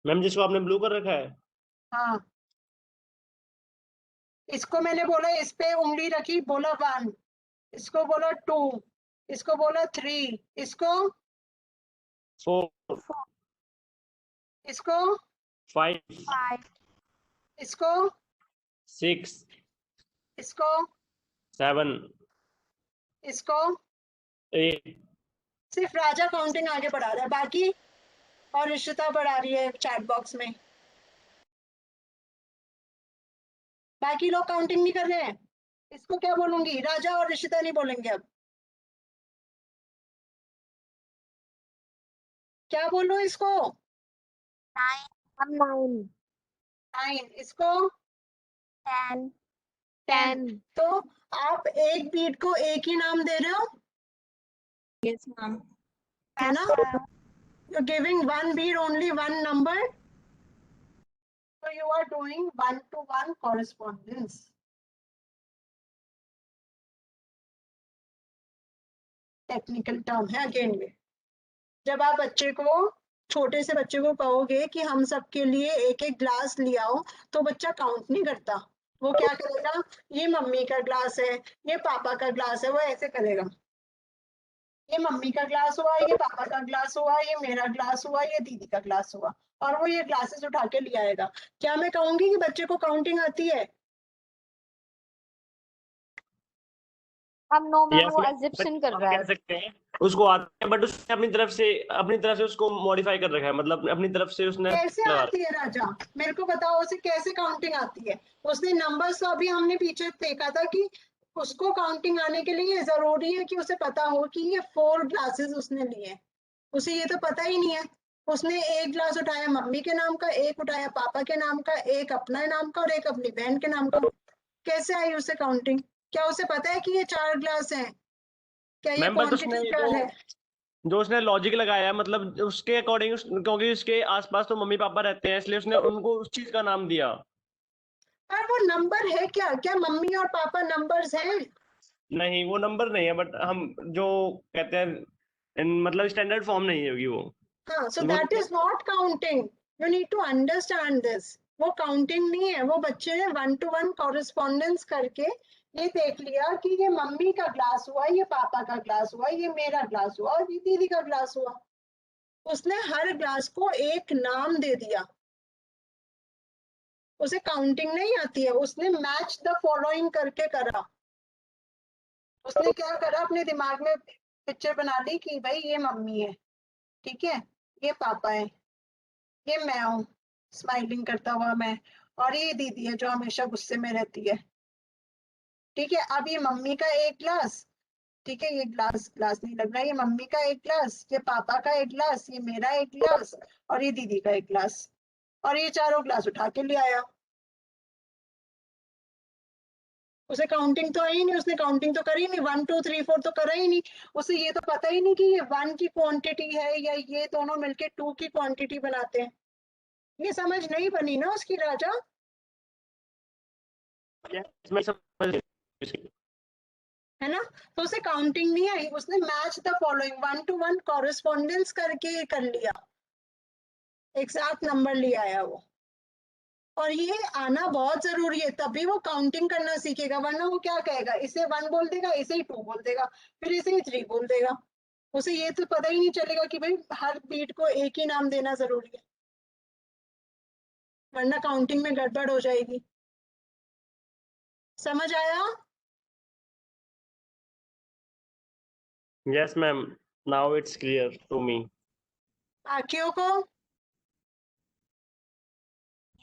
मैम जिसको आपने ब्लू कर रखा है। हाँ, इसको मैंने बोला, इस पे उंगली रखी, बोला 1, इसको बोला 2, इसको बोला 3, इसको 4 इसको 5 इसको 6 इसको 7 इसको। 8 सिर्फ राजा काउंटिंग आगे बढ़ा रहा है, बाकी और रिश्ता बढ़ा रही है चैट बॉक्स में। बाकी लोग काउंटिंग नहीं कर रहे हैं। इसको क्या बोलूंगी? राजा और रिश्ता नहीं बोलेंगे अब। क्या बोलूं इसको? 9। 9। इसको 10। 10. तो आप एक बीट को एक ही नाम दे रहे हो, यस मैम। है ना? You're giving one beat only one number. So you are doing one-to-one correspondence. Technical term है अगेन में। जब आप बच्चे को, छोटे से बच्चे को कहोगे कि हम सबके लिए एक एक ग्लास ले आओ, तो बच्चा काउंट नहीं करता। वो क्या करेगा, ये मम्मी का ग्लास है, ये पापा का ग्लास है, वो ऐसे करेगा। ये मम्मी का ग्लास हुआ, ये पापा का ग्लास हुआ, ये मेरा ग्लास हुआ, ये दीदी का ग्लास हुआ, और वो ये ग्लासेस उठा के ले आएगा। क्या मैं कहूंगी कि बच्चे को काउंटिंग आती है? अब नो मैम, Yes, वो ma'am, एजिप्शन but कर हम रहा कह है। सकते हैं उसको आता है, बट उसने अपनी तरफ से उसको मॉडिफाई कर रखा है, मतलब अपनी तरफ से उसने कैसे लगा आती है राजा, मेरे को बताओ उसे कैसे काउंटिंग आती है? उसने नंबर्स तो अभी हमने पीछे देखा था कि उसको काउंटिंग आने के लिए जरूरी है कि उसे पता हो कि ये 4 ग्लासेस उसने लिए। उसे ये तो पता ही नहीं है। उसने एक ग्लास उठाया मम्मी के नाम का, एक उठाया पापा के नाम का, एक अपना नाम का और एक अपनी बहन के नाम का। कैसे आई उसे काउंटिंग? क्या उसे पता है कि ये 4 ग्लास हैं? क्या ये मैम, बट उसने क्वांटिटी क्या है? जो उसने लॉजिक लगाया, मतलब उसके अकॉर्डिंग, क्योंकि उसके आसपास तो मम्मी पापा रहते हैं, इसलिए उसने उनको उस चीज का नाम दिया। पर वो नंबर है क्या? क्या मम्मी और पापा नंबर्स हैं? नहीं, वो नंबर नहीं है, बट हम जो कहते हैं मतलब स्टैंडर्ड फॉर्म नहीं होगी वो। हाँ, so वो that is not counting. You need to understand this. वो काउंटिंग नहीं है, वो बच्चे ने 1-to-1 कॉरेस्पॉन्डेंस करके ये देख लिया कि ये मम्मी का ग्लास हुआ, ये पापा का ग्लास हुआ, ये मेरा ग्लास हुआ और ये दीदी का ग्लास हुआ। उसने हर ग्लास को एक नाम दे दिया। उसे काउंटिंग नहीं आती है, उसने मैच द फॉलोइंग करके करा। उसने क्या करा, अपने दिमाग में पिक्चर बना ली कि भाई ये मम्मी है, ठीक है, ये पापा है, ये मैं हूँ स्माइलिंग करता हुआ मैं, और ये दीदी है जो हमेशा गुस्से में रहती है। ठीक है, अब ये मम्मी का एक ग्लास, ठीक है, ये ग्लास ग्लास नहीं लग रहा, ये मम्मी का एक ग्लास, ये पापा का एक ग्लास, ये मेरा एक ग्लास और ये दीदी का एक ग्लास, और ये चारों ग्लास उठा के ले आया। उसे काउंटिंग तो आई नहीं, उसने काउंटिंग तो करी नहीं, 1 2 3 4 तो करा ही नहीं। उसे ये तो पता ही नहीं कि ये 1 की क्वांटिटी है या ये दोनों मिलके 2 की क्वांटिटी बनाते हैं। ये समझ नहीं बनी ना उसकी राजा। मैं समझ गया। है ना? तो उसे काउंटिंग नहीं आई, उसने match the following 1-to-1 correspondence करके कर लिया, एग्जैक्ट नंबर ले आया वो। और ये आना बहुत जरूरी है, तभी वो काउंटिंग करना सीखेगा, वरना वो क्या कहेगा, इसे 1 बोल देगा, इसे ही 2 बोल देगा, फिर इसे ही 3 बोल देगा। उसे ये तो पता ही नहीं चलेगा कि भाई हर बीट को एक ही नाम देना जरूरी है, वरना काउंटिंग में गड़बड़ हो जाएगी। समझ आया? Yes, ma'am. Now it's clear to me. बाकियों को?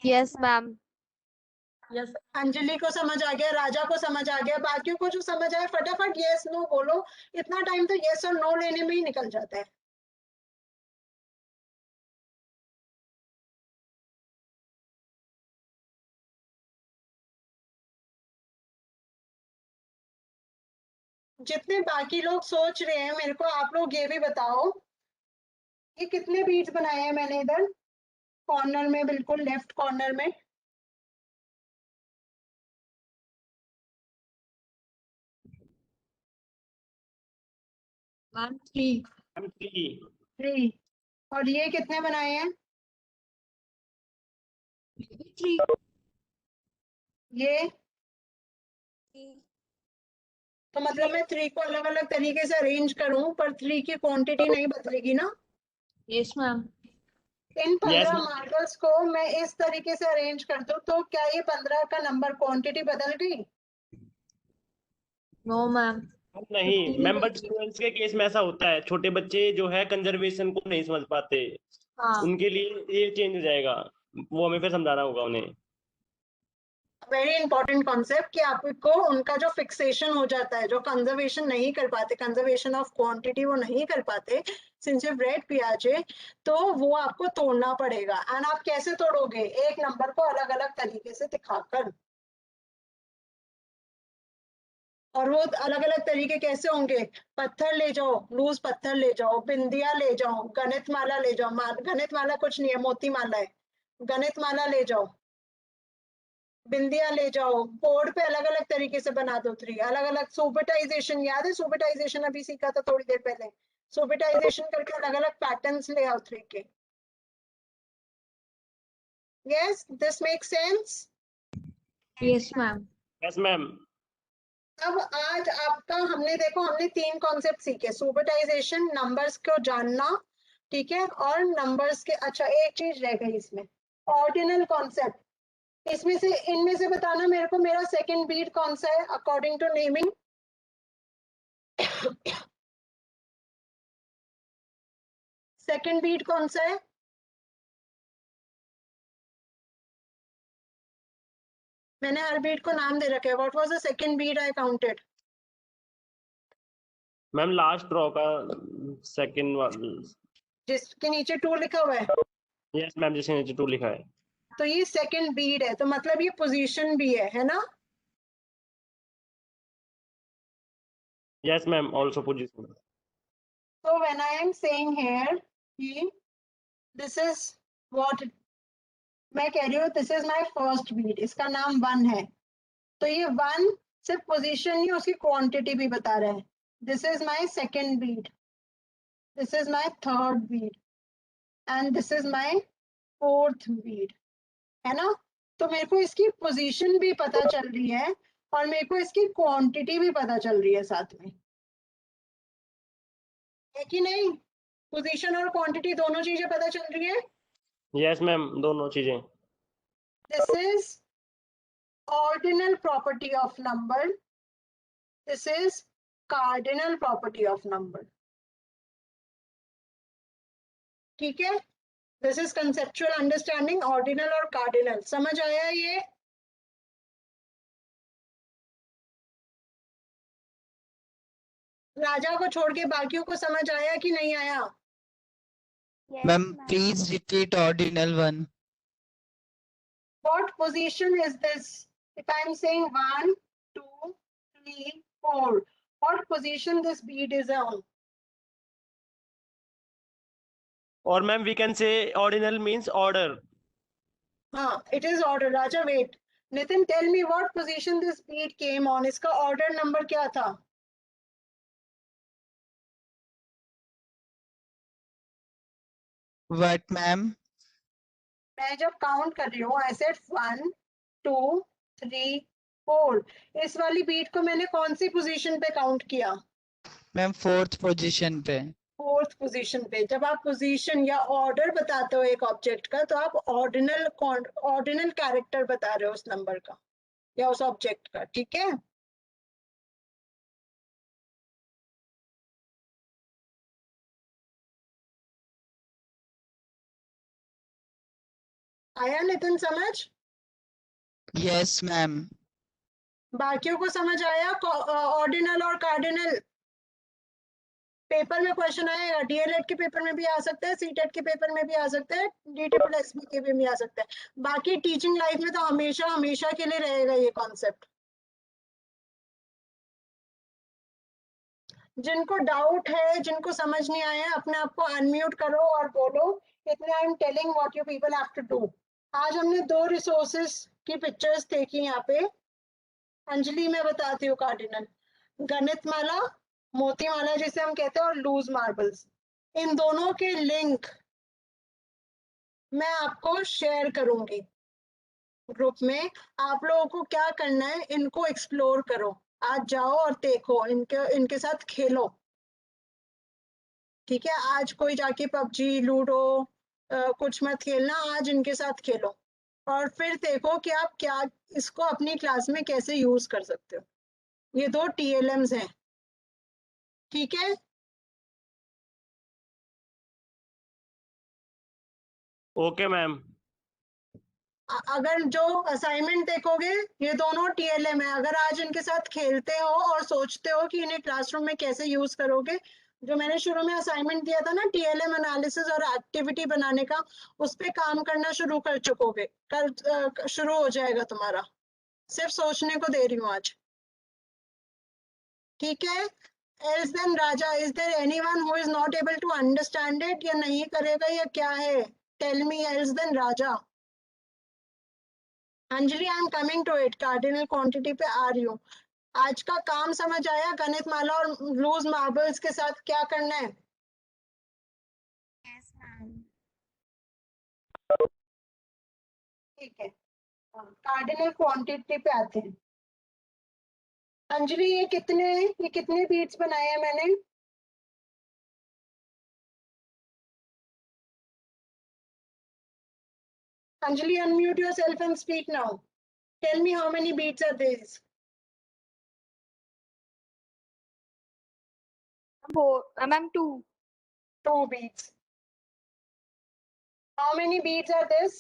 Yes ma'am. यस, अंजलि को समझ आ गया, राजा को समझ आ गया, बाकियों को जो समझ आए फटाफट यस नो बोलो। इतना टाइम तो यस और नो लेने में ही निकल जाता है। जितने बाकी लोग सोच रहे हैं, मेरे को आप लोग ये भी बताओ, ये कितने बीट्स बनाए हैं मैंने इधर कॉर्नर में, बिल्कुल लेफ्ट कॉर्नर में? मैम 3। I'm three. 3। और ये कितने बनाए हैं? 3। ये तो मतलब मैं 3 को अलग अलग तरीके से अरेंज करूं, पर 3 की क्वांटिटी नहीं बदलेगी ना? Yes ma'am. इन 15 Yes, ma'am. मार्कर्स को मैं इस तरीके से अरेंज कर दूं, तो क्या ये 15 का नंबर क्वांटिटी बदल गई? No ma'am. नहीं मैम, बट स्टूडेंट्स के केस में ऐसा होता है, छोटे बच्चे जो है कंजर्वेशन को नहीं समझ पाते, हाँ। उनके लिए ये चेंज हो जाएगा, वो हमें फिर समझाना होगा उन्हें। वेरी इंपॉर्टेंट कॉन्सेप्ट कि आपको उनका जो फिक्सेशन हो जाता है, जो कंजर्वेशन नहीं कर पाते, कंजर्वेशन ऑफ क्वांटिटी वो नहीं कर पाते, सिंस यू रेड पियाजे, तो वो आपको तोड़ना पड़ेगा। एंड आप कैसे तोड़ोगे? एक नंबर को अलग अलग तरीके से दिखाकर। और वो अलग अलग तरीके कैसे होंगे, पत्थर ले जाओ, लूज पत्थर ले जाओ, बिंदिया ले जाओ, गणित माला ले जाओ, गणित माला कुछ नहीं है, मोती माला है, गणित माला ले जाओ, बिंदिया ले जाओ, बोर्ड पे अलग अलग तरीके से बना दो थ्री, अलग अलग सोबेटाइजेशन, याद है सोबेटाइजेशन अभी सीखा था थोड़ी देर पहले, सोबेटाइजेशन करके अलग अलग पैटर्न्स ले आओ थ्री के। Yes, this make sense? Yes ma'am. Yes ma'am. अब आज आपका हमने देखो हमने 3 कॉन्सेप्ट सीखे, सोबेटाइजेशन, नंबर्स को जानना, ठीक है, और नंबर्स के, अच्छा एक चीज रह गई इसमें, ऑर्डिनल कॉन्सेप्ट। इसमें से इनमें से बताना मेरे को मेरा सेकंड बीट कौन सा है according to naming. Second bead कौन सा है? मैंने हर बीट को नाम दे रखा है। What was the second bead I counted? Ma'am last row का सेकंड, जिसके नीचे 2 लिखा हुआ है। यस मैम, जिसके नीचे 2 लिखा है। तो ये सेकंड बीट है, तो मतलब ये पोजीशन भी है ना? Yes ma'am, also position. So when I am saying here, this is what मैं कह रही हूँ, this is my first beat, इसका नाम 1 है, तो ये 1 सिर्फ पोजीशन नहीं, उसकी क्वांटिटी भी बता रहा है। This is my second beat, this is my third beat, and this is my fourth beat, है ना? तो मेरे को इसकी पोजीशन भी पता चल रही है और मेरे को इसकी क्वांटिटी भी पता चल रही है साथ में, है कि नहीं? पोजीशन और क्वांटिटी दोनों चीजें पता चल रही है। यस मैम, दोनों चीजें। This is ordinal property of number. This is cardinal property of number. ठीक है? This is conceptual understanding, ordinal और cardinal. समझ आया ये? राजा को छोड़ के बाकियों को समझ आया कि नहीं आया? Yes, ma'am ma'am. Please repeat ordinal one. What position is this? If I am saying 1, 2, 3, 4, what position this bead is on? और ma'am we can say ordinal means order. हाँ, it is order. Raja, wait. Nitin, tell me what position this bead came on. इसका order number क्या था? What ma'am? मैं जब count कर रही हूँ, I said 1, 2, 3, 4. इस वाली बीट को मैंने कौन सी पोजीशन पे काउंट किया? मैम फोर्थ पोजीशन पे। फोर्थ पोजीशन पे। जब आप पोजीशन या ऑर्डर बताते हो एक ऑब्जेक्ट का, तो आप ऑर्डिनल कैरेक्टर बता रहे हो उस नंबर का या उस ऑब्जेक्ट का, ठीक है? आया नितिन समझ? Yes ma'am. बाकियों को समझ आया ऑर्डिनल और कार्डिनल? पेपर में क्वेश्चन आएगा, डीएलएड के पेपर में भी आ सकता है, सीटेट के पेपर में भी आ सकता है, डीट्रिपल के भी आ सकता है। बाकी टीचिंग लाइफ में तो हमेशा हमेशा के लिए रहेगा ये कॉन्सेप्ट। जिनको डाउट है, जिनको समझ नहीं आया, अपने आप को अनम्यूट करो और बोलो, इतने I am telling what you people have to do. आज हमने 2 रिसोर्सेस की पिक्चर्स देखी यहाँ पे। अंजलि मैं बताती हूँ कार्डिनल, गणित माला, मोती माला जिसे हम कहते हैं, और लूज मार्बल्स। इन दोनों के लिंक मैं आपको शेयर करूंगी ग्रुप में। आप लोगों को क्या करना है, इनको एक्सप्लोर करो, आज जाओ और देखो, इनके साथ खेलो, ठीक है? आज कोई जाके पबजी, लूडो कुछ मत खेलना, आज इनके साथ खेलो और फिर देखो कि आप क्या इसको अपनी क्लास में कैसे यूज कर सकते हो। ये 2 TLMs हैं, ठीक है? Okay ma'am. अगर जो असाइनमेंट देखोगे, ये दोनों TLM है। अगर आज इनके साथ खेलते हो और सोचते हो कि इन्हें क्लासरूम में कैसे यूज करोगे, जो मैंने शुरू में असाइनमेंट दिया था ना, TLM एनालिसिस और एक्टिविटी बनाने का, उस पे काम करना शुरू कर चुकोगे, शुरू हो जाएगा तुम्हारा। सिर्फ सोचने को दे रही हूँ आज। ठीक है? Else then Raja, is there anyone who is not able to understand it? या नहीं करेगा या क्या है? Tell me, else then Raja. Anjali, I am coming to it, cardinal quantity पे आ रही हूँ। आज का काम समझ आया? गणित माला और लूज मार्बल्स के साथ क्या करना है? Yes ma'am. ठीक है, कार्डिनल क्वांटिटी पे आते हैं। अंजलि, ये कितने बीट्स बनाए हैं मैंने? Anjali, unmute yourself and speak now. Tell me how many beats are these? Ma'am 2 2 beats. How many beats are this?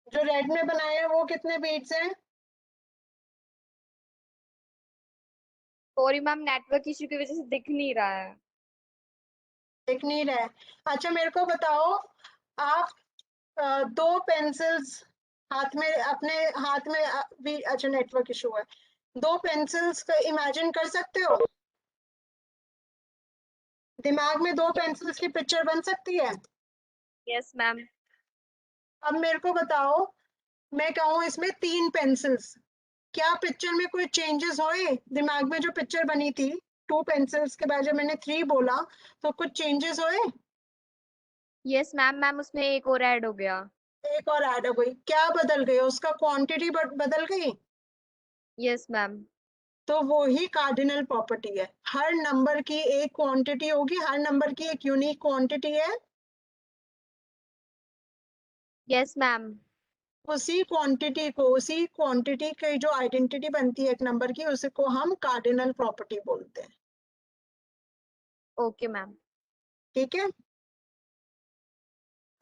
जो रेड में बनाए हैं वो कितने बीट्स हैं? सॉरी मैम, नेटवर्क इश्यू की वजह से दिख नहीं रहा है। दिख नहीं रहा है। अच्छा, मेरे को बताओ, आप 2 पेंसिल्स हाथ में, अपने हाथ में भी, अच्छा नेटवर्क इशू है, 2 पेंसिल्स का इमेजिन कर सकते हो? दिमाग में 2 पेंसिल्स की पिक्चर बन सकती है? Yes ma'am. अब मेरे को बताओ, मैं कहूँ इसमें 3 पेंसिल्स, क्या पिक्चर में कोई चेंजेस हुए? दिमाग में जो पिक्चर बनी थी 2 पेंसिल्स के बाद जब मैंने 3 बोला तो कुछ चेंजेस हुए? यस मैम, मैम उसमें एक और ऐड हो गया। एक और ऐड हो गई, क्या बदल गई? उसका क्वांटिटी बदल गई। Yes ma'am. तो वो ही कार्डिनल प्रॉपर्टी है। हर नंबर की एक क्वांटिटी होगी, हर नंबर की एक यूनिक क्वांटिटी है। Yes ma'am. उसी क्वांटिटी की जो आइडेंटिटी बनती है एक नंबर की, उसी को हम कार्डिनल प्रॉपर्टी बोलते हैं। Okay ma'am. ठीक है,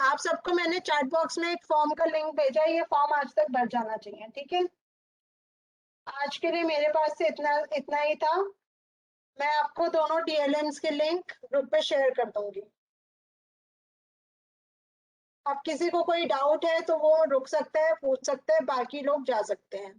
आप सबको मैंने चैट बॉक्स में एक फॉर्म का लिंक भेजा है, ये फॉर्म आज तक भर जाना चाहिए। ठीक है, आज के लिए मेरे पास से इतना ही था। मैं आपको दोनों DLMs के लिंक ग्रुप पे शेयर कर दूंगी। अब किसी को कोई डाउट है तो वो रुक सकता है, पूछ सकता है, बाकी लोग जा सकते हैं।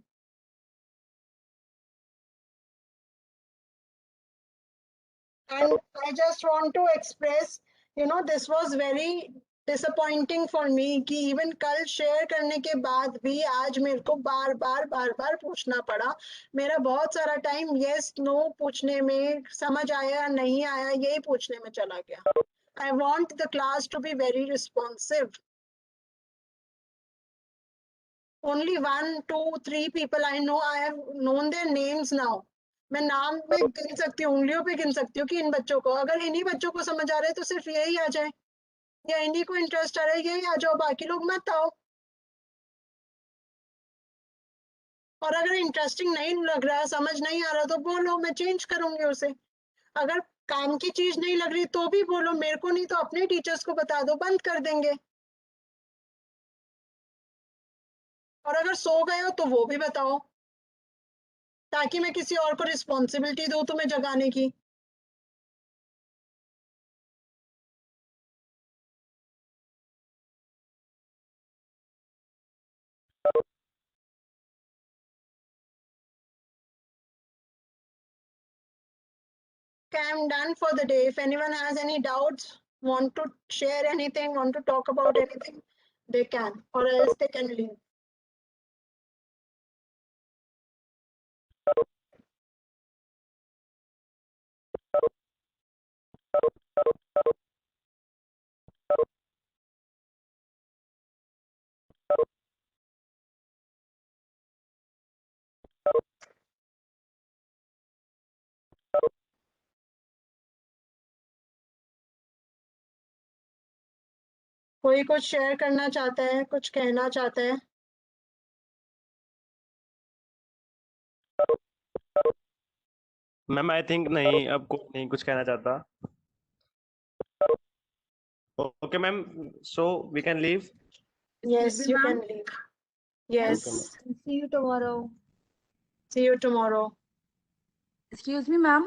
And I just want to express, this was very disappointing for me कि even कल शेयर करने के बाद भी आज मेरे को बार बार पूछना पड़ा। मेरा बहुत सारा टाइम yes no पूछने में, समझ आया नहीं आया यही पूछने में चला गया। I want the class to be very responsive. Only 1, 2, 3 people I know, I have known their names now. मैं नाम पे गिन सकती हूँ, उंगलियों पे गिन सकती हूँ कि इन बच्चों को, अगर इन्हीं बच्चों को समझ आ रहा है तो सिर्फ यही आ जाए, या इन्हीं को इंटरेस्ट आ रहा है यही आ जाओ, बाकी लोग मत आओ। और अगर इंटरेस्टिंग नहीं लग रहा, समझ नहीं आ रहा तो बोलो, मैं चेंज करूंगी उसे। अगर काम की चीज नहीं लग रही तो भी बोलो, मेरे को नहीं तो अपने टीचर्स को बता दो, बंद कर देंगे। और अगर सो गए हो तो वो भी बताओ, ताकि मैं किसी और को रिस्पॉन्सिबिलिटी दूं तुम्हें जगाने की। Okay, I'm done for the day. If anyone has any doubts, want to share anything, want to talk about anything, they can, or else they can leave. कोई कुछ शेयर करना चाहता है, कुछ कहना चाहता है? मैम आई थिंक नहीं, अब कोई नहीं कुछ कहना चाहता। Okay ma'am, so we can leave. Yes, you can leave. Yes. Okay, See you tomorrow. See you tomorrow. Excuse me, ma'am.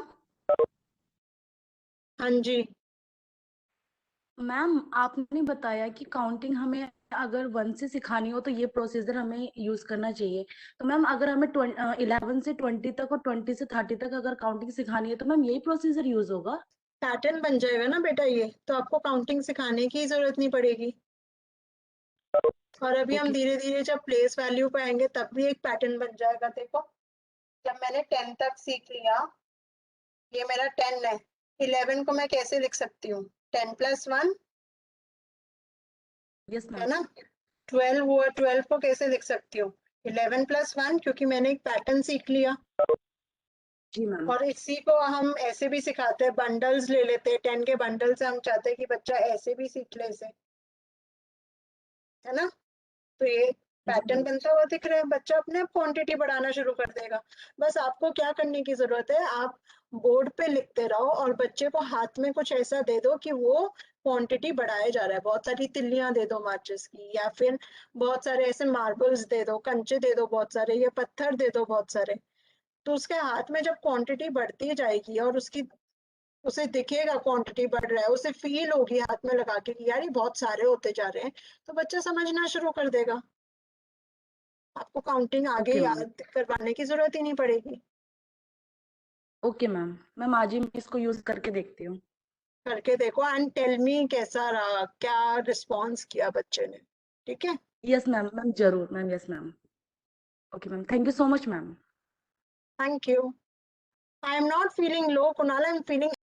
हाँ जी। मैम आपने बताया कि काउंटिंग हमें अगर 1 से सिखानी हो तो ये प्रोसीजर हमें यूज करना चाहिए। तो मैम अगर हमें 11 से 20 तक और 20 से 30 तक अगर काउंटिंग सिखानी है तो मैम यही प्रोसीजर यूज होगा? पैटर्न बन जाएगा ना बेटा, ये तो आपको काउंटिंग सिखाने की जरूरत नहीं पड़ेगी। और अभी हम ओके। धीरे धीरे जब प्लेस वैल्यू पे आएंगे तब भी एक पैटर्न बन जाएगा। देखो, जब मैंने 10 तक सीख लिया, ये मेरा 10 है, 11 को मैं कैसे लिख सकती हूँ? 10 + 1 यस है मैम। ना। 12 हुआ, 12 को कैसे लिख सकती हूँ? 11 + 1, क्योंकि मैंने एक पैटर्न सीख लिया। जी मैम। और इसी को हम ऐसे भी सिखाते हैं, बंडल्स ले लेते हैं, 10 के बंडल से हम चाहते हैं कि बच्चा ऐसे भी सीख ले इसे, है ना। तो ये जी पैटर्न मैम। बनता हुआ दिख रहा है, बच्चा अपने आप क्वांटिटी बढ़ाना शुरू कर देगा। बस आपको क्या करने की जरूरत है, आप बोर्ड पे लिखते रहो और बच्चे को हाथ में कुछ ऐसा दे दो कि वो क्वांटिटी बढ़ाया जा रहा है। बहुत सारी तिल्लियां दे दो माचिस की, या फिर बहुत सारे ऐसे मार्बल्स दे दो, कंचे दे दो बहुत सारे, या पत्थर दे दो बहुत सारे। तो उसके हाथ में जब क्वांटिटी बढ़ती जाएगी और उसे दिखेगा क्वांटिटी बढ़ रहा है, उसे फील होगी हाथ में लगा के कि यार ये बहुत सारे होते जा रहे हैं, तो बच्चा समझना शुरू कर देगा। आपको काउंटिंग आगे ओके मैम। याद करवाने की जरूरत ही नहीं पड़ेगी। Okay ma'am. मैम आज ही मैं इसको यूज करके देखती हूँ। करके देखो एंड टेल मी कैसा रहा, क्या रिस्पॉन्स किया बच्चे ने। ठीक है, यस मैम। मैम जरूर ma'am. Yes ma'am. Okay ma'am. Thank you so much ma'am. Thank you. I am not feeling low Kunal, I am feeling